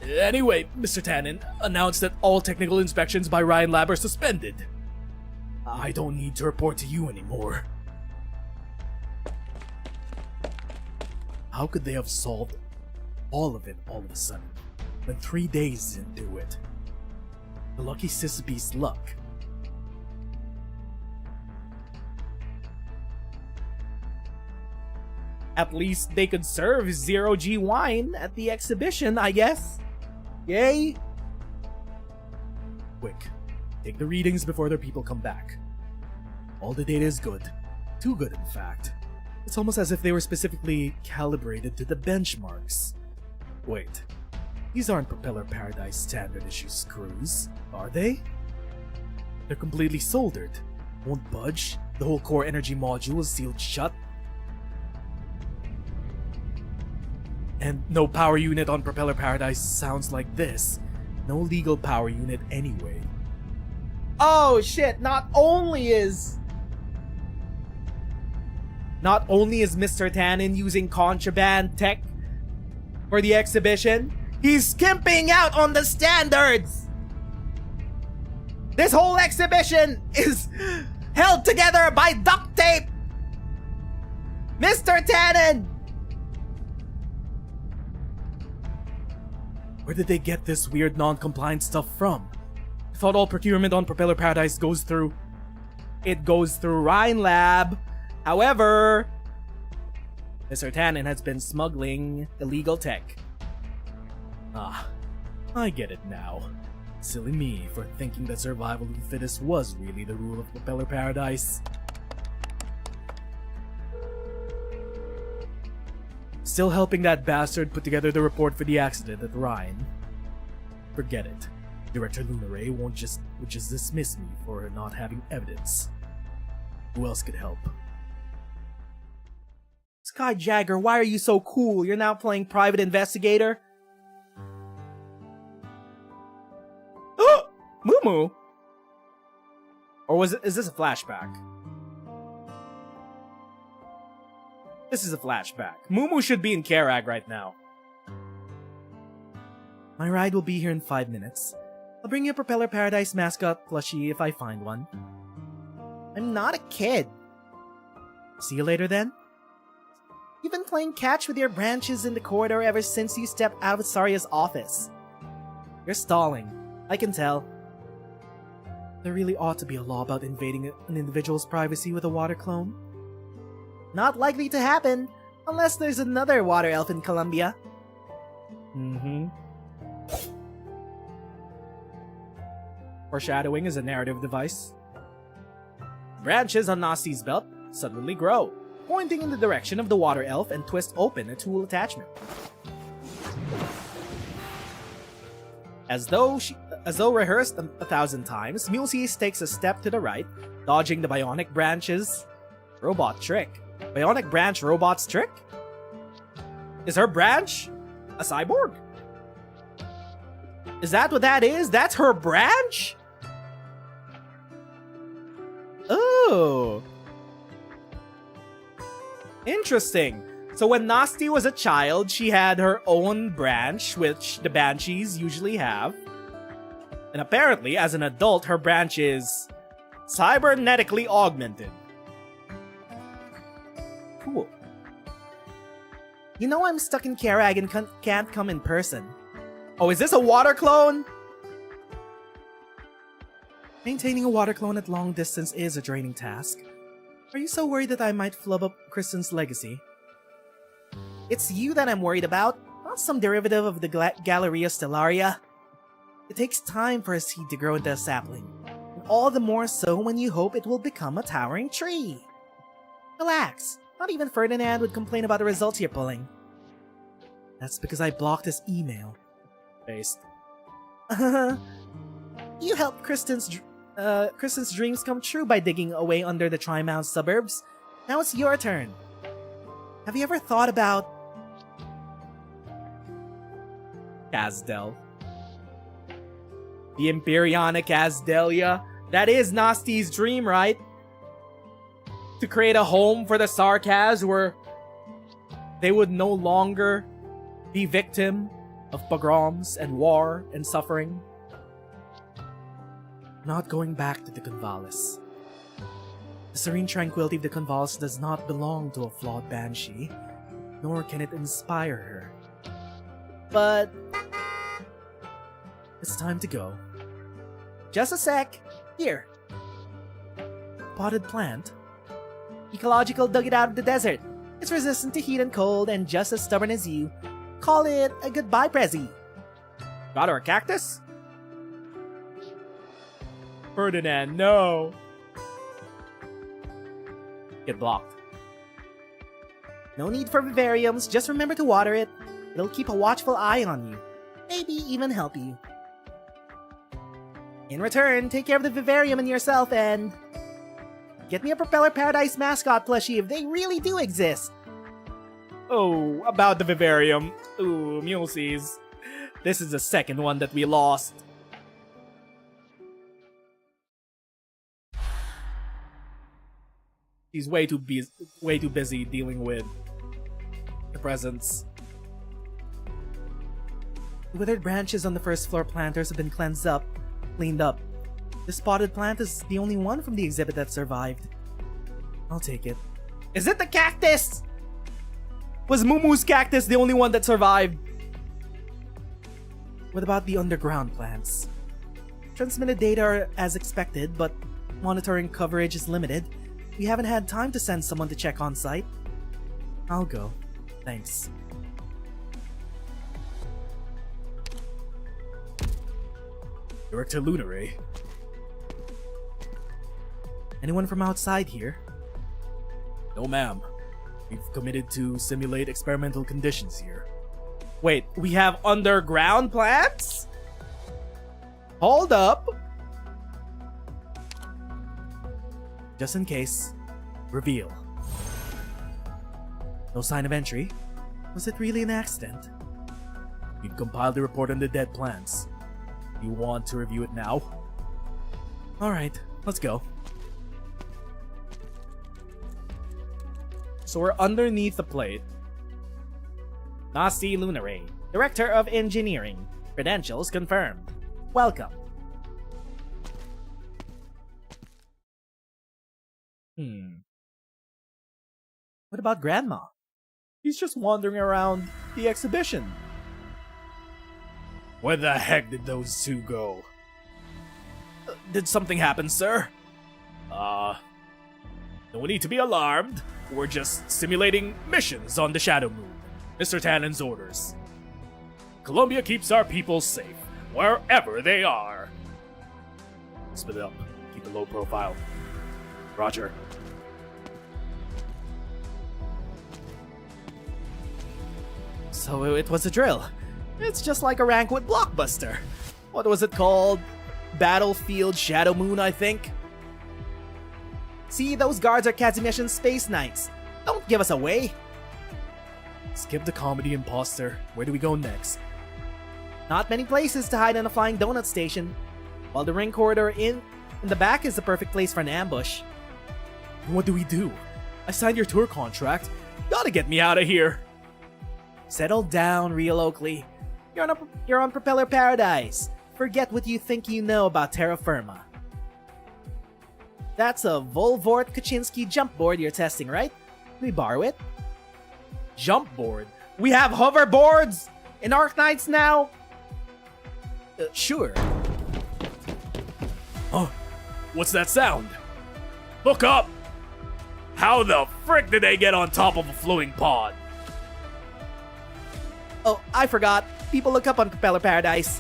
Anyway, Mr. Tannen announced that all technical inspections by Rhine Lab are suspended. I don't need to report to you anymore. How could they have solved all of it all of a sudden, when 3 days didn't do it? The Lucky Sisby's luck. At least they could serve zero-G wine at the exhibition, I guess. Yay! Quick, take the readings before their people come back. All the data is good. Too good, in fact. It's almost as if they were specifically calibrated to the benchmarks. Wait, these aren't Propeller Paradise standard issue screws, are they? They're completely soldered. Won't budge. The whole core energy module is sealed shut. And no power unit on Propeller Paradise sounds like this. No legal power unit anyway. Oh shit, not only is Mr. Tannen using contraband tech for the exhibition. He's skimping out on the standards. This whole exhibition is held together by duct tape. Mr. Tannen! Where did they get this weird non-compliant stuff from? I thought all procurement on Propeller Paradise goes through... It goes through Rhine Lab. However, Mr. Tannen has been smuggling illegal tech. Ah, I get it now. Silly me for thinking that survival of the fittest was really the rule of Propeller Paradise. Still helping that bastard put together the report for the accident at Rhine. Forget it. Director Lunaray would just dismiss me for not having evidence. Who else could help? Skyjagger, why are you so cool? You're now playing private investigator? Moo? Or is this a flashback? This is a flashback. Moo should be in Karag right now. My ride will be here in 5 minutes. I'll bring you a Propeller Paradise mascot plushie if I find one. I'm not a kid. See you later then? You've been playing catch with your branches in the corridor ever since you stepped out of Saria's office. You're stalling. I can tell. There really ought to be a law about invading an individual's privacy with a water clone. Not likely to happen, unless there's another water elf in Columbia. Foreshadowing is a narrative device. Branches on Nasti's belt suddenly grow, pointing in the direction of the water elf and twist open a tool attachment. As though rehearsed 1,000 times, Mulesius takes a step to the right, dodging the bionic branch's robot trick. Bionic branch robot's trick? Is her branch a cyborg? Is that what that is? That's her branch? Oh. Interesting. So when Nasty was a child, she had her own branch, which the Banshees usually have. And apparently, as an adult, her branch is cybernetically augmented. Cool. You know I'm stuck in Karag and can't come in person. Oh, is this a water clone? Maintaining a water clone at long distance is a draining task. Are you so worried that I might flub up Kristen's legacy? It's you that I'm worried about, not some derivative of the Galleria Stellaria. It takes time for a seed to grow into a sapling, and all the more so when you hope it will become a towering tree. Relax, not even Ferdinand would complain about the results you're pulling. That's because I blocked his email. Based. You helped Kristen's dreams come true by digging away under the Tri-Mount suburbs. Now it's your turn. Have you ever thought about Kazdel. The Empyreanic Asdelia. That is Nasti's dream, right? To create a home for the Sarkaz where they would no longer be victim of pogroms and war and suffering. Not going back to the Convalis. The serene tranquility of the Convalis does not belong to a flawed banshee, nor can it inspire her. But it's time to go. Just a sec. Here. Potted plant? Ecological dug it out of the desert. It's resistant to heat and cold and just as stubborn as you. Call it a goodbye prezi. Got her a cactus? Ferdinand, no. Get blocked. No need for vivariums, just remember to water it. It'll keep a watchful eye on you. Maybe even help you. In return, take care of the vivarium and yourself and get me a Propeller Paradise mascot plushie if they really do exist. Oh, about the vivarium. Ooh, Mulesies. This is the second one that we lost. He's way too busy dealing with the presents. The withered branches on the first floor planters have been cleaned up. The spotted plant is the only one from the exhibit that survived. I'll take it. Is it the cactus? Was Mumu's cactus the only one that survived? What about the underground plants? Transmitted data are as expected, but monitoring coverage is limited. We haven't had time to send someone to check on site. I'll go. Thanks. Director Lunaray. Anyone from outside here? No, ma'am. We've committed to simulate experimental conditions here. Wait, we have underground plants? Hold up. Just in case. Reveal. No sign of entry. Was it really an accident? We've compiled a report on the dead plants. You want to review it now? Alright, let's go. So we're underneath the plate. Nasti Lunaray, Director of Engineering. Credentials confirmed. Welcome. What about Grandma? He's just wandering around the exhibition. Where the heck did those two go? Did something happen, sir? No need to be alarmed. We're just simulating missions on the Shadow Moon. Mr. Tannen's orders. Columbia keeps our people safe, wherever they are. Split it up. Keep a low profile. Roger. So it was a drill. It's just like a rank with Blockbuster. What was it called? Battlefield Shadow Moon, I think? See, those guards are Kazimierz Space Knights. Don't give us away. Skip the comedy, imposter. Where do we go next? Not many places to hide in a flying donut station. While the ring corridor in the back is the perfect place for an ambush. What do we do? I signed your tour contract. Gotta get me out of here. Settle down, real Oakley. You're on Propeller Paradise. Forget what you think you know about terra firma. That's a Volvort Kaczynski jump board you're testing, right? Can we borrow it? Jump board? We have hoverboards in Arknights now? Sure. Oh, what's that sound? Look up! How the frick did they get on top of a flowing pod? Oh, I forgot. People look up on Propeller Paradise.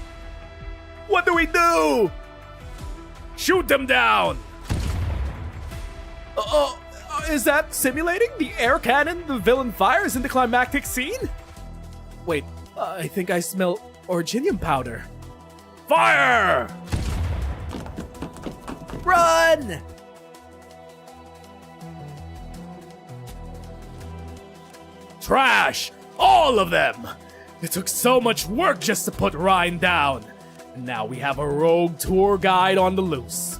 What do we do? Shoot them down! Is that simulating the air cannon the villain fires in the climactic scene? Wait, I think I smell orginium powder. Fire! Run! Trash! All of them! It took so much work just to put Ryan down. And now we have a rogue tour guide on the loose.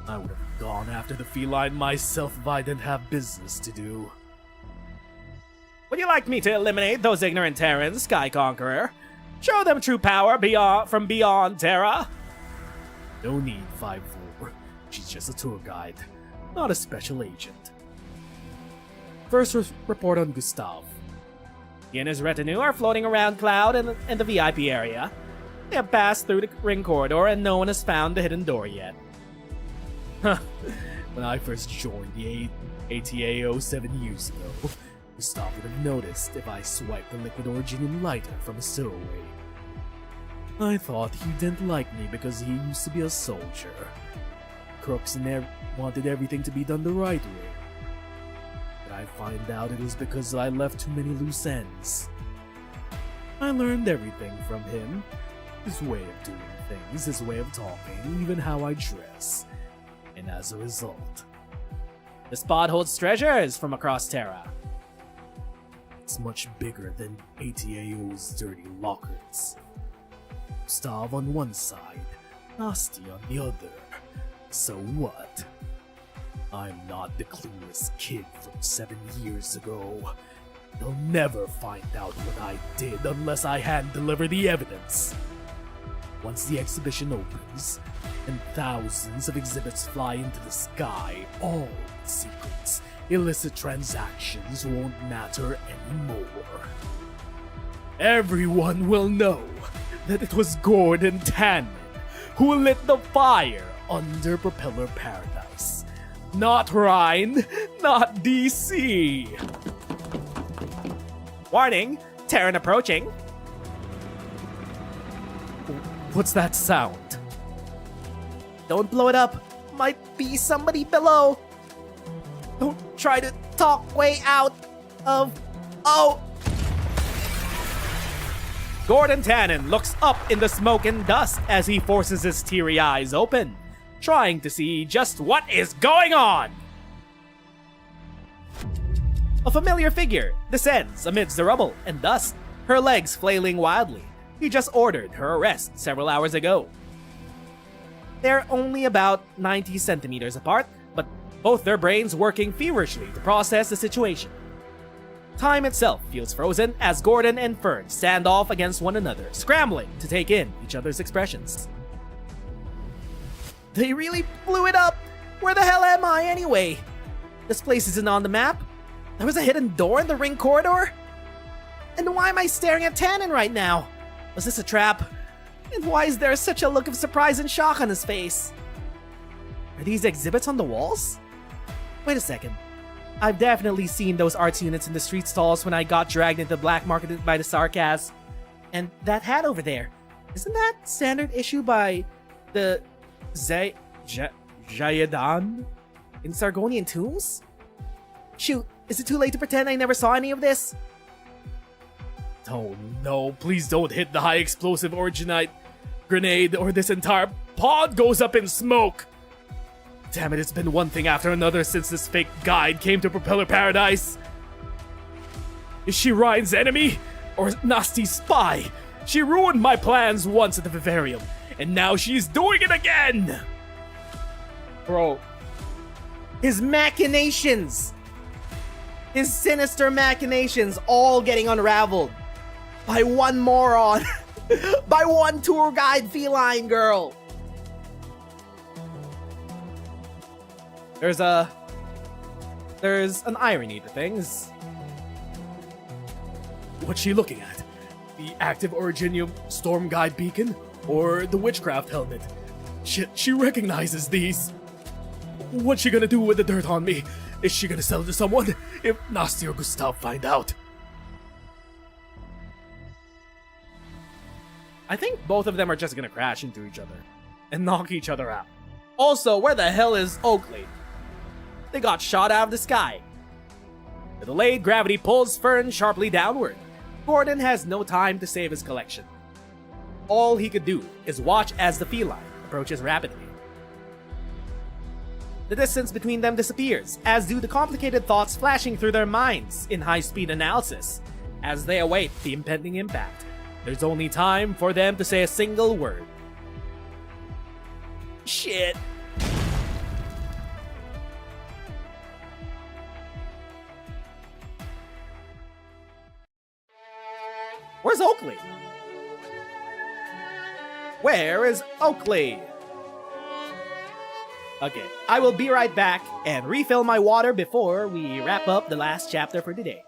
I would have gone after the feline myself if I didn't have business to do. Would you like me to eliminate those ignorant Terrans, Sky Conqueror? Show them true power from beyond Terra? No need, 5-4. She's just a tour guide, not a special agent. First report on Gustav. He and his retinue are floating around Cloud in the VIP area. They have passed through the ring corridor and no one has found the hidden door yet. When I first joined the ATAO 7 years ago, Gustav would have noticed if I swiped the liquid originium lighter from a stowaway. I thought he didn't like me because he used to be a soldier. Crooks wanted everything to be done the right way. But I find out it was because I left too many loose ends. I learned everything from him. His way of doing things, his way of talking, even how I dress. And as a result, the spot holds treasures from across Terra. It's much bigger than ATAO's dirty lockers. Gustav on one side, Nasty on the other. So what? I'm not the clueless kid from 7 years ago. They'll never find out what I did unless I hand-deliver the evidence. Once the exhibition opens, and thousands of exhibits fly into the sky, all the secrets, illicit transactions won't matter anymore. Everyone will know that it was Gordon Tannen who lit the fire under Propeller Paradise. Not Rhine, not DC. Warning, Terran approaching. What's that sound? Don't blow it up. Might be somebody below. Don't try to talk way out of... Oh! Gordon Tannen looks up in the smoke and dust as he forces his teary eyes open, trying to see just what is going on. A familiar figure descends amidst the rubble and dust, her legs flailing wildly. He just ordered her arrest several hours ago. They're only about 90 centimeters apart, but both their brains working feverishly to process the situation. Time itself feels frozen as Gordon and Fern stand off against one another, scrambling to take in each other's expressions. They really blew it up! Where the hell am I anyway? This place isn't on the map. There was a hidden door in the ring corridor? And why am I staring at Tannen right now? Was this a trap? And why is there such a look of surprise and shock on his face? Are these exhibits on the walls? Wait a second. I've definitely seen those arts units in the street stalls when I got dragged into the black market by the Sarkaz. And that hat over there, isn't that standard issue by the Jayadan in Sargonian tombs? Shoot, is it too late to pretend I never saw any of this? Oh no, please don't hit the high explosive Origynite grenade or this entire pod goes up in smoke! Damn it, it's been one thing after another since this fake guide came to Propeller Paradise. Is she Ryan's enemy? Or Nasty's spy? She ruined my plans once at the vivarium, and now she's doing it again! Bro, his machinations! His sinister machinations all getting unraveled by one moron, by one tour guide feline girl. There's an irony to things. What's she looking at? The active Originium Storm Guide beacon? Or the witchcraft helmet? Shit, she recognizes these. What's she gonna do with the dirt on me? Is she gonna sell it to someone? If Nasty or Gustav find out. I think both of them are just gonna crash into each other and knock each other out. Also, where the hell is Oakley? They got shot out of the sky. The delayed gravity pulls Fern sharply downward. Gordon has no time to save his collection. All he could do is watch as the feline approaches rapidly. The distance between them disappears, as do the complicated thoughts flashing through their minds in high-speed analysis as they await the impending impact. There's only time for them to say a single word. Shit. Where's Oakley? Where is Oakley? Okay, I will be right back and refill my water before we wrap up the last chapter for today.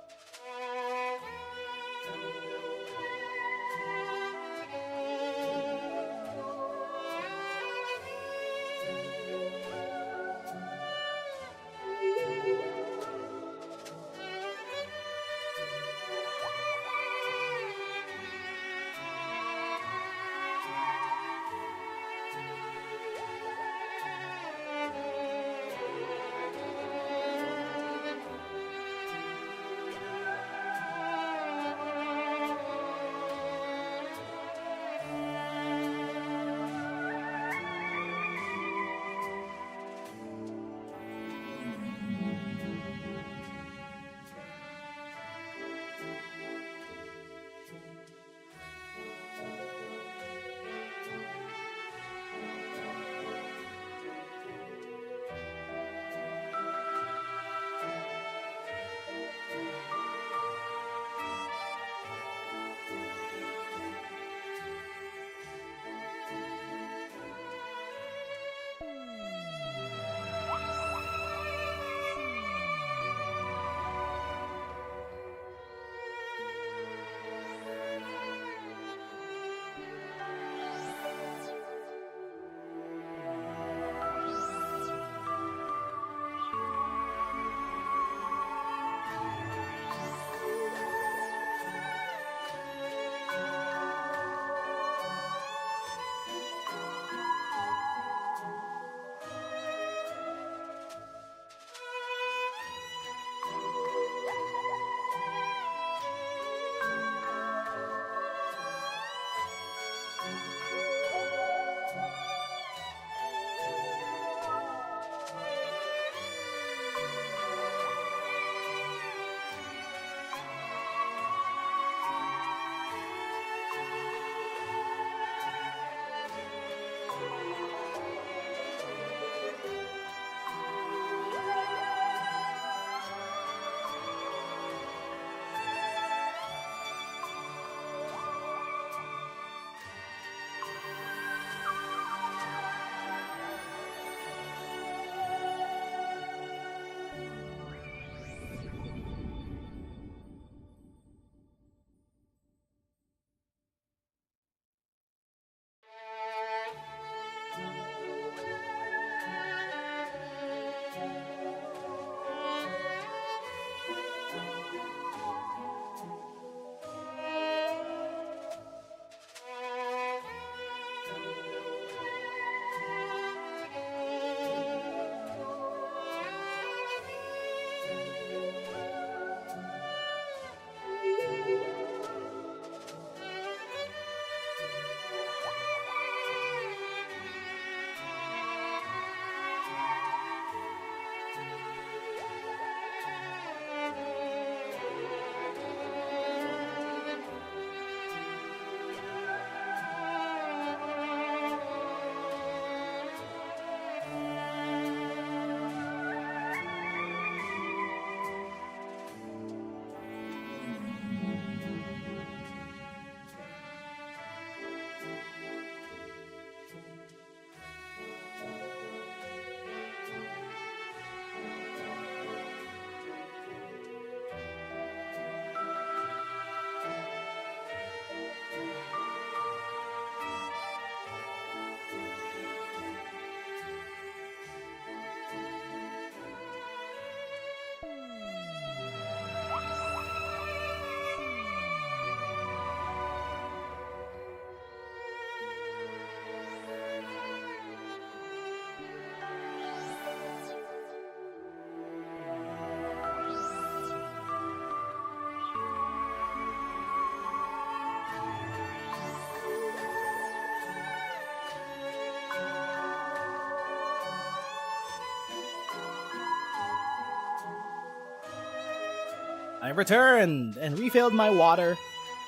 I returned and refilled my water.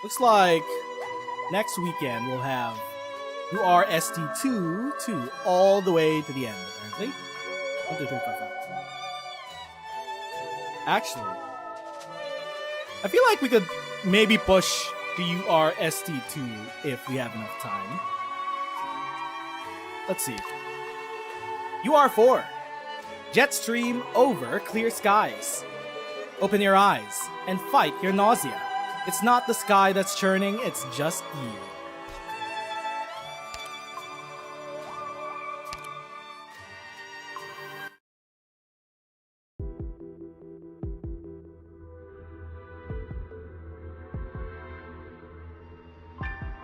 Looks like next weekend we'll have UR-ST-2 all the way to the end, apparently. 1, 2, 3, 4, 5. Actually, I feel like we could maybe push the UR-ST-2 if we have enough time. Let's see. UR-4. Jet stream over clear skies. Open your eyes and fight your nausea. It's not the sky that's churning, it's just you.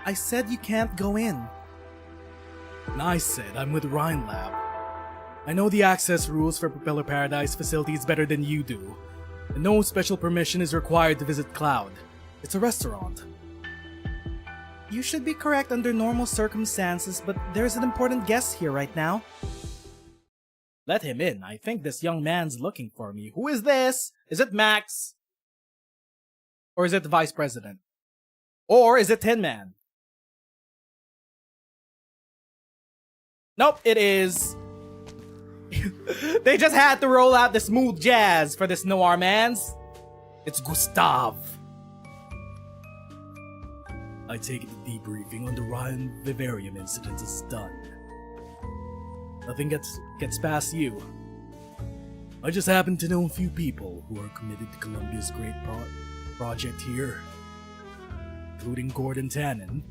I said you can't go in. And I said I'm with Rhine Lab. I know the access rules for Propeller Paradise facilities better than you do. And no special permission is required to visit Cloud. It's a restaurant. You should be correct under normal circumstances, but there's an important guest here right now. Let him in. I think this young man's looking for me. Who is this? Is it Max? Or is it the Vice President? Or is it Tin Man? Nope, it is. They just had to roll out the smooth jazz for this noir mans. It's Gustav. I take it the debriefing on the Ryan Vivarium incident is done. Nothing gets past you. I just happen to know a few people who are committed to Columbia's great project here, including Gordon Tannen.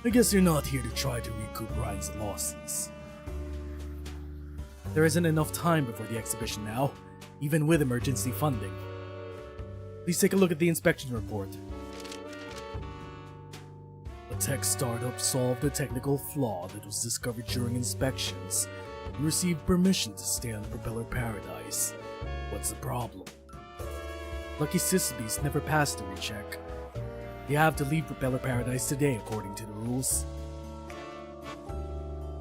I guess you're not here to try to recoup Ryan's losses. There isn't enough time before the exhibition now, even with emergency funding. Please take a look at the inspection report. A tech startup solved a technical flaw that was discovered during inspections and received permission to stay on Propeller Paradise. What's the problem? Lucky Sissies never passed a recheck. They have to leave Propeller Paradise today according to the rules.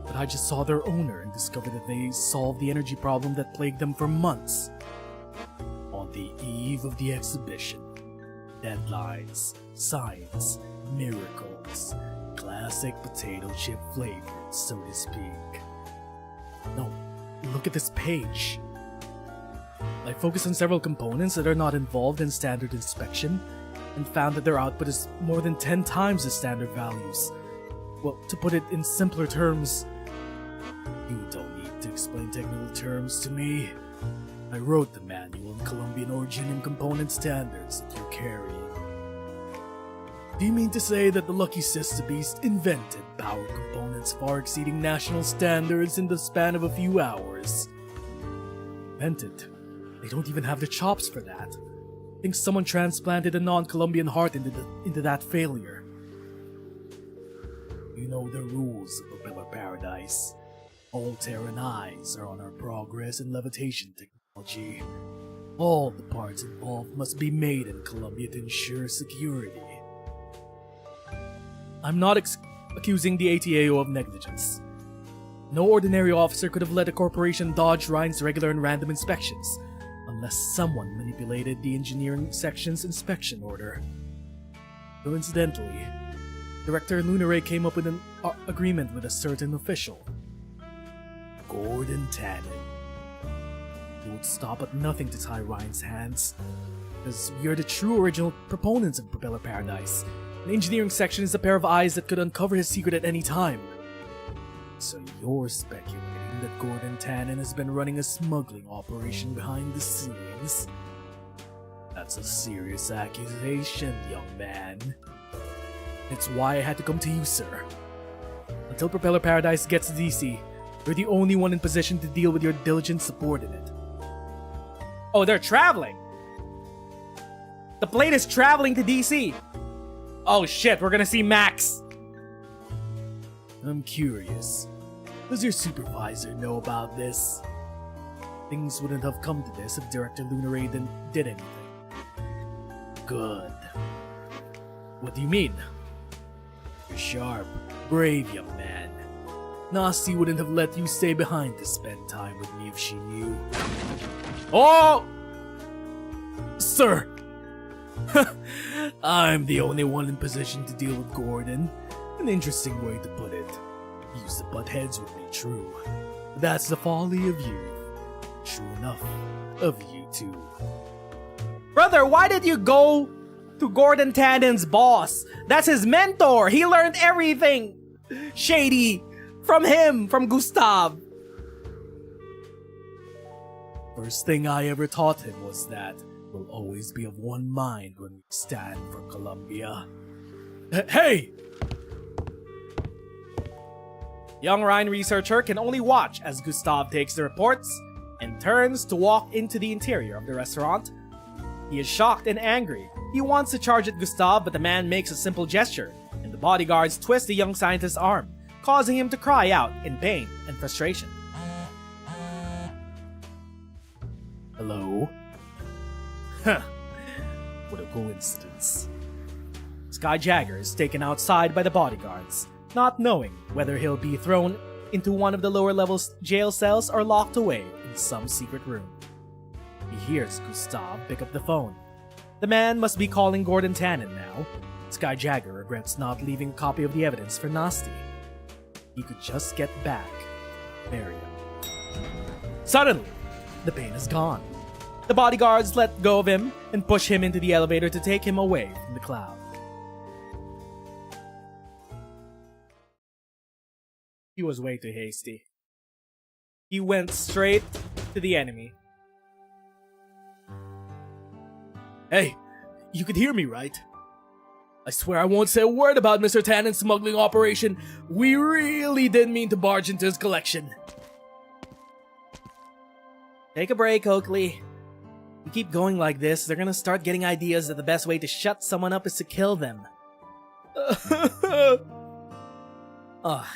But I just saw their owner and discovered that they solved the energy problem that plagued them for months. On the eve of the exhibition. Deadlines, science, miracles, classic potato chip flavor, so to speak. No, look at this page. I focused on several components that are not involved in standard inspection and found that their output is more than 10 times the standard values. Well, to put it in simpler terms, you don't need to explain technical terms to me. I wrote the manual in Colombian Originium component standards that you're carrying. Do you mean to say that the Lucky Sister Beast invented power components far exceeding national standards in the span of a few hours? Invented? They don't even have the chops for that. I think someone transplanted a non-Colombian heart into that failure. You know the rules of Propeller Paradise. All Terran eyes are on our progress in levitation technology. All the parts involved must be made in Colombia to ensure security. I'm not accusing the ATAO of negligence. No ordinary officer could have let a corporation dodge Ryan's regular and random inspections, unless someone manipulated the engineering section's inspection order. Coincidentally, Director Lunaray came up with an agreement with a certain official. Gordon Tannen. He would stop at nothing to tie Ryan's hands, because we are the true original proponents of Propeller Paradise. The engineering section is a pair of eyes that could uncover his secret at any time. So you're speculating that Gordon Tannen has been running a smuggling operation behind the scenes? That's a serious accusation, young man. It's why I had to come to you, sir. Until Propeller Paradise gets to DC, you're the only one in position to deal with your diligent support in it. Oh, they're traveling! The plane is traveling to DC! Oh shit, we're gonna see Max! I'm curious. Does your supervisor know about this? Things wouldn't have come to this if Director Lunaray did anything. Good. What do you mean? You're sharp, brave young man. Nasty wouldn't have let you stay behind to spend time with me if she knew. Oh! Sir! I'm the only one in position to deal with Gordon. An interesting way to put it. Used to butt heads with me, true. That's the folly of youth. True enough, of you too. Brother, why did you go to Gordon Tannen's boss? That's his mentor. He learned everything shady from him, from Gustav. First thing I ever taught him was that we'll always be of one mind when we stand for Columbia. Hey! Young Rhine researcher can only watch as Gustav takes the reports and turns to walk into the interior of the restaurant. He is shocked and angry. He wants to charge at Gustav, but the man makes a simple gesture, and the bodyguards twist the young scientist's arm, causing him to cry out in pain and frustration. Hello? Huh. What a coincidence. Sky Jagger is taken outside by the bodyguards, not knowing whether he'll be thrown into one of the lower level jail cells or locked away in some secret room. He hears Gustav pick up the phone. The man must be calling Gordon Tannen now. Sky Jagger regrets not leaving a copy of the evidence for Nasty. He could just get back Mariam. Suddenly, the pain is gone. The bodyguards let go of him and push him into the elevator to take him away from the cloud. He was way too hasty. He went straight to the enemy. Hey, you could hear me, right? I swear I won't say a word about Mr. Tannen's smuggling operation. We really didn't mean to barge into his collection. Take a break, Oakley. You keep going like this, they're gonna start getting ideas that the best way to shut someone up is to kill them.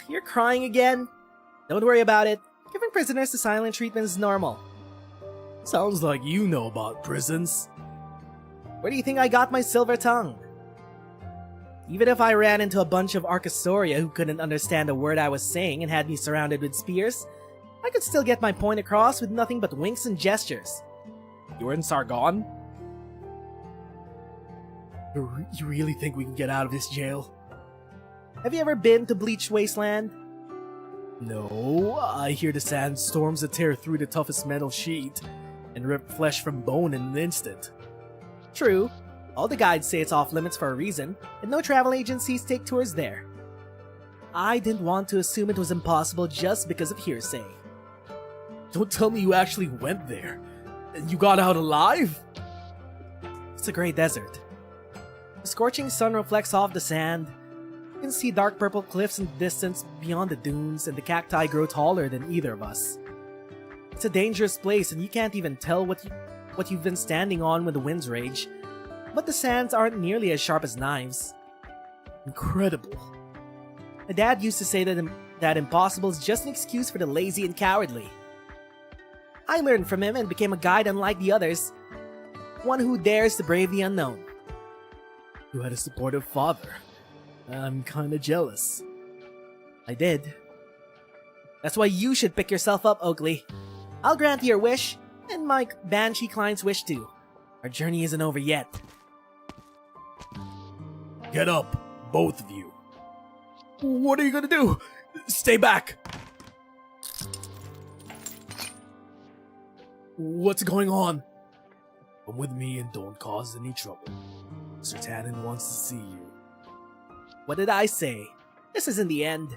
You're crying again? Don't worry about it. Giving prisoners to silent treatment is normal. Sounds like you know about prisons. Where do you think I got my silver tongue? Even if I ran into a bunch of Archosaurus who couldn't understand a word I was saying and had me surrounded with spears, I could still get my point across with nothing but winks and gestures. You were in Sargon? You really think we can get out of this jail? Have you ever been to Bleach Wasteland? No, I hear the sandstorms that tear through the toughest metal sheet and rip flesh from bone in an instant. True. All the guides say it's off limits for a reason, and no travel agencies take tours there. I didn't want to assume it was impossible just because of hearsay. Don't tell me you actually went there. And you got out alive? It's a great desert. The scorching sun reflects off the sand. You can see dark purple cliffs in the distance beyond the dunes, and the cacti grow taller than either of us. It's a dangerous place, and you can't even tell what you've been standing on when the winds rage. But the sands aren't nearly as sharp as knives. Incredible. My dad used to say that impossible is just an excuse for the lazy and cowardly. I learned from him and became a guide unlike the others. One who dares to brave the unknown. You had a supportive father. I'm kinda jealous. I did. That's why you should pick yourself up, Oakley. I'll grant your wish, and my Banshee client's wish too. Our journey isn't over yet. Get up, both of you. What are you gonna do? Stay back! What's going on? Come with me and don't cause any trouble. Mr. Tannen wants to see you. What did I say? This isn't the end.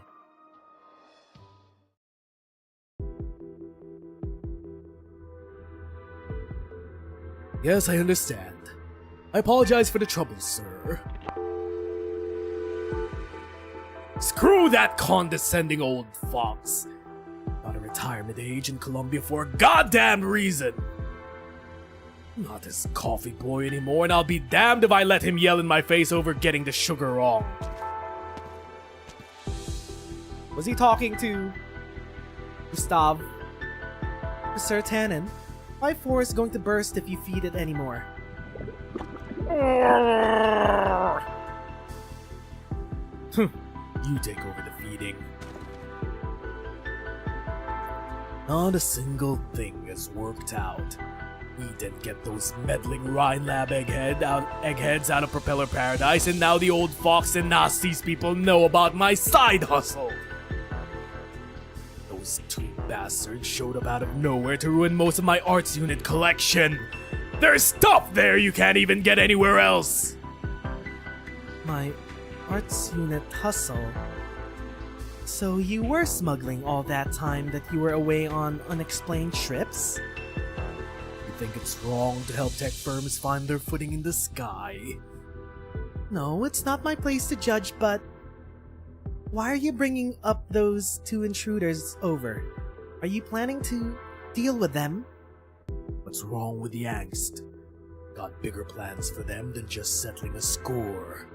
Yes, I understand. I apologize for the trouble, sir. Screw that condescending old fox. Got a retirement age in Columbia for a goddamn reason. Not his coffee boy anymore, and I'll be damned if I let him yell in my face over getting the sugar wrong. Was he talking to Gustav? Sir Tannen, my forest is going to burst if you feed it anymore. You take over the feeding. Not a single thing has worked out. We didn't get those meddling Rhine Lab eggheads out of Propeller Paradise, and now the old Fox and Nasty's people know about my side hustle. Those two bastards showed up out of nowhere to ruin most of my arts unit collection. There's stuff there you can't even get anywhere else. My arts unit hustle. So you were smuggling all that time that you were away on unexplained trips? You think it's wrong to help tech firms find their footing in the sky? No, it's not my place to judge, but why are you bringing up those two intruders over? Are you planning to deal with them? What's wrong with the angst? Got bigger plans for them than just settling a score.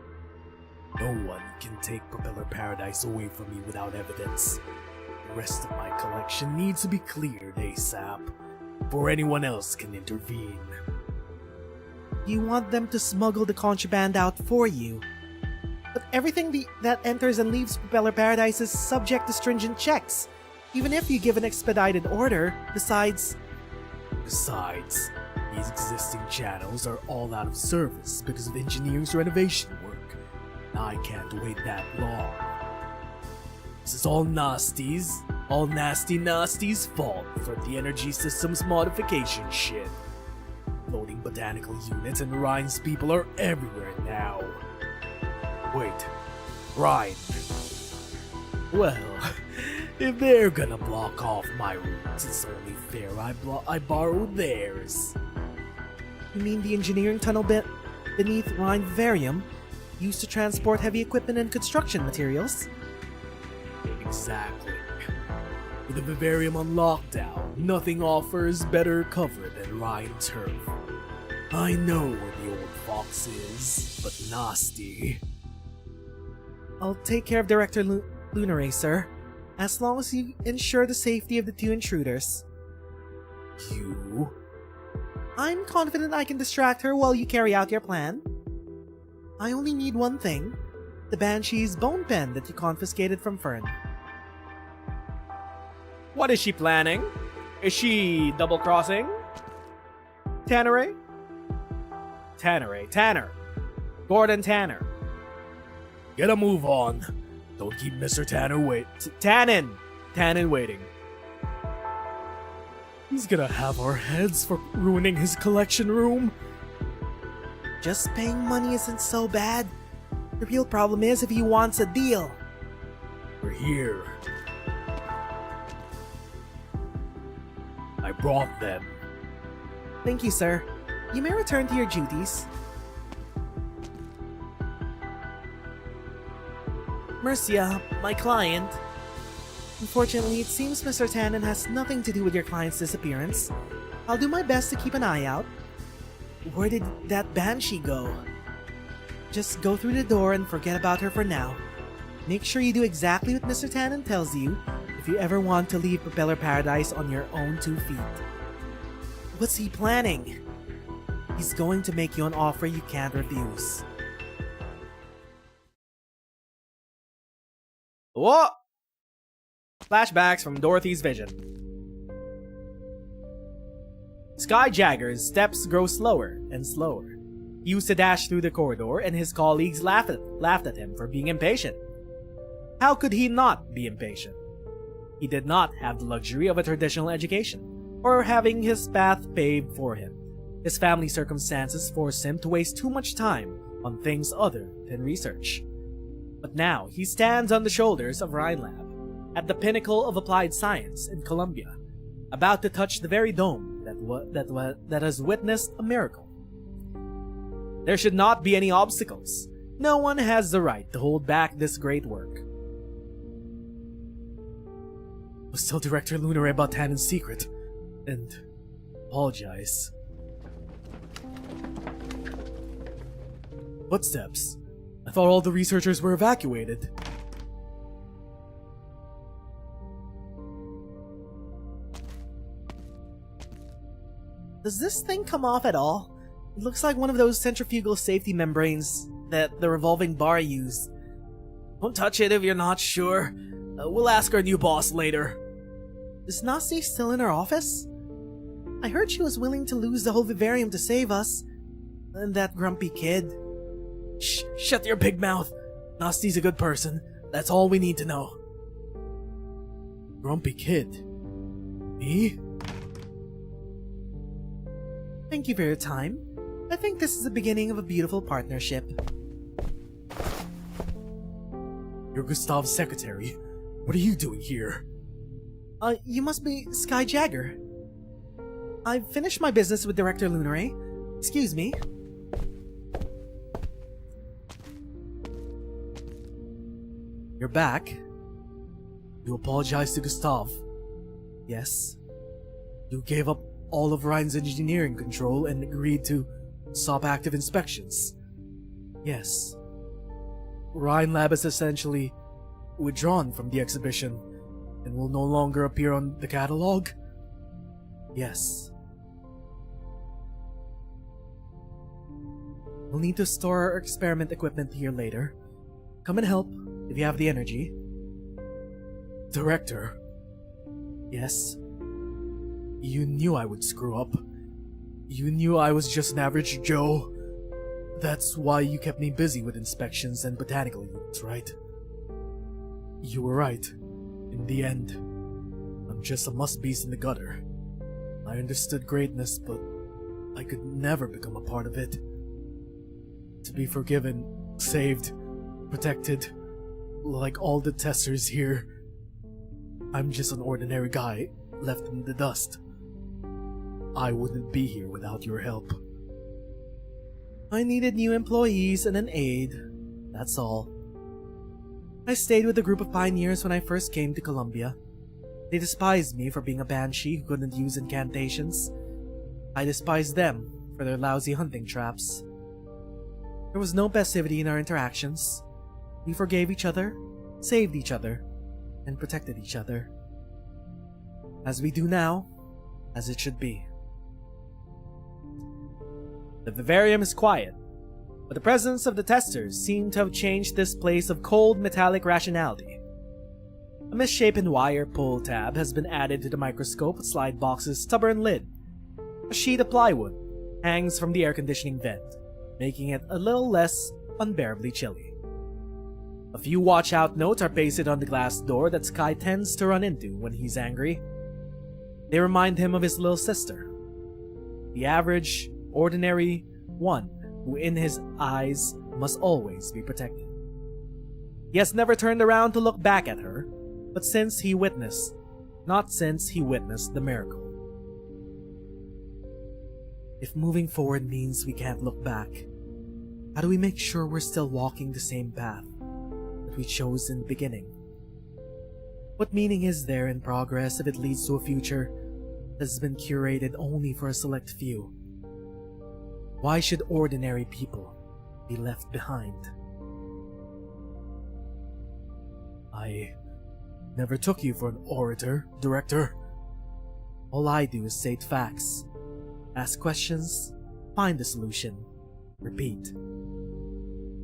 No one can take Propeller Paradise away from me without evidence. The rest of my collection needs to be cleared ASAP, before anyone else can intervene. You want them to smuggle the contraband out for you. But everything that enters and leaves Propeller Paradise is subject to stringent checks, even if you give an expedited order. Besides, these existing channels are all out of service because of engineering's renovation work. I can't wait that long. This is all Nasty Nasty's fault for the energy system's modification shit. Floating botanical units and Rhine's people are everywhere now. Wait, Rhine. Well, if they're gonna block off my routes, it's only fair I borrow theirs. you mean the engineering tunnel bit beneath Rhine Vivarium, used to transport heavy equipment and construction materials? Exactly. With the Vivarium on lockdown, nothing offers better cover than Rhine turf. I know where the old fox is, but Nasty. I'll take care of Director Lunaray, sir, as long as you ensure the safety of the two intruders. You? I'm confident I can distract her while you carry out your plan. I only need one thing, the Banshee's bone pen that you confiscated from Fern. What is she planning? Is she double-crossing? Tanner? Gordon Tanner. Get a move on. Don't keep Mr. Tanner Tannen waiting. He's gonna have our heads for ruining his collection room. Just paying money isn't so bad. The real problem is if he wants a deal. We're here. I brought them. Thank you, sir. You may return to your duties. Mercia, my client. Unfortunately, it seems Mr. Tannen has nothing to do with your client's disappearance. I'll do my best to keep an eye out. Where did that Banshee go? Just go through the door and forget about her for now. Make sure you do exactly what Mr. Tannen tells you if you ever want to leave Propeller Paradise on your own 2 feet. What's he planning? He's going to make you an offer you can't refuse. What? Flashbacks from Dorothy's vision. Skyjagger's steps grow slower and slower. He used to dash through the corridor, and his colleagues laughed at him for being impatient. How could he not be impatient? He did not have the luxury of a traditional education, or having his path paved for him. His family circumstances forced him to waste too much time on things other than research. But now he stands on the shoulders of Rhinelab, at the pinnacle of applied science in Columbia, about to touch the very dome that has witnessed a miracle. There should not be any obstacles. No one has the right to hold back this great work. Was tell Director Lunaray about Tannen's secret, and apologize. Footsteps. I thought all the researchers were evacuated. Does this thing come off at all? It looks like one of those centrifugal safety membranes that the revolving bar used. Don't touch it if you're not sure. We'll ask our new boss later. Is Nasty still in her office? I heard she was willing to lose the whole vivarium to save us. And that grumpy kid. Shh, shut your big mouth. Nasty's a good person. That's all we need to know. Grumpy kid? Me? Thank you for your time. I think this is the beginning of a beautiful partnership. You're Gustav's secretary. What are you doing here? You must be Sky Jagger. I've finished my business with Director Lunare. Excuse me. You're back. You apologized to Gustav. Yes. You gave up all of Ryan's engineering control and agreed to stop active inspections. Yes. Ryan Lab is essentially withdrawn from the exhibition and will no longer appear on the catalog. Yes. We'll need to store our experiment equipment here later. Come and help if you have the energy. Director. Yes. You knew I would screw up. You knew I was just an average Joe. That's why you kept me busy with inspections and botanical units, right? You were right. In the end, I'm just a must-beast in the gutter. I understood greatness, but I could never become a part of it. To be forgiven, saved, protected, like all the testers here. I'm just an ordinary guy, left in the dust. I wouldn't be here without your help. I needed new employees and an aide. That's all. I stayed with a group of pioneers when I first came to Columbia. They despised me for being a banshee who couldn't use incantations. I despised them for their lousy hunting traps. There was no passivity in our interactions. We forgave each other, saved each other, and protected each other. As we do now, as it should be. The vivarium is quiet, but the presence of the testers seemed to have changed this place of cold metallic rationality. A misshapen wire pull tab has been added to the microscope slide box's stubborn lid. A sheet of plywood hangs from the air conditioning vent, making it a little less unbearably chilly. A few watch-out notes are pasted on the glass door that Sky tends to run into when he's angry. They remind him of his little sister, the average, ordinary one who in his eyes must always be protected. He has never turned around to look back at her, but not since he witnessed the miracle. If moving forward means we can't look back, how do we make sure we're still walking the same path that we chose in the beginning? What meaning is there in progress if it leads to a future that has been curated only for a select few? Why should ordinary people be left behind? I never took you for an orator, Director. All I do is state facts, ask questions, find a solution, repeat.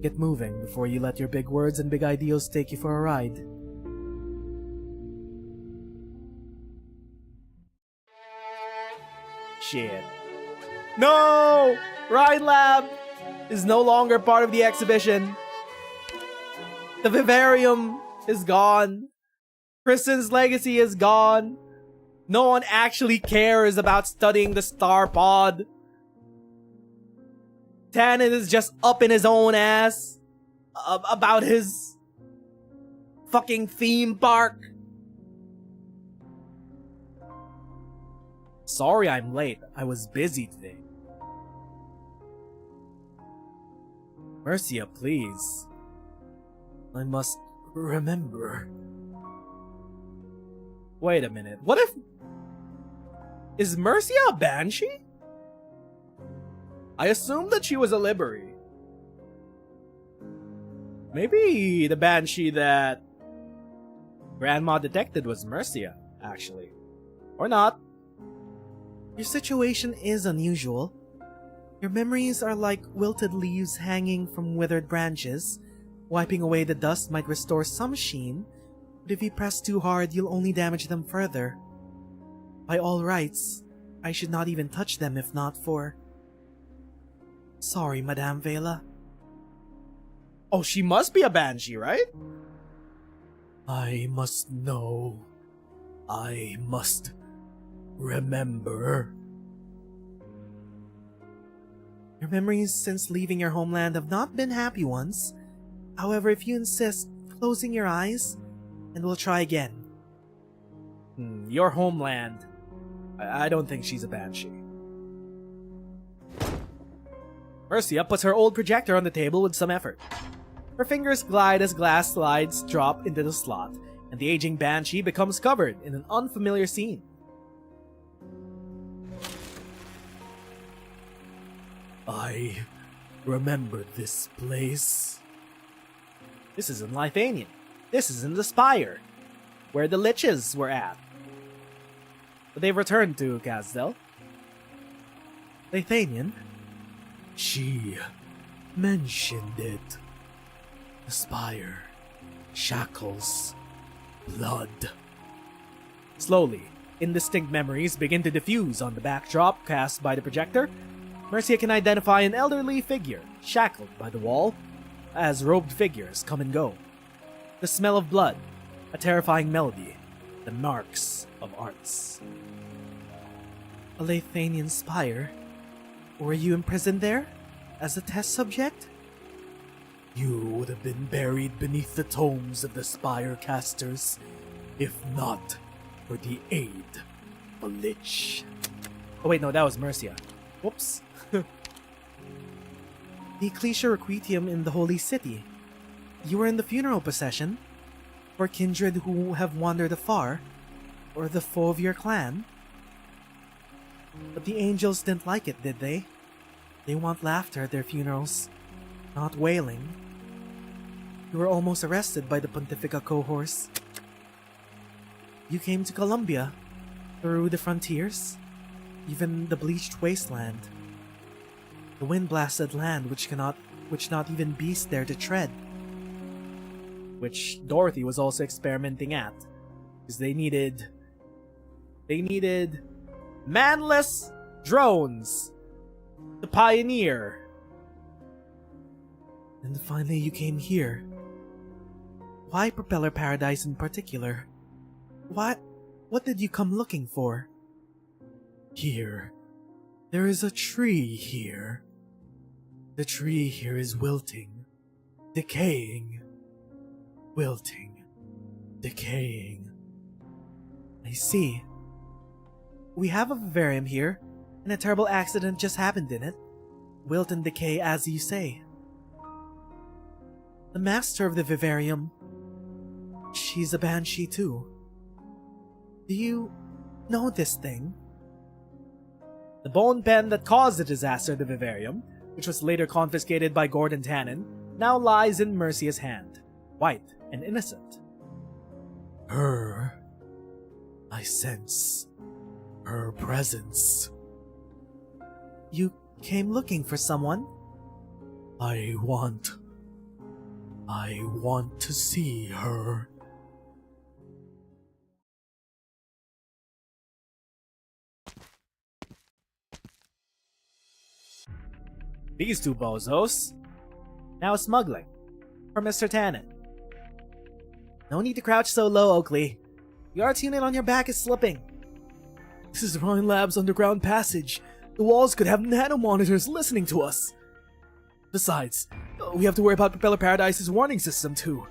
Get moving before you let your big words and big ideals take you for a ride. Shit. No! Ride Lab is no longer part of the exhibition. The vivarium is gone. Kristen's legacy is gone. No one actually cares about studying the star pod. Tannen is just up in his own ass about his fucking theme park. Sorry I'm late. I was busy today. Mercia, please. I must remember. Wait a minute. What if... Is Mercia a banshee? I assumed that she was a Liberi. Maybe the banshee that Grandma detected was Mercia, actually. Or not. Your situation is unusual. Your memories are like wilted leaves hanging from withered branches. Wiping away the dust might restore some sheen, but if you press too hard, you'll only damage them further. By all rights, I should not even touch them if not for... Sorry, Madame Vela. Oh, she must be a banshee, right? I must know. I must remember. Your memories since leaving your homeland have not been happy ones. However, if you insist, closing your eyes, and we'll try again. Your homeland. I don't think she's a banshee. Mercia puts her old projector on the table with some effort. Her fingers glide as glass slides drop into the slot, and the aging banshee becomes covered in an unfamiliar scene. I remember this place. This isn't Lithanian. This is in the Spire, where the Liches were at. But they've returned to Casdell. Lithanian? She mentioned it. The spire, shackles, blood. Slowly, indistinct memories begin to diffuse on the backdrop cast by the projector. Mercia can identify an elderly figure, shackled by the wall, as robed figures come and go. The smell of blood, a terrifying melody, the marks of arts. A Lithanian spire? Were you imprisoned there? As a test subject? You would have been buried beneath the tomes of the spire casters, if not for the aid of a lich. Oh wait, no, that was Mercia. Whoops. The Ecclesia Requiem in the Holy City. You were in the funeral procession? For kindred who have wandered afar? Or the foe of your clan? But the angels didn't like it, did they? They want laughter at their funerals, not wailing. You were almost arrested by the Pontifica cohorts. You came to Columbia, through the frontiers, even the bleached wasteland. The wind-blasted land which not even beasts dare to tread. Which Dorothy was also experimenting at. Because they needed manless drones to pioneer. And finally you came here. Why Propeller Paradise in particular? What did you come looking for? Here. There is a tree here. The tree here is wilting, decaying, wilting, decaying. I see. We have a vivarium here, and a terrible accident just happened in it. Wilt and decay as you say. The master of the vivarium, she's a banshee too. Do you know this thing? The bone pen that caused the disaster at the vivarium, which was later confiscated by Gordon Tannen, now lies in Mercia's hand, white and innocent. Her. I sense her presence. You came looking for someone? I want to see her. These two bozos. Now smuggling. For Mr. Tannen. No need to crouch so low, Oakley. The art unit on your back is slipping. This is Rhine Lab's underground passage. The walls could have nanomonitors listening to us. Besides, we have to worry about Propeller Paradise's warning system too.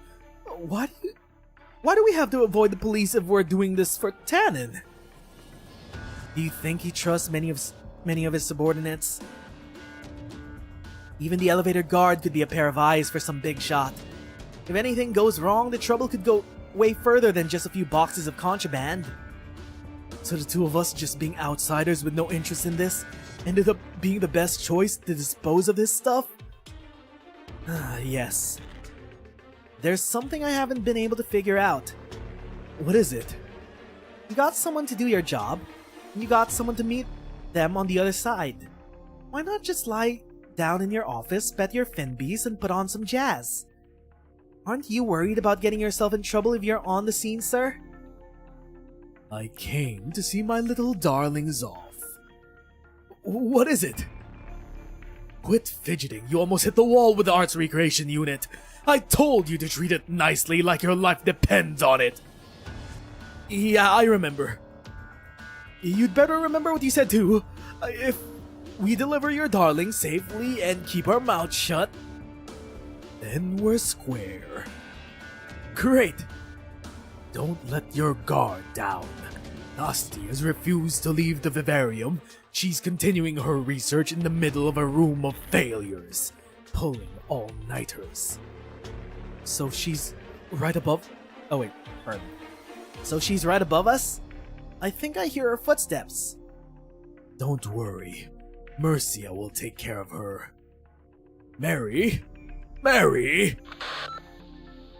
Why do we have to avoid the police if we're doing this for Tannen? Do you think he trusts many of his subordinates? Even the elevator guard could be a pair of eyes for some big shot. If anything goes wrong, the trouble could go way further than just a few boxes of contraband. So the two of us, just being outsiders with no interest in this, ended up being the best choice to dispose of this stuff? Yes. There's something I haven't been able to figure out. What is it? You got someone to do your job, and you got someone to meet them on the other side. Why not just lie down in your office, pet your finbees, and put on some jazz? Aren't you worried about getting yourself in trouble if you're on the scene, sir? I came to see my little darlings off. What is it? Quit fidgeting. You almost hit the wall with the arts recreation unit. I told you to treat it nicely like your life depends on it. Yeah, I remember. You'd better remember what you said too. If we deliver your darling safely and keep our mouths shut, then we're square. Great. Don't let your guard down. Nasty has refused to leave the vivarium. She's continuing her research in the middle of a room of failures, pulling all-nighters. So she's right above... Oh wait, pardon. So she's right above us? I think I hear her footsteps. Don't worry. Mercia will take care of her. Mary? Mary?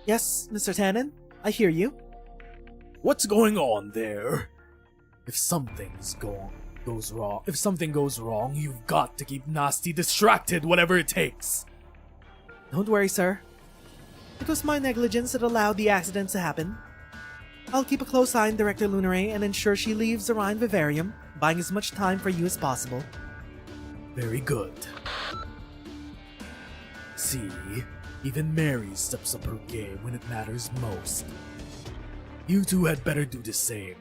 Yes, Mr. Tannen? I hear you. What's going on there? If something goes wrong, you've got to keep Nasty distracted, whatever it takes. Don't worry, sir. It was my negligence that allowed the accident to happen. I'll keep a close eye on Director Lunare and ensure she leaves the Rhine Vivarium, buying as much time for you as possible. Very good. See, even Mary steps up her game when it matters most. You two had better do the same.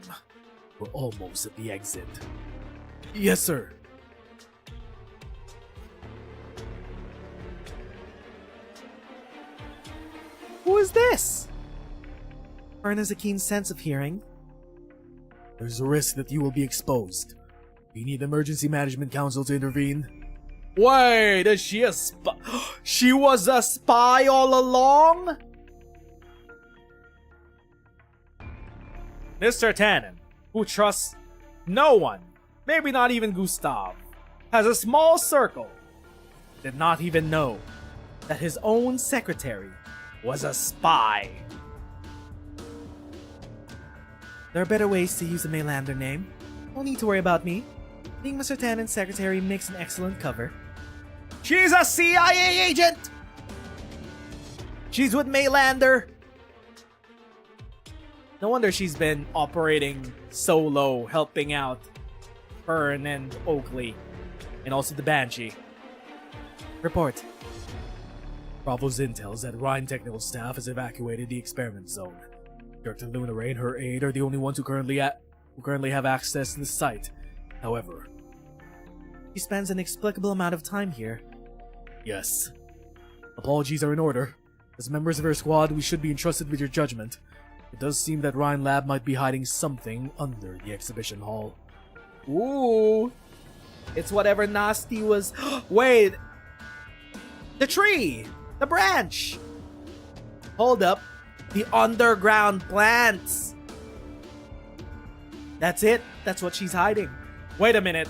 We're almost at the exit. Yes, sir. Who is this? Fern has a keen sense of hearing. There's a risk that you will be exposed. We need Emergency Management Council to intervene. Wait, is she a spy? She was a spy all along? Mr. Tannen, who trusts no one, maybe not even Gustav, has a small circle, did not even know that his own secretary was a spy. There are better ways to use a Maylander name. No need to worry about me. Being Mr. Tannen's secretary makes an excellent cover. She's a CIA agent! She's with Maylander! No wonder she's been operating solo, helping out Fern and Oakley, and also the Banshee. Report. Bravo's intel is that Rhine technical staff has evacuated the experiment zone. Director Lunare and her aide are the only ones who currently have access to the site. However, She spends an inexplicable amount of time here. yes. Apologies are in order. As members of her squad, we should be entrusted with your judgment. It does seem that Rhine Lab might be hiding something under the exhibition hall. Ooh. It's whatever Nasty was... Wait! The tree! The branch! Hold up. The underground plants! That's it. That's what she's hiding. Wait a minute.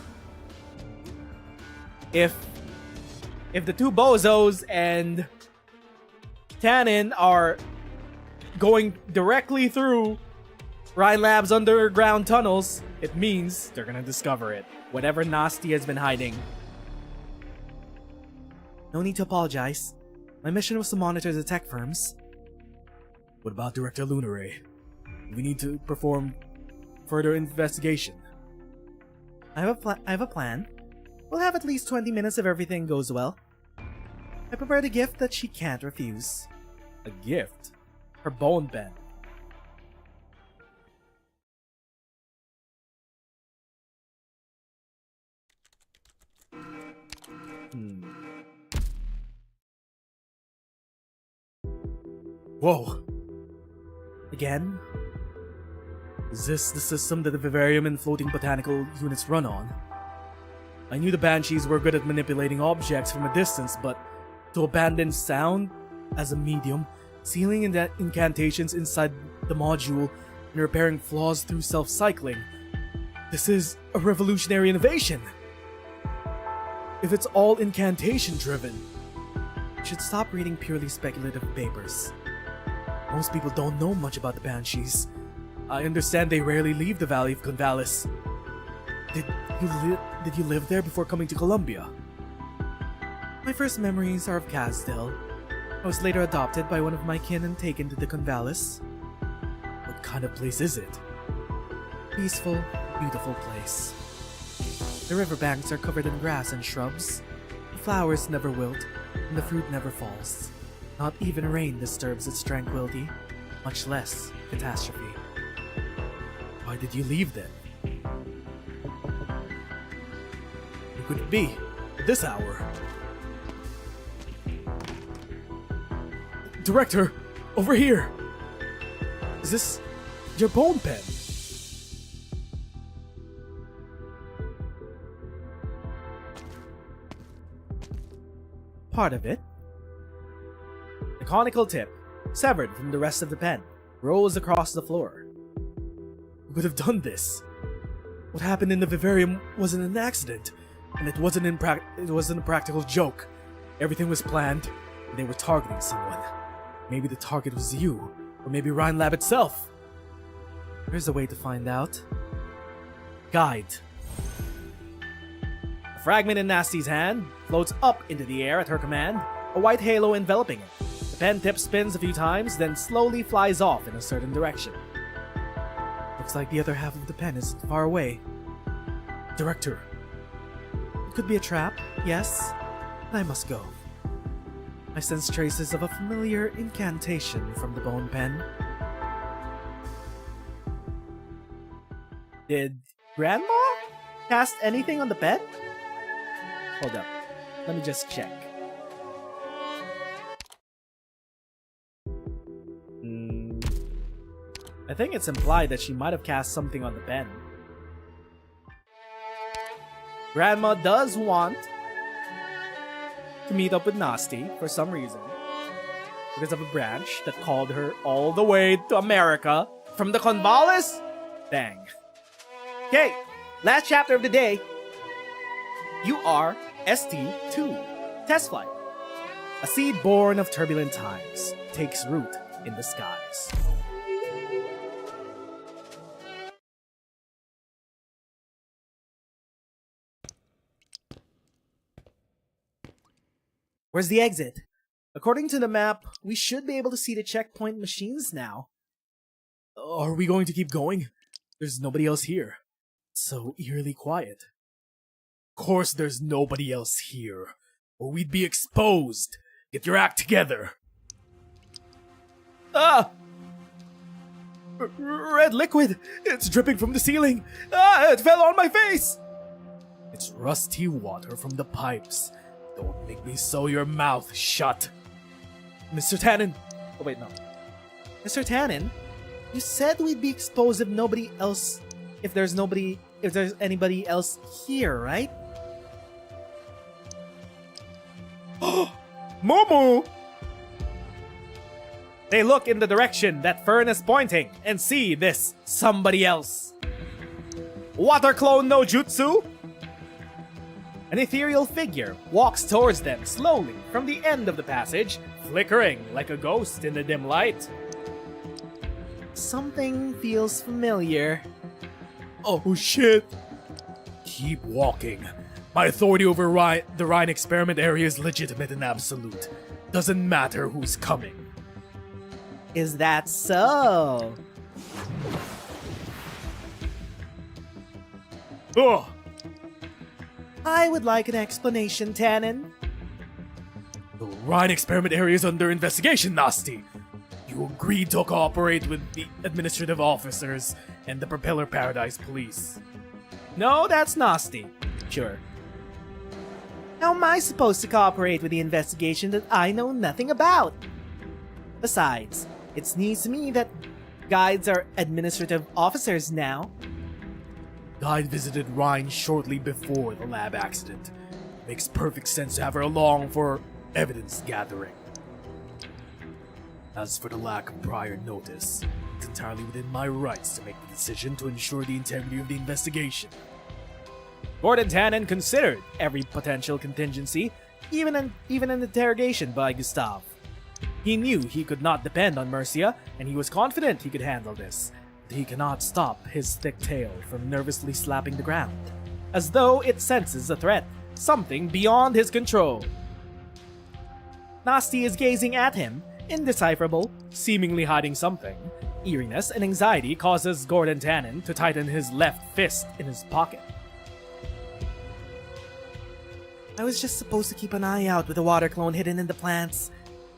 If the two bozos and Tannen are going directly through Rhine Lab's underground tunnels, it means they're gonna discover it. Whatever Nasty has been hiding. No need to apologize. My mission was to monitor the tech firms. What about Director Lunare? We need to perform further investigation. I have a plan. We'll have at least 20 minutes if everything goes well. I prepared a gift that she can't refuse. A gift? Her bone pen. Whoa! Again? Is this the system that the vivarium and floating botanical units run on? I knew the Banshees were good at manipulating objects from a distance, but to abandon sound as a medium, sealing incantations inside the module, and repairing flaws through self-cycling, this is a revolutionary innovation! If it's all incantation-driven, You should stop reading purely speculative papers. most people don't know much about the Banshees. I understand they rarely leave the Valley of Convalis. Did you live there before coming to Columbia? My first memories are of Casdell. I was later adopted by one of my kin and taken to the Convalis. What kind of place is it? Peaceful, beautiful place. The riverbanks are covered in grass and shrubs. The flowers never wilt, and the fruit never falls. Not even rain disturbs its tranquility, much less catastrophe. Why did you leave then? Who could it be? At this hour? Director! Over here! Is this your bone pen? Part of it. The conical tip, severed from the rest of the pen, rolls across the floor. Who could have done this? What happened in the vivarium wasn't an accident, and it wasn't a practical joke. Everything was planned, and they were targeting someone. Maybe the target was you, or maybe Rhine Lab itself. There's a way to find out. Guide. A fragment in Nasty's hand floats up into the air at her command, a white halo enveloping it. The pen tip spins a few times, then slowly flies off in a certain direction. Looks like the other half of the pen isn't far away. Director, It could be a trap, yes, but I must go. I sense traces of a familiar incantation from the bone pen. Did Grandma cast anything on the pen? Hold up. Let me just check. I think it's implied that she might have cast something on the pen. Grandma does want to meet up with Nasty for some reason. Because of a branch that called her all the way to America from the Convalis? Dang. Okay, last chapter of the day. UR-ST-2. Test flight. A seed born of turbulent times takes root in the skies. Where's the exit? According to the map, we should be able to see the checkpoint machines now. are we going to keep going? There's nobody else here. So eerily quiet. Of course there's nobody else here, or we'd be exposed. Get your act together. Ah! Red liquid! It's dripping from the ceiling! Ah! It fell on my face! It's rusty water from the pipes. Don't make me sew your mouth shut. Mr. Tannen! Oh wait, no. Mr. Tannen, you said we'd be exposed if nobody else... If there's anybody else here, right? Momo! They look in the direction that Fern is pointing and see this somebody else. Water clone no jutsu? An ethereal figure walks towards them slowly from the end of the passage, flickering like a ghost in the dim light. Something feels familiar. Oh shit! Keep walking. My authority over the Rhine experiment area is legitimate and absolute. Doesn't matter who's coming. Is that so? Ugh! I would like an explanation, Tannen. The Rhine experiment area is under investigation, Nasty. You agreed to cooperate with the administrative officers and the Propeller Paradise Police. No, that's Nasty. Sure. How am I supposed to cooperate with the investigation that I know nothing about? Besides, it seems to me that guides are administrative officers now. Guide visited Rhine shortly before the lab accident. Makes perfect sense to have her along for evidence gathering. As for the lack of prior notice, it's entirely within my rights to make the decision to ensure the integrity of the investigation. Gordon Tannen considered every potential contingency, even an interrogation by Gustav. He knew he could not depend on Mercia, and he was confident he could handle this. But he cannot stop his thick tail from nervously slapping the ground, as though it senses a threat, something beyond his control. Nasty is gazing at him, indecipherable, seemingly hiding something. Eeriness and anxiety causes Gordon Tannen to tighten his left fist in his pocket. I was just supposed to keep an eye out with the water clone hidden in the plants.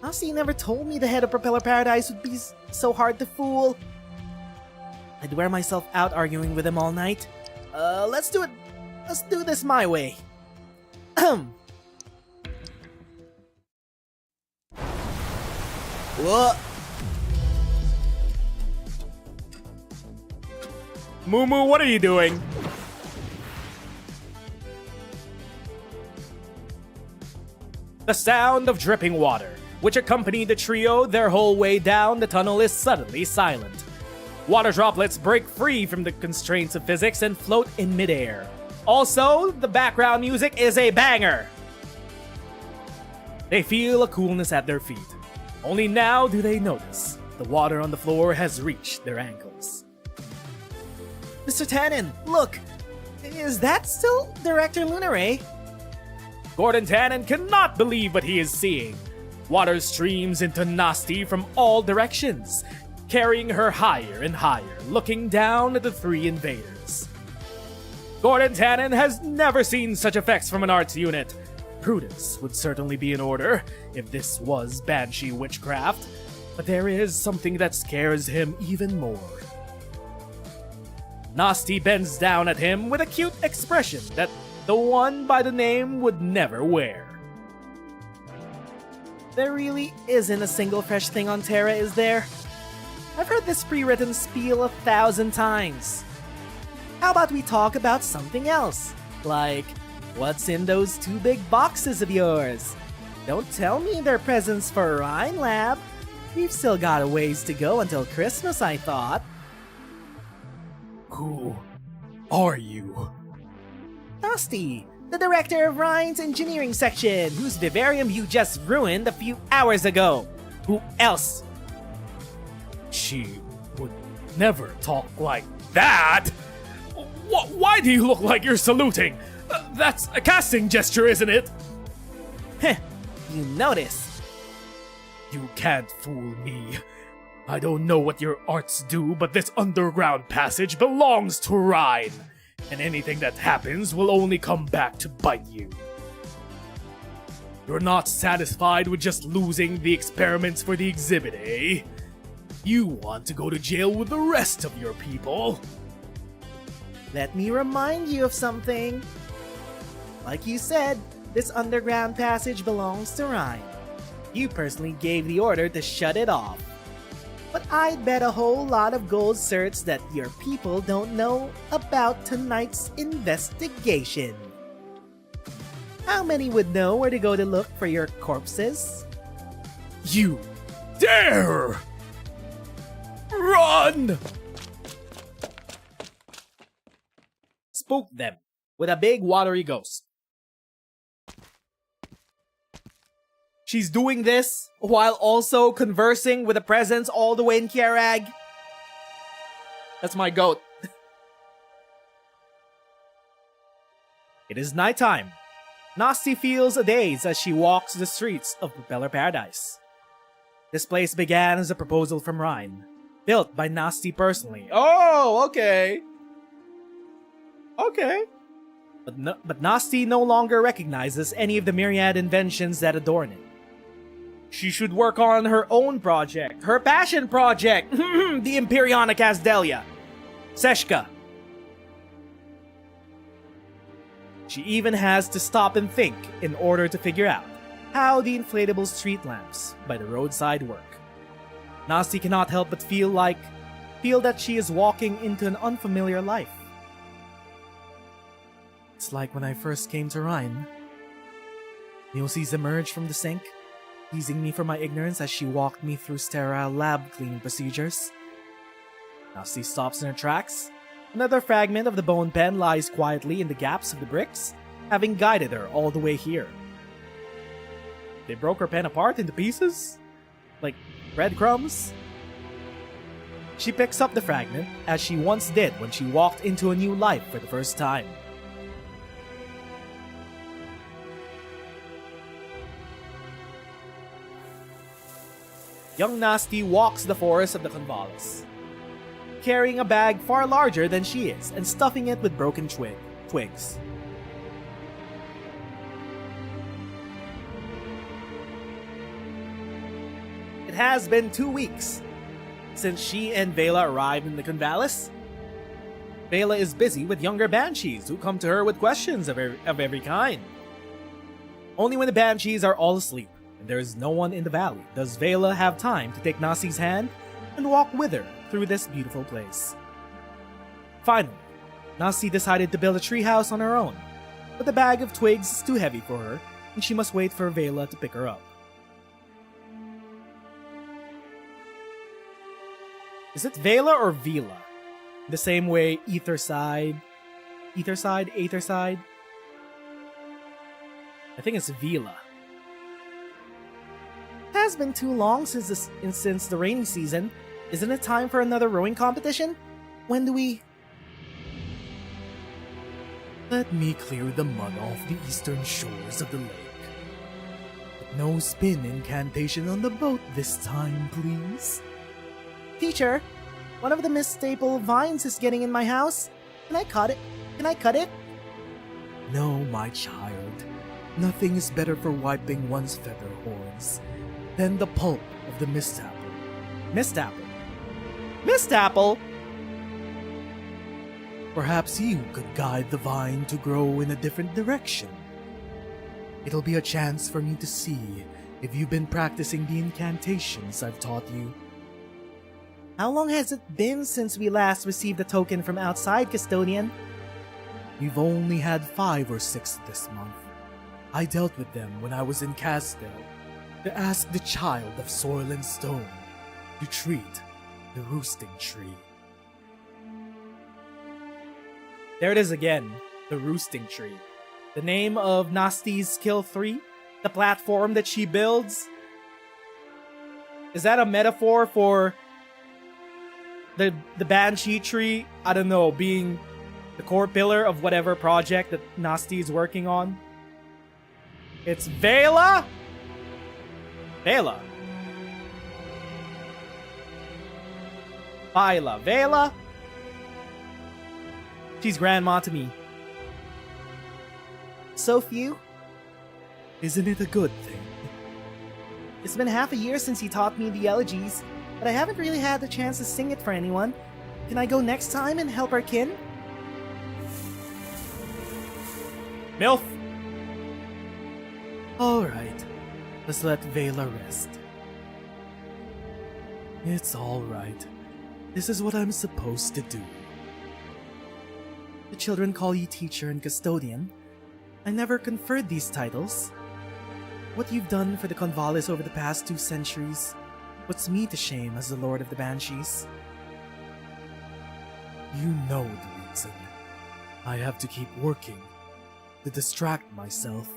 Nasty never told me the head of Propeller Paradise would be so hard to fool. I'd wear myself out arguing with him all night. Let's do it. Let's do this my way. What? Moo, what are you doing? The sound of dripping water, which accompanied the trio their whole way down the tunnel, is suddenly silent. Water droplets break free from the constraints of physics and float in midair. Also, the background music is a banger. They feel a coolness at their feet. Only now do they notice the water on the floor has reached their ankles. Mr. Tannen, look! Is that still Director Lunaray? Gordon Tannen cannot believe what he is seeing. Water streams into Nasty from all directions, carrying her higher and higher, looking down at the three invaders. Gordon Tannen has never seen such effects from an arts unit. Prudence would certainly be in order if this was Banshee witchcraft, but there is something that scares him even more. Nasty bends down at him with a cute expression that the one by the name would never wear. There really isn't a single fresh thing on Terra, is there? I've heard this pre-written spiel 1,000 times. How about we talk about something else? Like, what's in those 2 big boxes of yours? Don't tell me they're presents for Rhine Lab. We've still got a ways to go until Christmas, I thought. Who are you? Nasty, the director of Rhine's engineering section, whose vivarium you just ruined a few hours ago. Who else? She would never talk like that! Why do you look like you're saluting? That's a casting gesture, isn't it? Heh, you notice. You can't fool me. I don't know what your arts do, but this underground passage belongs to Rhine. And anything that happens will only come back to bite you. You're not satisfied with just losing the experiments for the exhibit, eh? You want to go to jail with the rest of your people. Let me remind you of something. Like you said, this underground passage belongs to Rhine. You personally gave the order to shut it off. But I'd bet a whole lot of gold certs that your people don't know about tonight's investigation. How many would know where to go to look for your corpses? You dare! Run! Spook them with a big watery ghost. She's doing this while also conversing with a presence all the way in Kierag. That's my goat. It is nighttime. Nasty feels a daze as she walks the streets of Propeller Paradise. This place began as a proposal from Rhine, built by Nasty personally. Oh, okay. Okay. But Nasty no longer recognizes any of the myriad inventions that adorn it. She should work on her own project, her passion project, the Empyreanic Asdelia, Seshka. She even has to stop and think in order to figure out how the inflatable street lamps by the roadside work. Nasty cannot help but feel that she is walking into an unfamiliar life. It's like when I first came to Rhine. Neosies emerged from the sink, teasing me for my ignorance as she walked me through sterile lab cleaning procedures. Nasty stops in her tracks. Another fragment of the bone pen lies quietly in the gaps of the bricks, having guided her all the way here. They broke her pen apart into pieces? Like breadcrumbs? She picks up the fragment, as she once did when she walked into a new life for the first time. Young Nasty walks the forest of the Convalis, carrying a bag far larger than she is and stuffing it with broken twigs. has been 2 weeks since she and Vela arrived in the Convalis. Vela is busy with younger banshees who come to her with questions of every kind. Only when the banshees are all asleep and there is no one in the valley does Vela have time to take Nasti's hand and walk with her through this beautiful place. Finally, Nasti decided to build a treehouse on her own, but the bag of twigs is too heavy for her and she must wait for Vela to pick her up. Is it Vela or Vila? The same way Aetherside? I think it's Vila. It has been too long since the rainy season. Isn't it time for another rowing competition? When do we... Let me clear the mud off the eastern shores of the lake. But no spin incantation on the boat this time, please. Teacher, one of the Miss Staple vines is getting in my house. Can I cut it? No, my child. Nothing is better for wiping one's feather horns than the pulp of the mist apple. Mist apple? Perhaps you could guide the vine to grow in a different direction. It'll be a chance for me to see if you've been practicing the incantations I've taught you. How long has it been since we last received a token from outside, Custodian? We've only had 5 or 6 this month. I dealt with them when I was in Castel to ask the child of soil and stone to treat the roosting tree. There it is again, the roosting tree. The name of Nasti's skill 3, the platform that she builds. Is that a metaphor for the Banshee tree? I don't know, being the core pillar of whatever project that Nasti is working on. It's Vela? Vela. Vela. She's grandma to me. So few? Isn't it a good thing? It's been half a year since he taught me the elegies, but I haven't really had the chance to sing it for anyone. Can I go next time and help our kin? MILF! Alright, let's let Vela rest. It's alright. This is what I'm supposed to do. The children call you teacher and custodian. I never conferred these titles. What you've done for the Convalis over the past 2 centuries puts me to shame as the Lord of the Banshees. You know the reason. I have to keep working, to distract myself.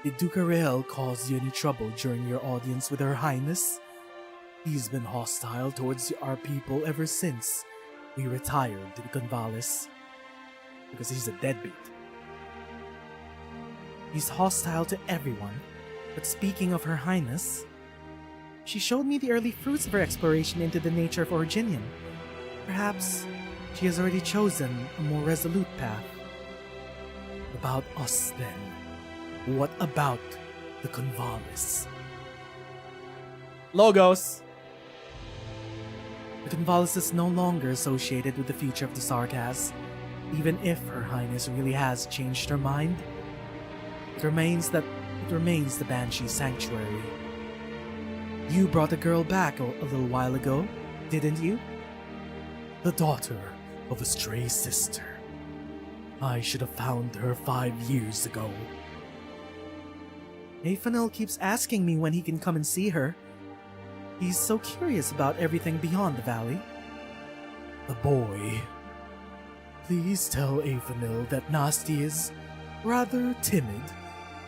Did Ducarel cause you any trouble during your audience with Her Highness? He's been hostile towards our people ever since we retired to the Convalis. Because he's a deadbeat. He's hostile to everyone, but speaking of Her Highness, she showed me the early fruits of her exploration into the nature of Originium. Perhaps she has already chosen a more resolute path. About us, then. What about the Convalis? Logos! The Convalis is no longer associated with the future of the Sargas, even if Her Highness really has changed her mind. It remains the Banshee Sanctuary. You brought the girl back a little while ago, didn't you? The daughter of a stray sister. I should have found her 5 years ago. Afanil keeps asking me when he can come and see her. He's so curious about everything beyond the valley. The boy. Please tell Afanil that Nasti is rather timid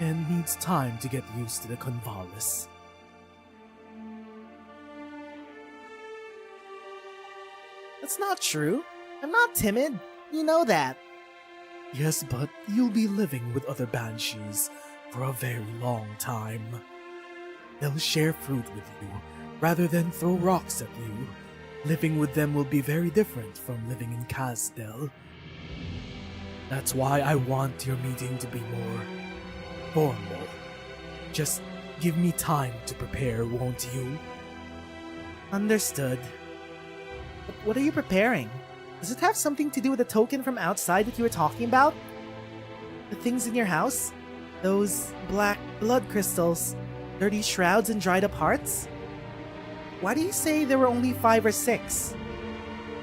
and needs time to get used to the Convalis. That's not true. I'm not timid. You know that. Yes, but you'll be living with other banshees for a very long time. They'll share fruit with you, rather than throw rocks at you. Living with them will be very different from living in Castel. That's why I want your meeting to be more formal. Just Give me time to prepare, won't you? Understood. But what are you preparing? Does it have something to do with the token from outside that you were talking about? The things in your house? Those black blood crystals, dirty shrouds and dried up hearts? Why do you say there were only 5 or 6?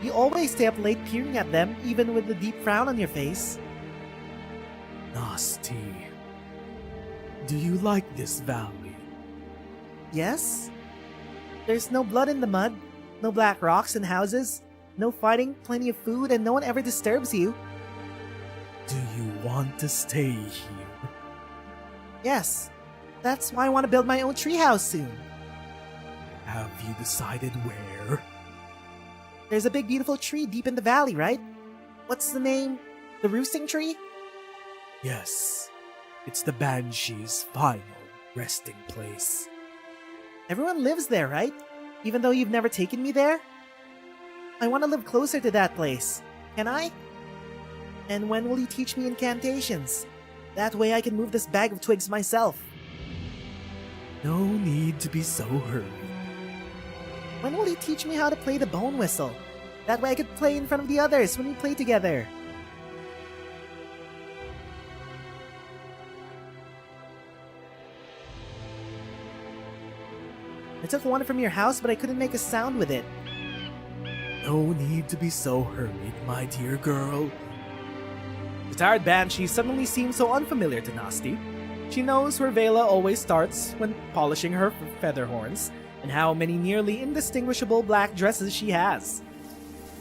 You always stay up late peering at them, even with the deep frown on your face. Nasty. Do you like this valley? Yes? There's no blood in the mud, no black rocks and houses, no fighting, plenty of food, and no one ever disturbs you. Do you want to stay here? Yes. That's why I want to build my own treehouse soon. Have you decided where? There's a big beautiful tree deep in the valley, right? What's the name? The roosting tree? Yes. It's the Banshee's final resting place. Everyone lives there, right? Even though you've never taken me there? I want to live closer to that place. Can I? And when will you teach me incantations? That way I can move this bag of twigs myself. No need to be so hurried. When will you teach me how to play the bone whistle? That way I could play in front of the others when we play together. I took one from your house, but I couldn't make a sound with it. No need to be so hurried, my dear girl. The tired banshee suddenly seems so unfamiliar to Nasty. She knows where Vela always starts when polishing her feather horns, and how many nearly indistinguishable black dresses she has.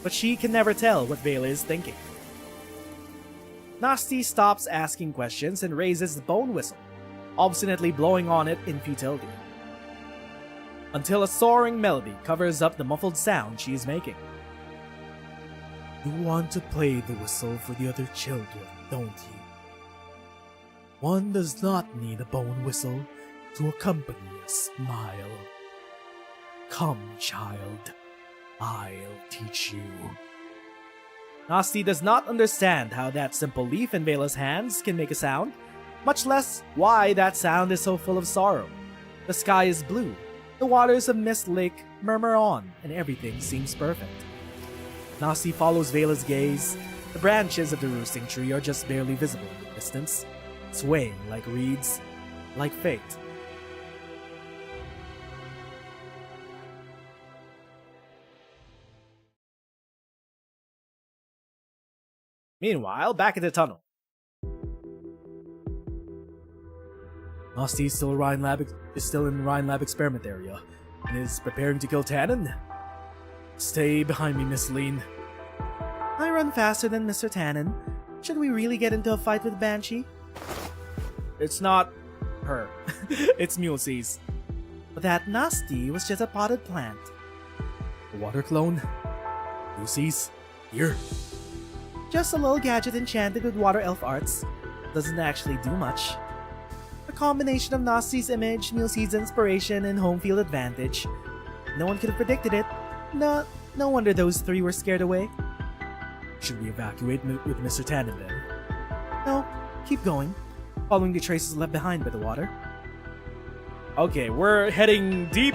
But she can never tell what Vela is thinking. Nasty stops asking questions and raises the bone whistle, obstinately blowing on it in futility, until a soaring melody covers up the muffled sound she is making. You want to play the whistle for the other children, don't you? One does not need a bone whistle to accompany a smile. Come, child. I'll teach you. Nasty does not understand how that simple leaf in Vela's hands can make a sound, much less why that sound is so full of sorrow. The sky is blue, the waters of Mist Lake murmur on, and everything seems perfect. Nasty follows Vela's gaze. The branches of the roosting tree are just barely visible in the distance, swaying like reeds, like fate. Meanwhile, back at the tunnel. Nasty is still in the Rhine Lab experiment area and is preparing to kill Tannen. Stay behind me, Miss Lean. I run faster than Mr. Tannen. Should we really get into a fight with Banshee? It's not her. It's Mulesey's. But that Nasty was just a potted plant. The water clone? Lucy's? Here. Just a little gadget enchanted with water elf arts. Doesn't actually do much. A combination of Nasty's image, Mulesey's inspiration, and home field advantage. No one could have predicted it. No wonder those 3 were scared away. Should we evacuate with Mr. Tannen then? No, keep going, following the traces left behind by the water. Okay, we're heading deep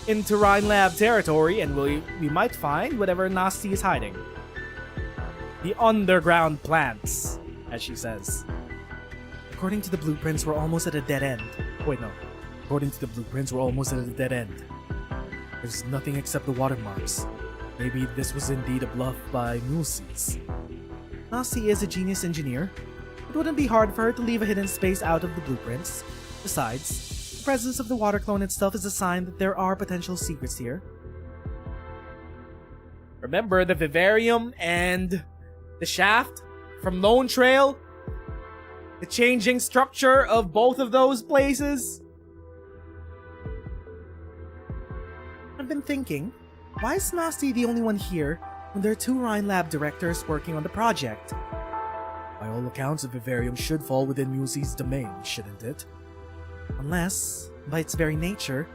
into Rhine Lab territory, and we might find whatever Nasty is hiding. The underground plants, as she says. According to the blueprints, we're almost at a dead end. Wait, no. According to the blueprints, we're almost at a dead end. There's nothing except the watermarks. Maybe this was indeed a bluff by Mulesey's. Nasty is a genius engineer. It wouldn't be hard for her to leave a hidden space out of the blueprints. Besides, the presence of the water clone itself is a sign that there are potential secrets here. Remember the vivarium and the shaft from Lonetrail? The changing structure of both of those places? I've been thinking, why is Nasty the only one here when there are 2 Rhine Lab directors working on the project? By all accounts, the vivarium should fall within Mulesey's domain, shouldn't it? Unless, by its very nature,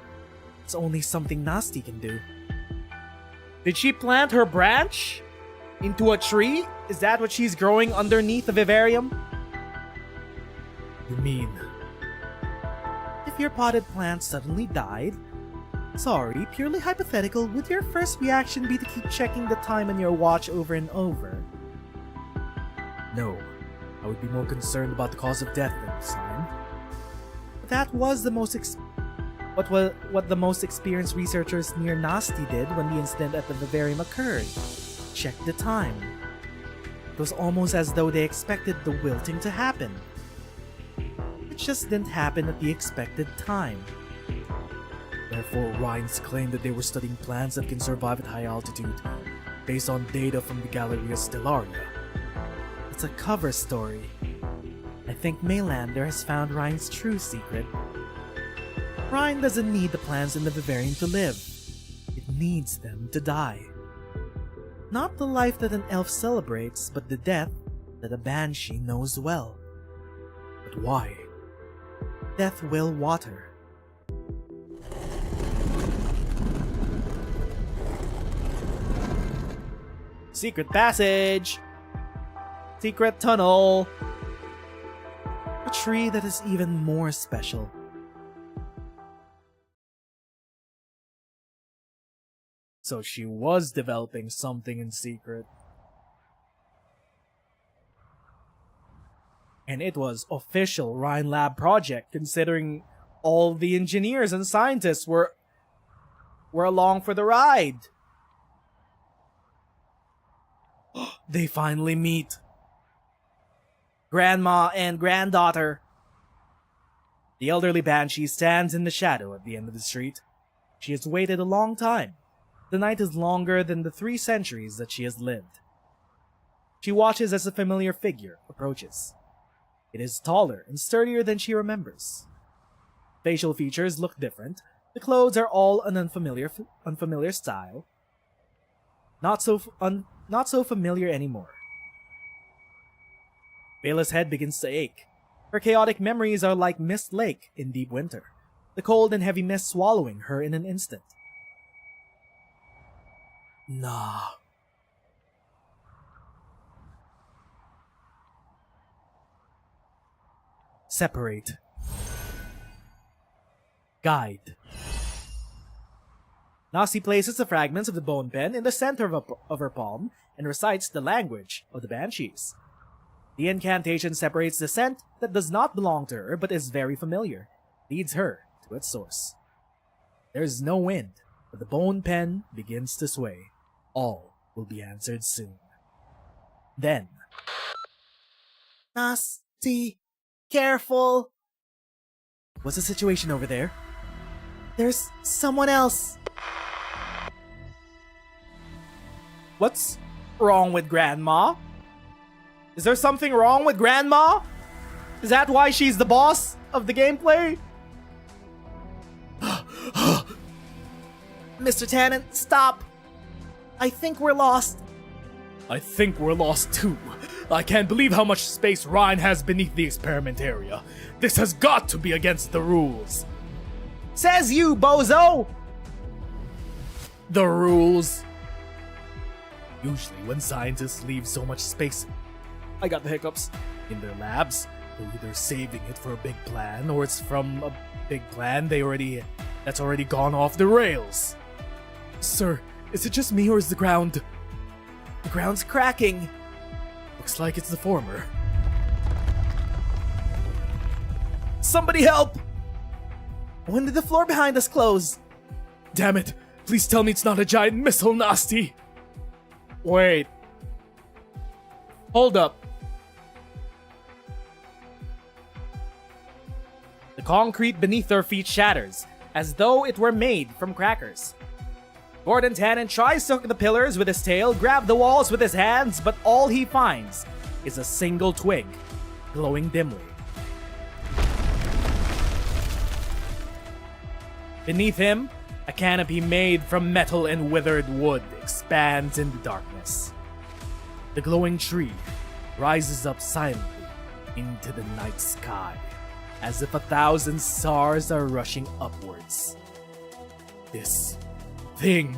it's only something Nasty can do. Did she plant her branch into a tree? Is that what she's growing underneath the vivarium? You mean if your potted plant suddenly died? Sorry, purely hypothetical, would your first reaction be to keep checking the time on your watch over and over? No, I would be more concerned about the cause of death than the sign. That was the most what the most experienced researchers near Nasty did when the incident at the vivarium occurred. Check the time. It was almost as though they expected the wilting to happen. It just didn't happen at the expected time. Therefore, Rhines claimed that they were studying plants that can survive at high altitude, based on data from the Galleria Stellaria. It's a cover story. I think Maylander has found Rhine's true secret. Rhine doesn't need the plants in the vivarium to live. It needs them to die. Not the life that an elf celebrates, but the death that a banshee knows well. But why? Death will water. Secret passage! Secret tunnel! A tree that is even more special. So she was developing something in secret. And it was official Rhine Lab project, considering all the engineers and scientists were along for the ride. They finally meet. Grandma and granddaughter. The elderly banshee stands in the shadow at the end of the street. She has waited a long time. The night is longer than the 3 centuries that she has lived. She watches as a familiar figure approaches. It is taller and sturdier than she remembers. Facial features look different. The clothes are all an unfamiliar style. Not so familiar anymore. Bela's head begins to ache. Her chaotic memories are like Mist Lake in deep winter, the cold and heavy mist swallowing her in an instant. Nah. Separate. Guide. Nasi places the fragments of the bone pen in the center of her palm and recites the language of the banshees. The incantation separates the scent that does not belong to her but is very familiar, leads her to its source. There is no wind, but the bone pen begins to sway. All will be answered soon. Then, Nasty, careful. what's the situation over there? There's someone else. What's wrong with Grandma? Is there something wrong with Grandma? Is that why she's the boss of the gameplay? Mr. Tannen, stop! I think we're lost. I think we're lost too. I can't believe how much space Rhine has beneath the experiment area. This has got to be against the rules. Says you, bozo! The rules. Usually when scientists leave so much space, I got the hiccups, in their labs, they're either saving it for a big plan or it's from a big plan that's already gone off the rails. Sir, is it just me or is the ground's cracking? Looks like it's the former. Somebody help! When did the floor behind us close? Damn it! Please tell me it's not a giant missile, Nasty! Wait. Hold up. The concrete beneath their feet shatters, as though it were made from crackers. Gordon Tannen tries to hook the pillars with his tail, grab the walls with his hands, but all he finds is a single twig, glowing dimly. Beneath him, a canopy made from metal and withered wood expands in the darkness. The glowing tree rises up silently into the night sky, as if 1,000 stars are rushing upwards. This thing.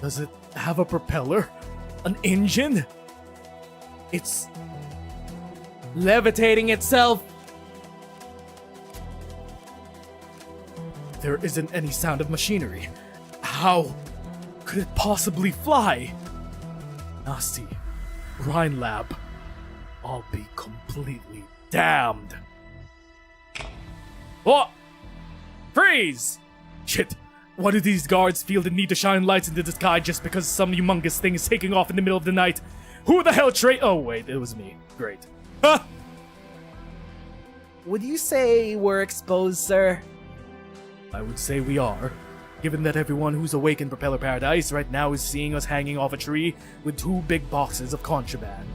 Does it have a propeller? An engine? It's levitating itself. there isn't any sound of machinery. How could it possibly fly? Nasty. Rhine Lab. I'll be completely damned. What? Freeze! Shit. Why do these guards feel the need to shine lights into the sky just because some humongous thing is taking off in the middle of the night? Who the hell Oh, wait, it was me. Great. Huh? Would you say we're exposed, sir? I would say we are. Given that everyone who's awake in Propeller Paradise right now is seeing us hanging off a tree with 2 big boxes of contraband.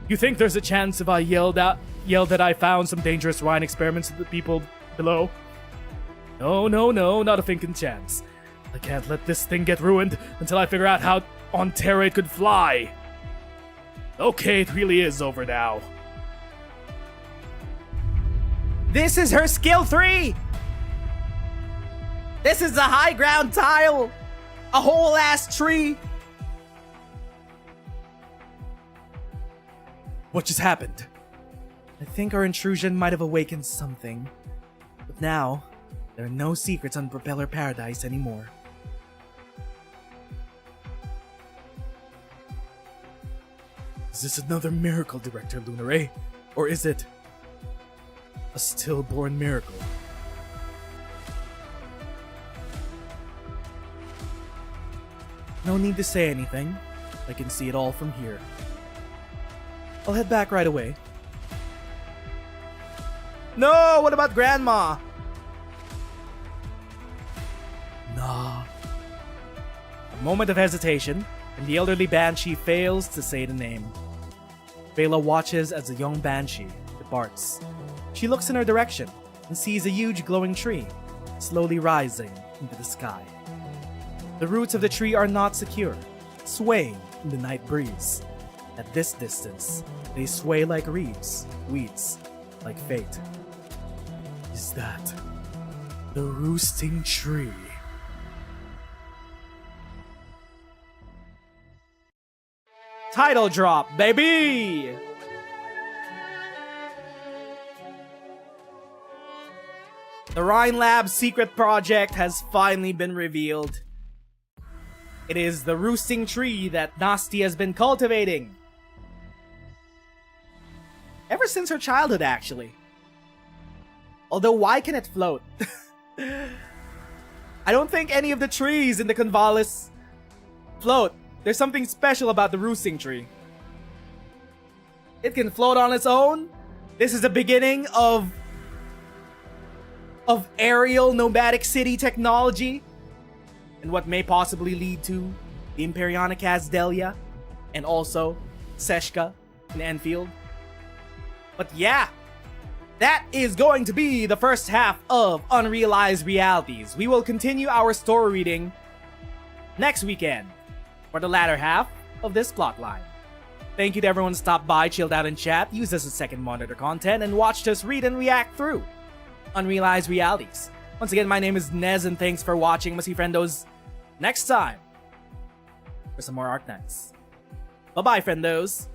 You think there's a chance if I yelled that I found some dangerous Rhine experiments to the people below? No, not a thinking chance. I can't let this thing get ruined until I figure out how on Terra it could fly. Okay, it really is over now. This is her skill 3! This is a high ground tile! A whole ass tree! What just happened? I think our intrusion might have awakened something. But now, there are no secrets on Propeller Paradise anymore. Is this another miracle, Director Lunare? Or is it a stillborn miracle? No need to say anything. I can see it all from here. I'll head back right away. No, what about Grandma? Nah. A moment of hesitation, and the elderly banshee fails to say the name. Bela watches as the young banshee departs. She looks in her direction and sees a huge glowing tree, slowly rising into the sky. The roots of the tree are not secure, swaying in the night breeze. At this distance, they sway like reeds, weeds, like fate. Is that the roosting tree? Title drop, baby! The Rhine Lab secret project has finally been revealed. It is the roosting tree that Nasty has been cultivating. Ever since her childhood, actually. Although, why can it float? I don't think any of the trees in the Convalis float. There's something special about the roosting tree. It can float on its own. This is the beginning of aerial nomadic city technology, and what may possibly lead to the Imperionic Asdelia, and also Seshka in Enfield. But yeah, that is going to be the first half of Unrealized Realities. We will continue our story reading next weekend for the latter half of this plotline. Thank you to everyone who stopped by, chilled out in chat, used as a second monitor content, and watched us read and react through Unrealized Realities. Once again, my name is Nez, and thanks for watching. We'll see friendos next time for some more Arknights. Bye-bye, friendos.